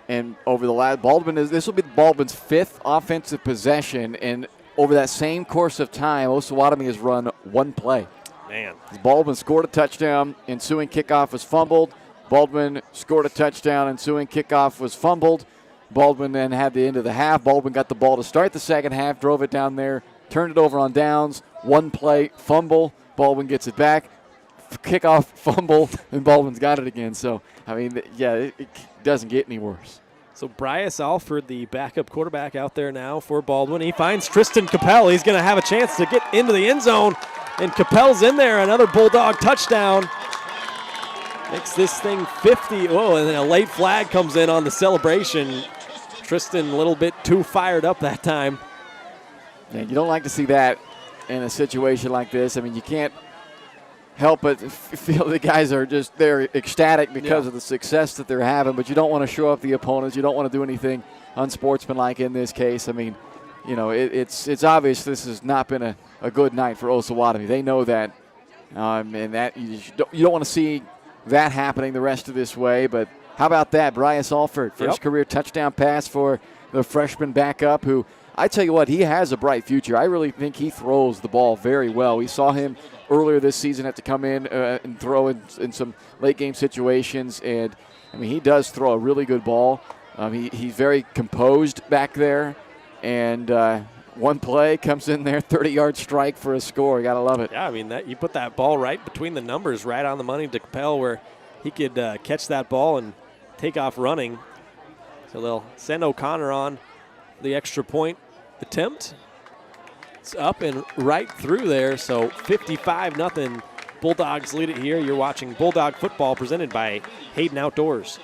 and over the last this will be Baldwin's 5th offensive possession, and over that same course of time, Osawatomie has run one play. Man. Baldwin scored a touchdown, ensuing kickoff was fumbled. Baldwin scored a touchdown, ensuing kickoff was fumbled. Baldwin then had the end of the half. Baldwin got the ball to start the second half, drove it down there, turned it over on downs, one play, fumble. Baldwin gets it back, kickoff, fumble, and Baldwin's got it again. So, I mean, yeah, it doesn't get any worse. So Bryce Alford, the backup quarterback out there now for Baldwin. He finds Tristan Capel. He's going to have a chance to get into the end zone, and Capel's in there. Another Bulldog touchdown. Makes this thing 50. Oh, and then a late flag comes in on the celebration. Tristan a little bit too fired up that time. Yeah, you don't like to see that in a situation like this. I mean, you can't help but feel the guys are just, they're ecstatic because of the success that they're having, but you don't want to show up the opponents. You don't want to do anything unsportsmanlike in this case. I mean, you know, it's obvious this has not been a good night for Osawatomie. They know that, and that you don't want to see that happening the rest of this way. But how about that? Bryce Alford, first career touchdown pass for the freshman backup, who I tell you what, he has a bright future. I really think he throws the ball very well. We saw him earlier this season have to come in and throw in some late game situations, and I mean, he does throw a really good ball. He's very composed back there, and one play comes in there, 30-yard strike for a score. You gotta love it. Yeah, I mean, you put that ball right between the numbers, right on the money to Capel, where he could catch that ball and take off running. So they'll send O'Connor on the extra point attempt. It's up and right through there, so 55-0. Bulldogs lead it here. You're watching Bulldog football presented by Hayden Outdoors.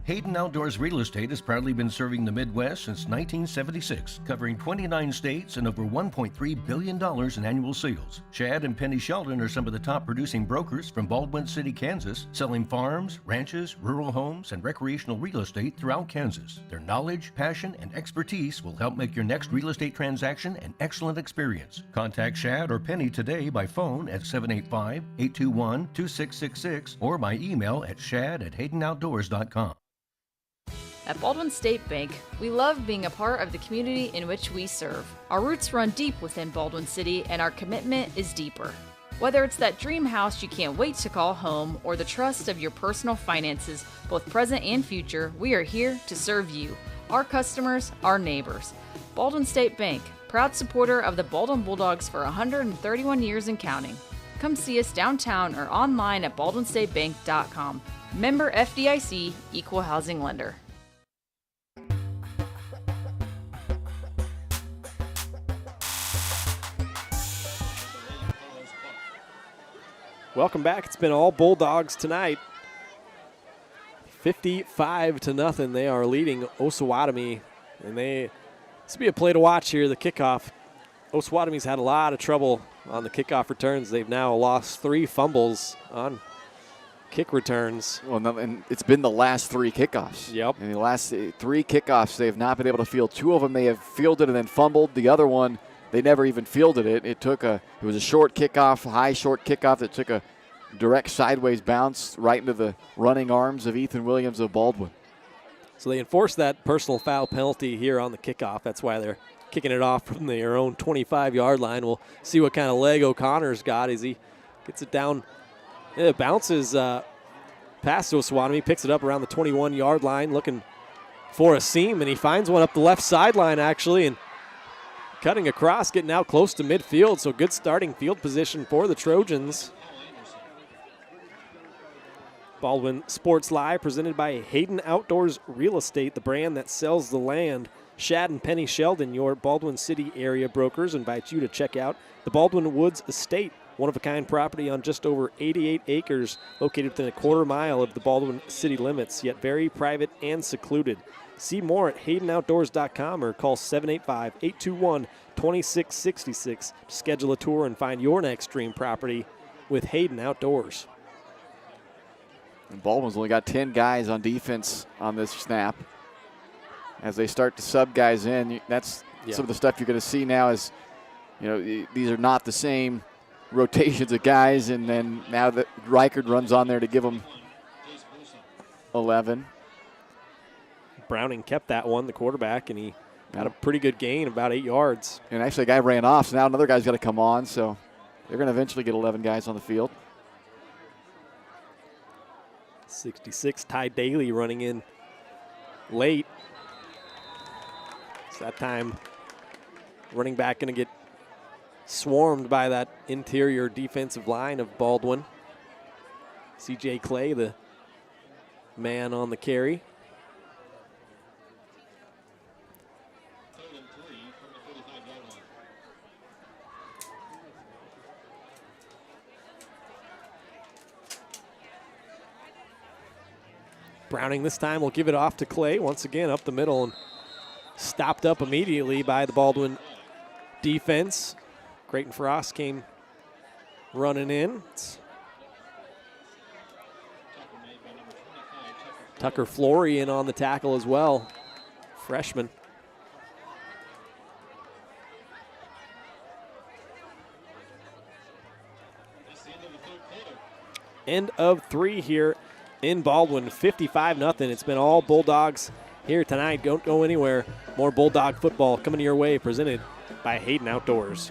Hayden Outdoors Real Estate has proudly been serving the Midwest since 1976, covering 29 states and over $1.3 billion in annual sales. Chad and Penny Sheldon are some of the top producing brokers from Baldwin City, Kansas, selling farms, ranches, rural homes, and recreational real estate throughout Kansas. Their knowledge, passion, and expertise will help make your next real estate transaction an excellent experience. Contact Chad or Penny today by phone at 785-821-2666 or by email at shad@haydenoutdoors.com. At Baldwin State Bank, we love being a part of the community in which we serve. Our roots run deep within Baldwin City, and our commitment is deeper. Whether it's that dream house you can't wait to call home or the trust of your personal finances, both present and future, we are here to serve you, our customers, our neighbors. Baldwin State Bank, proud supporter of the Baldwin Bulldogs for 131 years and counting. Come see us downtown or online at baldwinstatebank.com. Member FDIC, Equal Housing Lender. Welcome back. It's been all Bulldogs tonight. 55-0. They are leading Osawatomie, and this will be a play to watch here. The kickoff. Osawatomie's had a lot of trouble on the kickoff returns. They've now lost 3 fumbles on kick returns. Well, and it's been the last 3 kickoffs. Yep. In the last 3 kickoffs, they have not been able to field. 2 of them they have fielded and then fumbled. The other one, they never even fielded it. It was a short kickoff, high short kickoff that took a direct sideways bounce right into the running arms of Ethan Williams of Baldwin. So they enforced that personal foul penalty here on the kickoff. That's why they're kicking it off from their own 25-yard line. We'll see what kind of leg O'Connor's got as he gets it down. It bounces past Osawatomie, picks it up around the 21-yard line, looking for a seam, and he finds one up the left sideline, actually, and cutting across, getting out close to midfield, so good starting field position for the Trojans. Baldwin Sports Live, presented by Hayden Outdoors Real Estate, the brand that sells the land. Shad and Penny Sheldon, your Baldwin City area brokers, invite you to check out the Baldwin Woods Estate, one-of-a-kind property on just over 88 acres, located within a quarter mile of the Baldwin city limits, yet very private and secluded. See more at HaydenOutdoors.com or call 785-821-2666 to schedule a tour and find your next dream property with Hayden Outdoors. And Baldwin's only got 10 guys on defense on this snap. As they start to sub guys in, that's some of the stuff you're going to see now is, these are not the same rotations of guys, and then now that Reichard runs on there to give them 11. Browning kept that one, the quarterback, and he got a pretty good gain, about 8 yards. And actually a guy ran off, so now another guy's got to come on, so they're going to eventually get 11 guys on the field. 66, Ty Daly running in late. It's that time running back going to get swarmed by that interior defensive line of Baldwin. C.J. Clay, the man on the carry. Browning this time will give it off to Clay once again up the middle, and stopped up immediately by the Baldwin defense. Creighton Frost came running in. Tucker Flory in on the tackle as well, freshman. End of 3 here in Baldwin, 55-0. It's been all Bulldogs here tonight. Don't go anywhere. More Bulldog football coming your way, presented by Hayden Outdoors.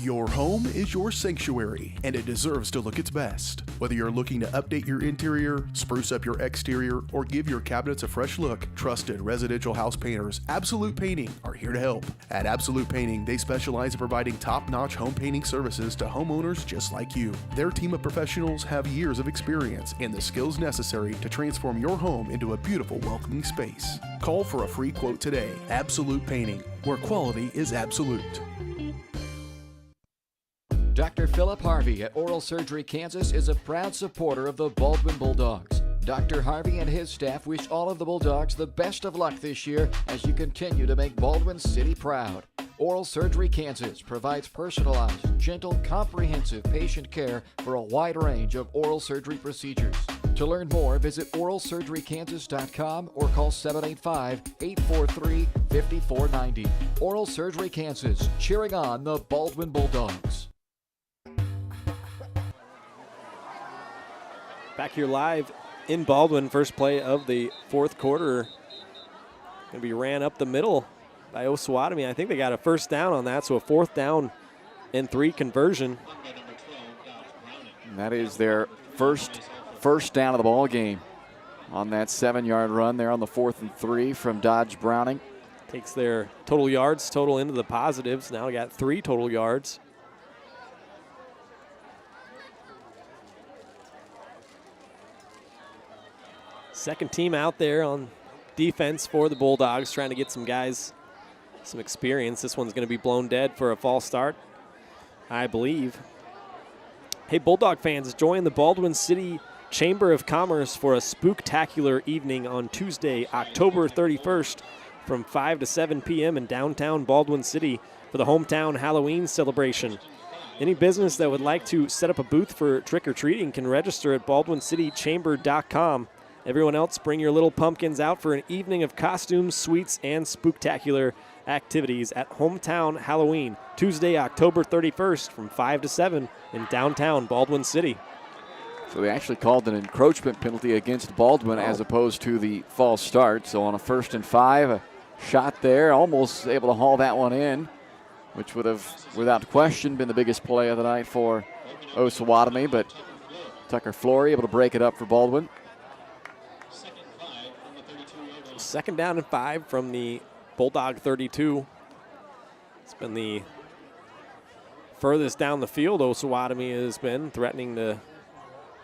Your home is your sanctuary, and it deserves to look its best. Whether you're looking to update your interior, spruce up your exterior, or give your cabinets a fresh look, trusted residential house painters Absolute Painting are here to help. At Absolute Painting, they specialize in providing top-notch home painting services to homeowners just like you. Their team of professionals have years of experience and the skills necessary to transform your home into a beautiful, welcoming space. Call for a free quote today. Absolute Painting, where quality is absolute. Dr. Philip Harvey at Oral Surgery Kansas is a proud supporter of the Baldwin Bulldogs. Dr. Harvey and his staff wish all of the Bulldogs the best of luck this year as you continue to make Baldwin City proud. Oral Surgery Kansas provides personalized, gentle, comprehensive patient care for a wide range of oral surgery procedures. To learn more, visit oralsurgerykansas.com or call 785-843-5490. Oral Surgery Kansas, cheering on the Baldwin Bulldogs. Back here live in Baldwin, first play of the fourth quarter. Going to be ran up the middle by Osawatomie. I think they got a first down on that, so a 4th down and 3 conversion. And that is their first down of the ball game on that 7-yard run there on the 4th and 3 from Dodge Browning. Takes their total yards total into the positives. Now we got 3 total yards. Second team out there on defense for the Bulldogs, trying to get some guys some experience. This one's going to be blown dead for a false start, I believe. Hey, Bulldog fans, join the Baldwin City Chamber of Commerce for a spooktacular evening on Tuesday, October 31st from 5 to 7 p.m. in downtown Baldwin City for the hometown Halloween celebration. Any business that would like to set up a booth for trick-or-treating can register at baldwincitychamber.com. Everyone else, bring your little pumpkins out for an evening of costumes, sweets, and spooktacular activities at Hometown Halloween, Tuesday, October 31st from 5 to 7 in downtown Baldwin City. So they actually called an encroachment penalty against Baldwin as opposed to the false start. So on a 1st and 5, a shot there, almost able to haul that one in, which would have, without question, been the biggest play of the night for Osawatomie, but Tucker Flory able to break it up for Baldwin. 2nd down and 5 from the Bulldog 32. It's been the furthest down the field Osawatomie has been, threatening to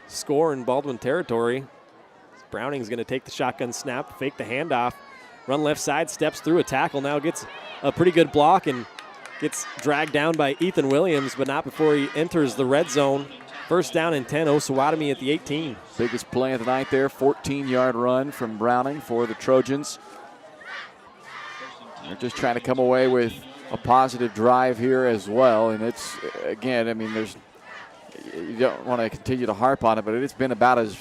score in Baldwin territory. Browning's going to take the shotgun snap, fake the handoff, run left side, steps through a tackle, now gets a pretty good block and gets dragged down by Ethan Williams, but not before he enters the red zone. 1st down and 10, Osawatomie at the 18. Biggest play of the night there, 14-yard run from Browning for the Trojans. They're just trying to come away with a positive drive here as well. And it's, again, I mean, there's you don't want to continue to harp on it, but it's been about as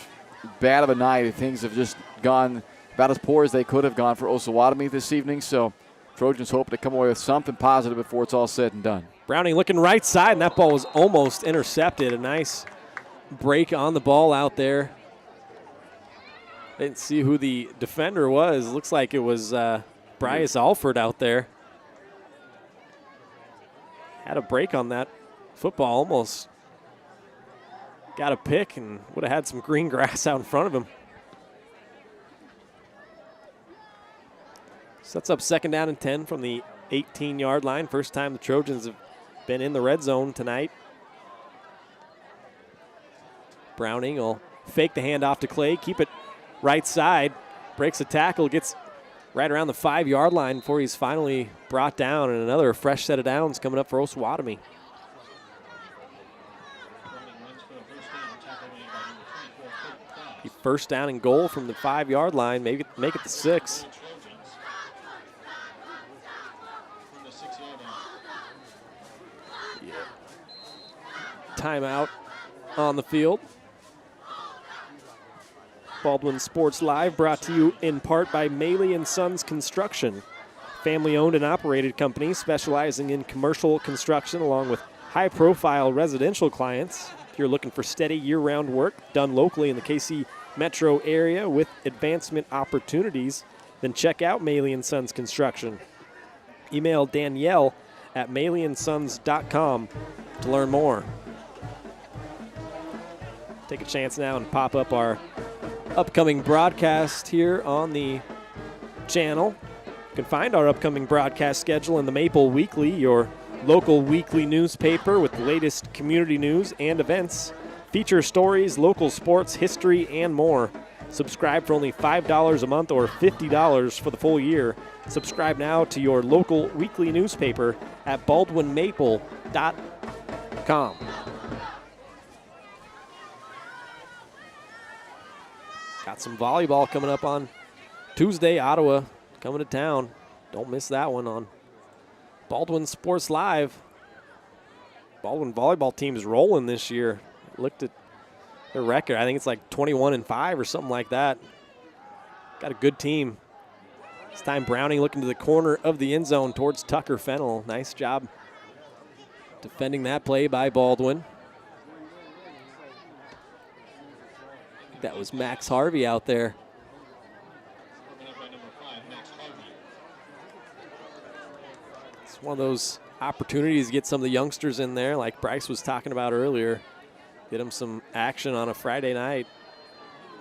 bad of a night. Things have just gone about as poor as they could have gone for Osawatomie this evening. So Trojans hope to come away with something positive before it's all said and done. Browning looking right side, and that ball was almost intercepted. A nice break on the ball out there. Didn't see who the defender was. Looks like it was Bryce Alford out there. Had a break on that football, almost got a pick and would have had some green grass out in front of him. Sets up 2nd down and 10 from the 18-yard line. First time the Trojans have been in the red zone tonight. Browning will fake the handoff to Clay, keep it right side, breaks a tackle, gets right around the 5-yard line before he's finally brought down, and another fresh set of downs coming up for Osawatomie. First down and goal from the 5-yard line, maybe make it the 6. Timeout on the field. Baldwin Sports Live brought to you in part by Maley & Sons Construction. Family-owned and operated company specializing in commercial construction along with high-profile residential clients. If you're looking for steady year-round work done locally in the KC metro area with advancement opportunities, then check out Maley & Sons Construction. Email Danielle at maleyandsons.com to learn more. Take a chance now and pop up our upcoming broadcast here on the channel. You can find our upcoming broadcast schedule in the Maple Weekly, your local weekly newspaper with the latest community news and events, feature stories, local sports, history, and more. Subscribe for only $5 a month or $50 for the full year. Subscribe now to your local weekly newspaper at baldwinmaple.com. Got some volleyball coming up on Tuesday. Ottawa coming to town. Don't miss that one on Baldwin Sports Live. Baldwin volleyball team is rolling this year. Looked at their record. I think it's like 21-5 or something like that. Got a good team. This time Browning looking to the corner of the end zone towards Tucker Fennell. Nice job defending that play by Baldwin. That was Max Harvey out there. It's one of those opportunities to get some of the youngsters in there, like Bryce was talking about earlier. Get them some action on a Friday night.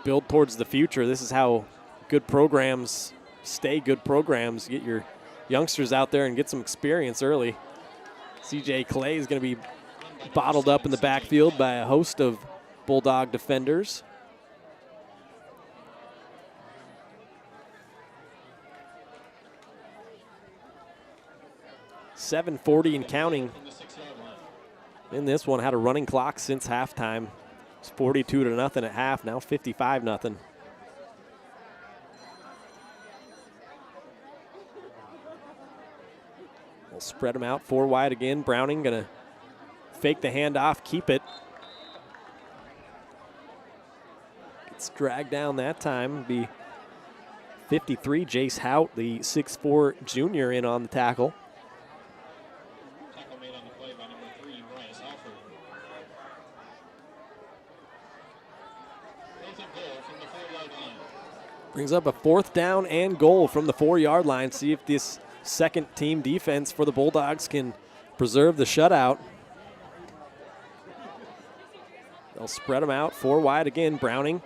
Build towards the future. This is how good programs stay good programs. Get your youngsters out there and get some experience early. CJ Clay is going to be bottled up in the backfield by a host of Bulldog defenders. .740 and counting in this one. Had a running clock since halftime. It's 42-0 at half, now 55-0. We'll spread them out 4 wide again. Browning gonna fake the handoff, keep it. Gets dragged down that time. Be 53, Jace Hout, the 6'4 junior, in on the tackle. Brings up a 4th down and goal from the 4-yard line. See if this second team defense for the Bulldogs can preserve the shutout. They'll spread them out 4 wide again. Browning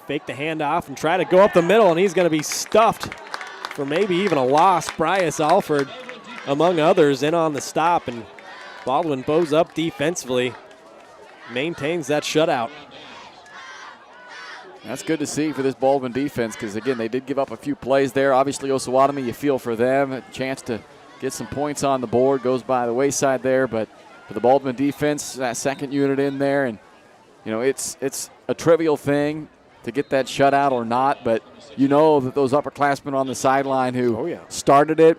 fake the handoff and try to go up the middle, and he's going to be stuffed for maybe even a loss. Bryce Alford, among others, in on the stop, and Baldwin bows up defensively, maintains that shutout. That's good to see for this Baldwin defense because, again, they did give up a few plays there. Obviously, Osawatomie, you feel for them. A chance to get some points on the board goes by the wayside there. But for the Baldwin defense, that second unit in there, and, you know, it's a trivial thing to get that shutout or not, but you know that those upperclassmen on the sideline who started it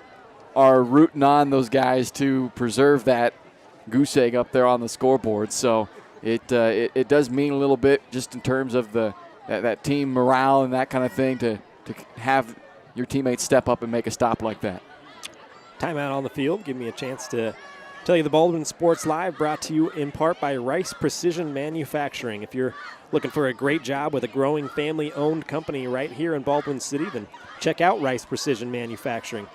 are rooting on those guys to preserve that goose egg up there on the scoreboard. So it does mean a little bit just in terms of that team morale and that kind of thing to have your teammates step up and make a stop like that. Timeout on the field. Give me a chance to tell you the Baldwin Sports Live brought to you in part by Rice Precision Manufacturing. If you're looking for a great job with a growing family-owned company right here in Baldwin City, then check out Rice Precision Manufacturing.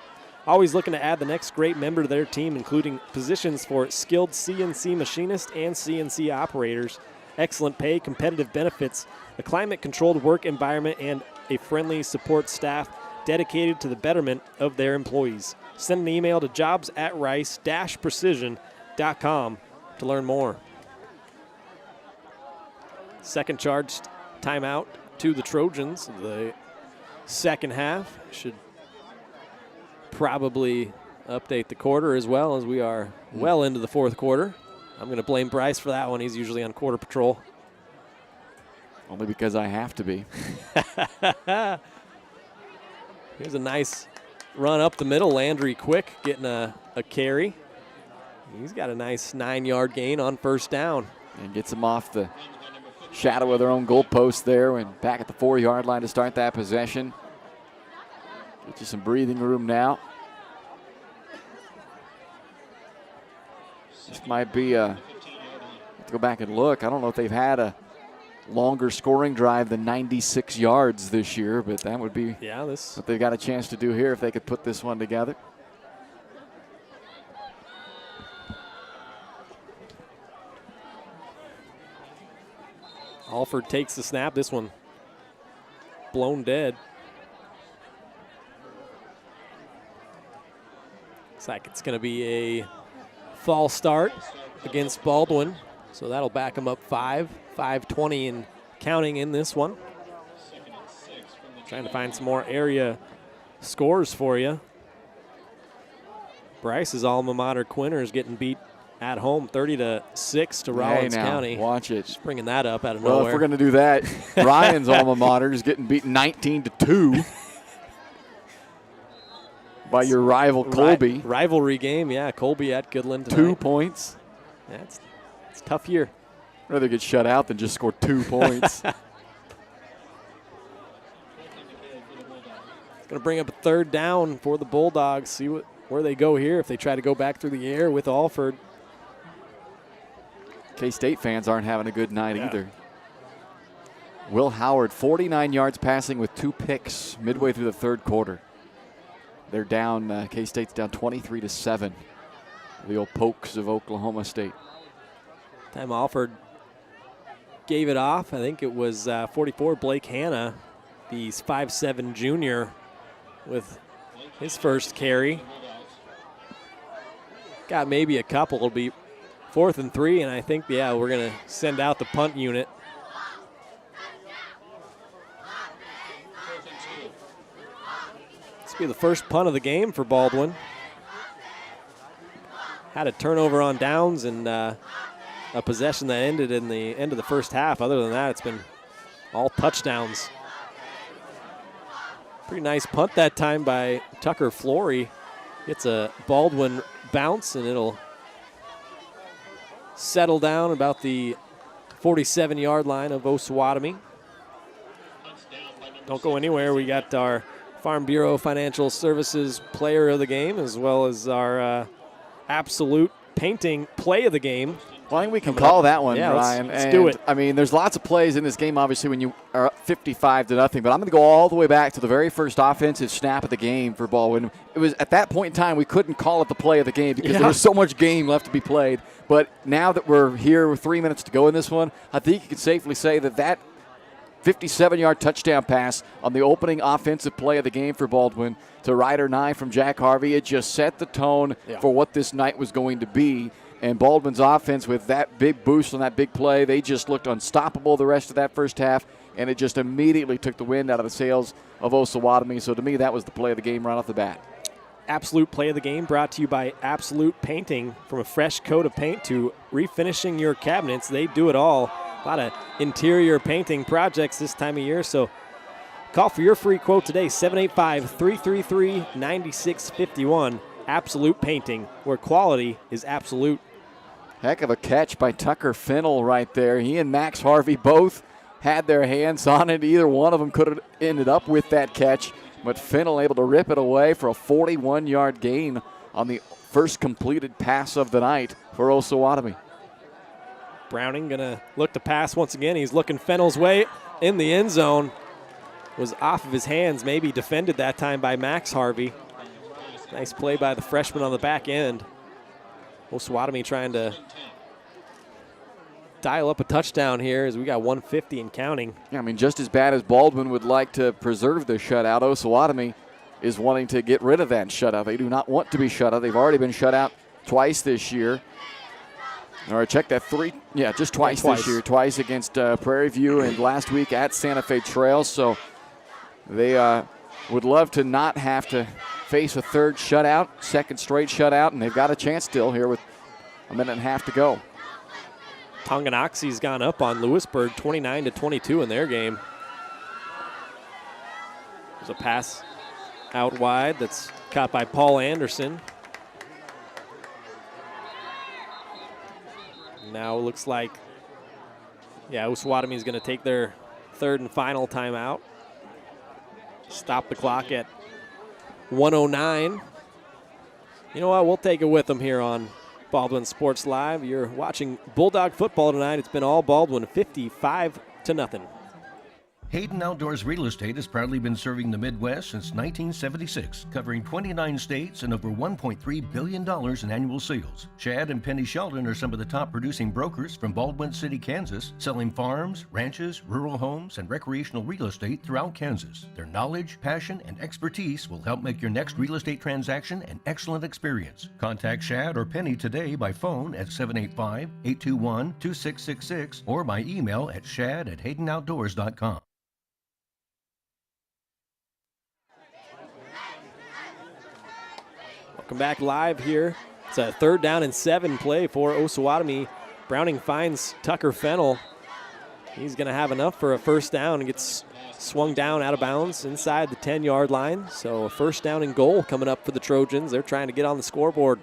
Always looking to add the next great member to their team, including positions for skilled CNC machinists and CNC operators, excellent pay, competitive benefits, a climate-controlled work environment, and a friendly support staff dedicated to the betterment of their employees. Send an email to jobs@rice-precision.com to learn more. Second charged timeout to the Trojans. The second half should probably update the quarter as well, as we are well into the fourth quarter. I'm going to blame Bryce for that one. He's usually on quarter patrol. Only because I have to be. Here's a nice run up the middle. Landry Quick getting a carry. He's got a nice 9-yard gain on first down. And gets them off the shadow of their own goalpost there and back at the 4-yard line to start that possession. Get you some breathing room now. This might be have to go back and look. I don't know if they've had a longer scoring drive than 96 yards this year, but that would be what they've got a chance to do here if they could put this one together. Alford takes the snap. This one blown dead. Looks like it's going to be a false start against Baldwin. So that'll back them up 5:20 and counting in this one. Trying to find some more area scores for you. Bryce's alma mater, Quinners, getting beat at home 30-6 to Rollins County. Watch it. Just bringing that up out of nowhere. Well, if we're going to do that, Ryan's alma mater is getting beaten 19-2 by your rival Colby. Rivalry game, yeah. Colby at Goodland tonight. 2 points. It's a tough year. I'd rather get shut out than just score 2 points. It's going to bring up a third down for the Bulldogs. See where they go here if they try to go back through the air with Alford. K-State fans aren't having a good night either. Will Howard, 49 yards passing with 2 picks midway through the third quarter. They're down, K-State's down 23-7. The old Pokes of Oklahoma State. Time Alford gave it off. I think it was 44, Blake Hanna, the 5'7" junior, with his first carry. Got maybe a couple. It'll be 4th and 3, and I think, we're going to send out the punt unit. This will be the first punt of the game for Baldwin. Had a turnover on downs and a possession that ended in the end of the first half. Other than that, it's been all touchdowns. Pretty nice punt that time by Tucker Flory. Gets a Baldwin bounce, and it'll settle down about the 47-yard line of Osawatomie. Don't go anywhere. We got our Farm Bureau Financial Services player of the game, as well as our absolute painting play of the game. Well, I think we can call that one, Ryan. Let's do it. I mean, there's lots of plays in this game, obviously, when you are up 55-0, but I'm going to go all the way back to the very first offensive snap of the game for Baldwin. It was at that point in time we couldn't call it the play of the game because there was so much game left to be played. But now that we're here with 3 minutes to go in this one, I think you can safely say that 57-yard touchdown pass on the opening offensive play of the game for Baldwin to Ride or Die from Jack Harvey, it just set the tone for what this night was going to be. And Baldwin's offense, with that big boost on that big play, they just looked unstoppable the rest of that first half, and it just immediately took the wind out of the sails of Osawatomie. So to me, that was the play of the game right off the bat. Absolute play of the game brought to you by Absolute Painting. From a fresh coat of paint to refinishing your cabinets, they do it all. A lot of interior painting projects this time of year, so call for your free quote today, 785-333-9651. Absolute Painting, where quality is absolute. Heck of a catch by Tucker Fennell right there. He and Max Harvey both had their hands on it. Either one of them could have ended up with that catch, but Fennell able to rip it away for a 41-yard gain on the first completed pass of the night for Osawatomie. Browning gonna look to pass once again. He's looking Fennell's way in the end zone. Was off of his hands, maybe defended that time by Max Harvey. Nice play by the freshman on the back end. Osawatomie trying to dial up a touchdown here as we got 150 and counting. Yeah, I mean, just as bad as Baldwin would like to preserve the shutout, Osawatomie is wanting to get rid of that shutout. They do not want to be shut out. They've already been shut out twice this year. All right, check that just twice this year. Twice against Prairie View and last week at Santa Fe Trails. So they would love to not have to face a third shutout, second straight shutout, and they've got a chance still here with a minute and a half to go. Tonganoxie's gone up on Lewisburg 29-22 in their game. There's a pass out wide that's caught by Paul Anderson. Now it looks like, Osawatomie is going to take their third and final timeout. Stop the clock at 1:09. You know what? We'll take it with them here on Baldwin Sports Live. You're watching Bulldog football tonight. It's been all Baldwin, 55-0. Hayden Outdoors Real Estate has proudly been serving the Midwest since 1976, covering 29 states and over $1.3 billion in annual sales. Chad and Penny Sheldon are some of the top producing brokers from Baldwin City, Kansas, selling farms, ranches, rural homes, and recreational real estate throughout Kansas. Their knowledge, passion, and expertise will help make your next real estate transaction an excellent experience. Contact Chad or Penny today by phone at 785-821-2666 or by email at shad@haydenoutdoors.com. Welcome back live here. It's a 3rd down and 7 play for Osawatomie. Browning finds Tucker Fennell. He's going to have enough for a first down and gets swung down out of bounds inside the 10-yard line. So a first down and goal coming up for the Trojans. They're trying to get on the scoreboard.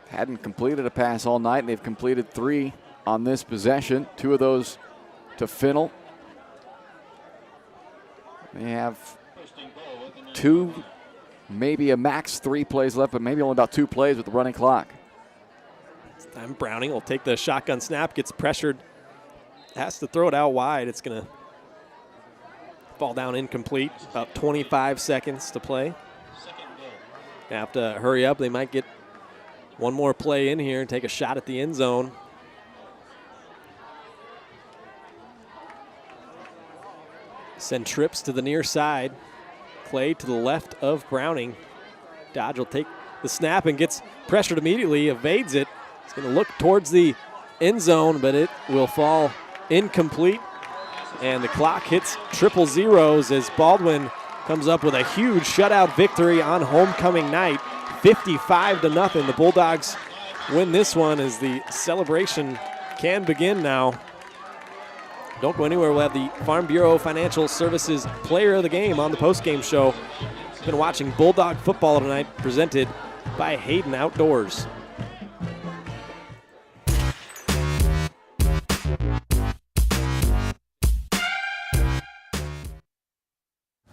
Hadn't completed a pass all night, and they've completed 3 on this possession. 2 of those to Fennell. They have 2, maybe a max 3 plays left, but maybe only about 2 plays with the running clock. This time Browning will take the shotgun snap, gets pressured, has to throw it out wide. It's going to fall down incomplete. About 25 seconds to play. They have to hurry up. They might get one more play in here and take a shot at the end zone. Send trips to the near side. Clay to the left of Browning. Dodge will take the snap and gets pressured immediately, evades it. He's going to look towards the end zone, but it will fall incomplete. And the clock hits triple zeros as Baldwin comes up with a huge shutout victory on homecoming night, 55-0. The Bulldogs win this one as the celebration can begin now. Don't go anywhere. We'll have the Farm Bureau Financial Services Player of the Game on the postgame show. You've been watching Bulldog football tonight, presented by Hayden Outdoors.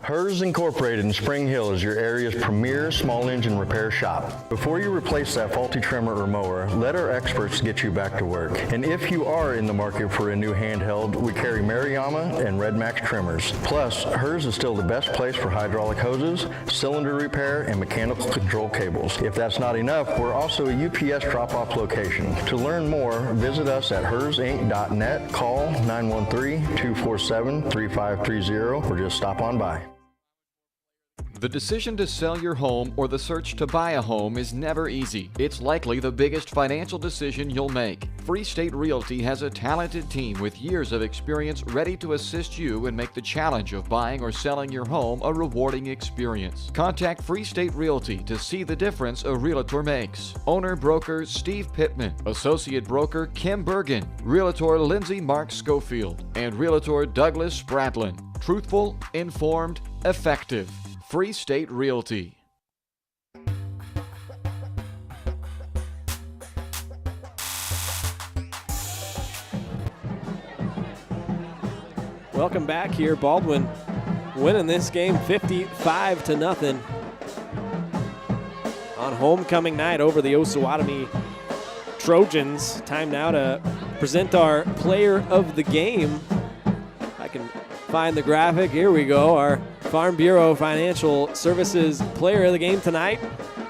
Hers Incorporated in Spring Hill is your area's premier small engine repair shop. Before you replace that faulty trimmer or mower, let our experts get you back to work. And if you are in the market for a new handheld, we carry Maruyama and Red Max trimmers. Plus, Hers is still the best place for hydraulic hoses, cylinder repair, and mechanical control cables. If that's not enough, we're also a UPS drop-off location. To learn more, visit us at hersinc.net, call 913-247-3530, or just stop on by. The decision to sell your home or the search to buy a home is never easy. It's likely the biggest financial decision you'll make. Free State Realty has a talented team with years of experience ready to assist you and make the challenge of buying or selling your home a rewarding experience. Contact Free State Realty to see the difference a realtor makes. Owner-broker Steve Pittman, Associate Broker Kim Bergen, Realtor Lindsay Mark Schofield, and Realtor Douglas Spratlin. Truthful, informed, effective. Free State Realty. Welcome back here. Baldwin winning this game 55-0 on homecoming night over the Osawatomie Trojans. Time now to present our player of the game. If I can find the graphic, here we go. Our Farm Bureau Financial Services player of the game tonight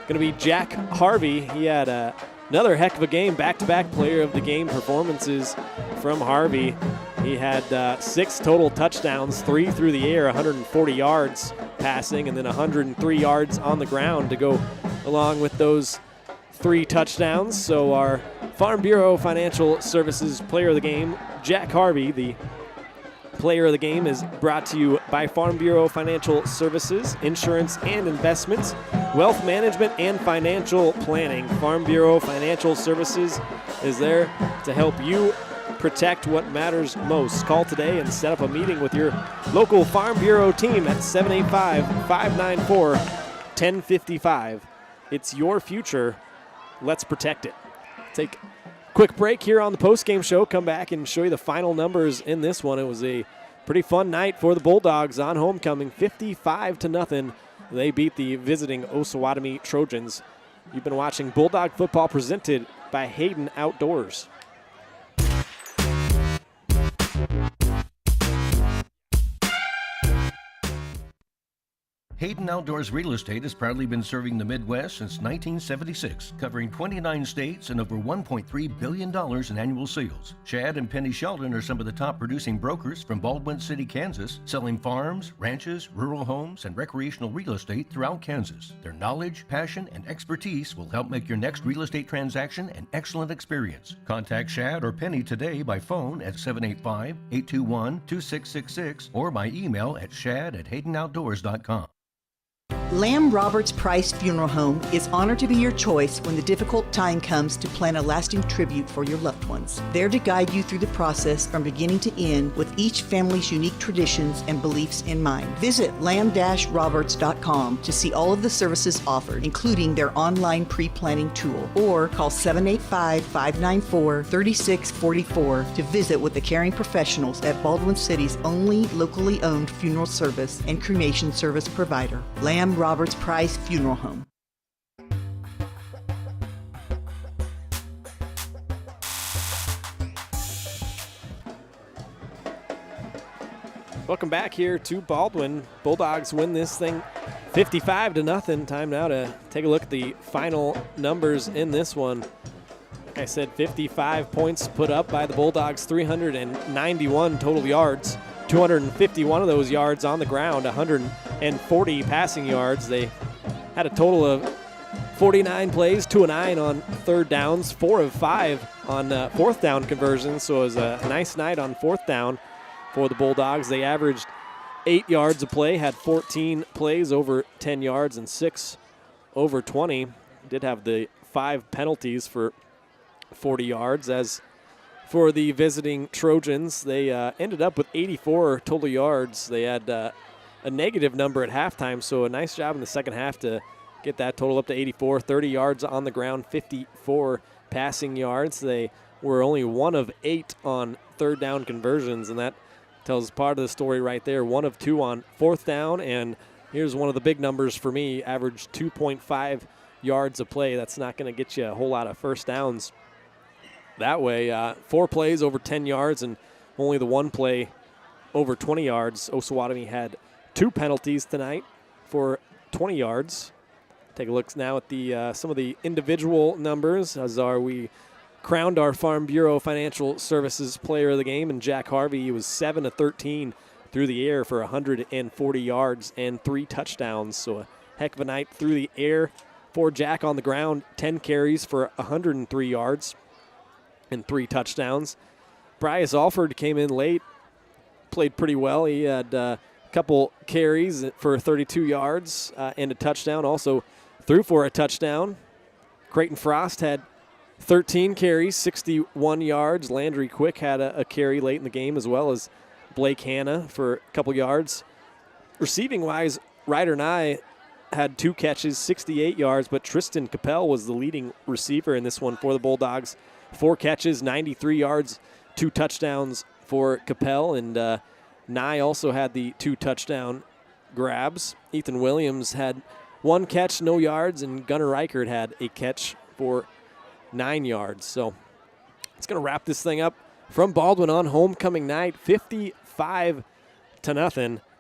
going to be Jack Harvey. He had another heck of a game, back-to-back player of the game performances from Harvey. He had 6 total touchdowns, 3 through the air, 140 yards passing, and then 103 yards on the ground to go along with those 3 touchdowns. So our Farm Bureau Financial Services player of the game, Jack Harvey, the player of the game, is brought to you by Farm Bureau Financial Services, insurance and investments, wealth management and financial planning. Farm Bureau Financial Services is there to help you protect what matters most. Call today and set up a meeting with your local Farm Bureau team at 785-594-1055. It's your future. Let's protect it. Take a quick break here on the postgame show. Come back and show you the final numbers in this one. It was a pretty fun night for the Bulldogs on homecoming, 55-0. They beat the visiting Osawatomie Trojans. You've been watching Bulldog football presented by Hayden Outdoors. Hayden Outdoors Real Estate has proudly been serving the Midwest since 1976, covering 29 states and over $1.3 billion in annual sales. Chad and Penny Sheldon are some of the top producing brokers from Baldwin City, Kansas, selling farms, ranches, rural homes, and recreational real estate throughout Kansas. Their knowledge, passion, and expertise will help make your next real estate transaction an excellent experience. Contact Chad or Penny today by phone at 785-821-2666 or by email at shad@haydenoutdoors.com. Lamb Roberts Price Funeral Home is honored to be your choice when the difficult time comes to plan a lasting tribute for your loved ones. There to guide you through the process from beginning to end with each family's unique traditions and beliefs in mind. Visit lamb-roberts.com to see all of the services offered, including their online pre-planning tool, or call 785-594-3644 to visit with the caring professionals at Baldwin City's only locally owned funeral service and cremation service provider. Lamb Roberts Price Funeral Home. Welcome back here to Baldwin. Bulldogs win this thing 55-0. Time now to take a look at the final numbers in this one. Like I said, 55 points put up by the Bulldogs, 391 total yards. 251 of those yards on the ground, 140 passing yards. They had a total of 49 plays, 2 of 9 on third downs, 4 of 5 on fourth down conversions. So it was a nice night on fourth down for the Bulldogs. They averaged 8 yards a play, had 14 plays over 10 yards and 6 over 20. Did have the 5 penalties for 40 yards. As for the visiting Trojans, they ended up with 84 total yards. They had a negative number at halftime, so a nice job in the second half to get that total up to 84. 30 yards on the ground, 54 passing yards. They were only 1 of 8 on third down conversions, and that tells part of the story right there. 1 of 2 on fourth down, and here's one of the big numbers for me, averaged 2.5 yards a play. That's not going to get you a whole lot of first downs that way. 4 plays over 10 yards and only the 1 play over 20 yards. Osawatomie had 2 penalties tonight for 20 yards. Take a look now at the some of the individual numbers as we crowned our Farm Bureau Financial Services player of the game, and Jack Harvey. He was 7 of 13 through the air for 140 yards and 3 touchdowns. So a heck of a night through the air for Jack. On the ground, 10 carries for 103 yards and 3 touchdowns. Bryce Alford came in late, played pretty well. He had a couple carries for 32 yards and a touchdown. Also threw for a touchdown. Creighton Frost had 13 carries, 61 yards. Landry Quick had a carry late in the game, as well as Blake Hanna for a couple yards. Receiving-wise, Ryder Nye had 2 catches, 68 yards, but Tristan Capel was the leading receiver in this one for the Bulldogs. 4 catches, 93 yards, 2 touchdowns for Capel, and Nye also had the 2 touchdown grabs. Ethan Williams had 1 catch, no yards, and Gunnar Reichert had a catch for 9 yards. So it's going to wrap this thing up from Baldwin on homecoming night, 55-0.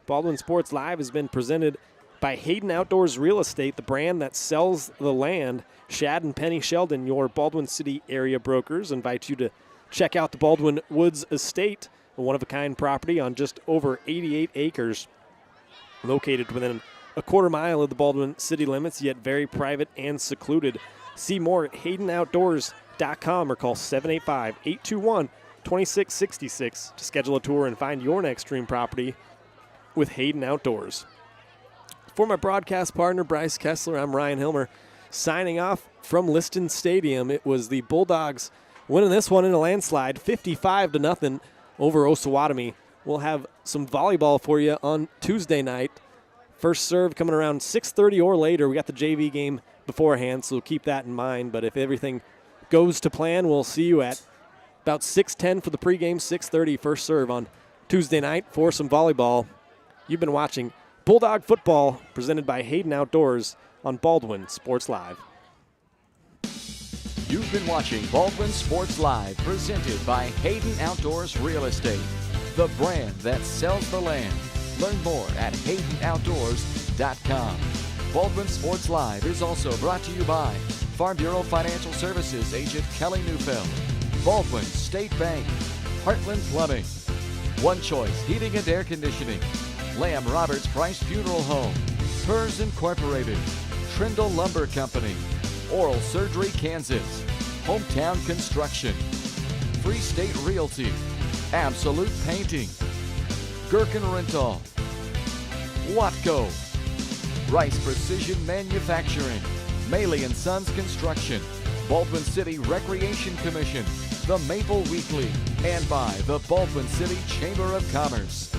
Baldwin Sports Live has been presented by Hayden Outdoors Real Estate, the brand that sells the land. Shad and Penny Sheldon, your Baldwin City area brokers, invite you to check out the Baldwin Woods Estate, a one-of-a-kind property on just over 88 acres, located within a quarter mile of the Baldwin city limits, yet very private and secluded. See more at HaydenOutdoors.com or call 785-821-2666 to schedule a tour and find your next dream property with Hayden Outdoors. For my broadcast partner, Bryce Kessler, I'm Ryan Hilmer, signing off from Liston Stadium. It was the Bulldogs winning this one in a landslide, 55-0 over Osawatomie. We'll have some volleyball for you on Tuesday night. First serve coming around 6:30 or later. We got the JV game beforehand, so keep that in mind. But if everything goes to plan, we'll see you at about 6:10 for the pregame, 6:30 first serve on Tuesday night for some volleyball. You've been watching Bulldog Football presented by Hayden Outdoors on Baldwin Sports Live. You've been watching Baldwin Sports Live presented by Hayden Outdoors Real Estate, the brand that sells the land. Learn more at HaydenOutdoors.com. Baldwin Sports Live is also brought to you by Farm Bureau Financial Services agent Kelly Neufeld, Baldwin State Bank, Heartland Plumbing, One Choice Heating and Air Conditioning, Lamb Roberts Price Funeral Home, Hers Incorporated, Trindle Lumber Company, Oral Surgery Kansas, Hometown Construction, Free State Realty, Absolute Painting, Gherkin Rental, Watco, Rice Precision Manufacturing, Maley & Sons Construction, Baldwin City Recreation Commission, the Maple Weekly, and by the Baldwin City Chamber of Commerce.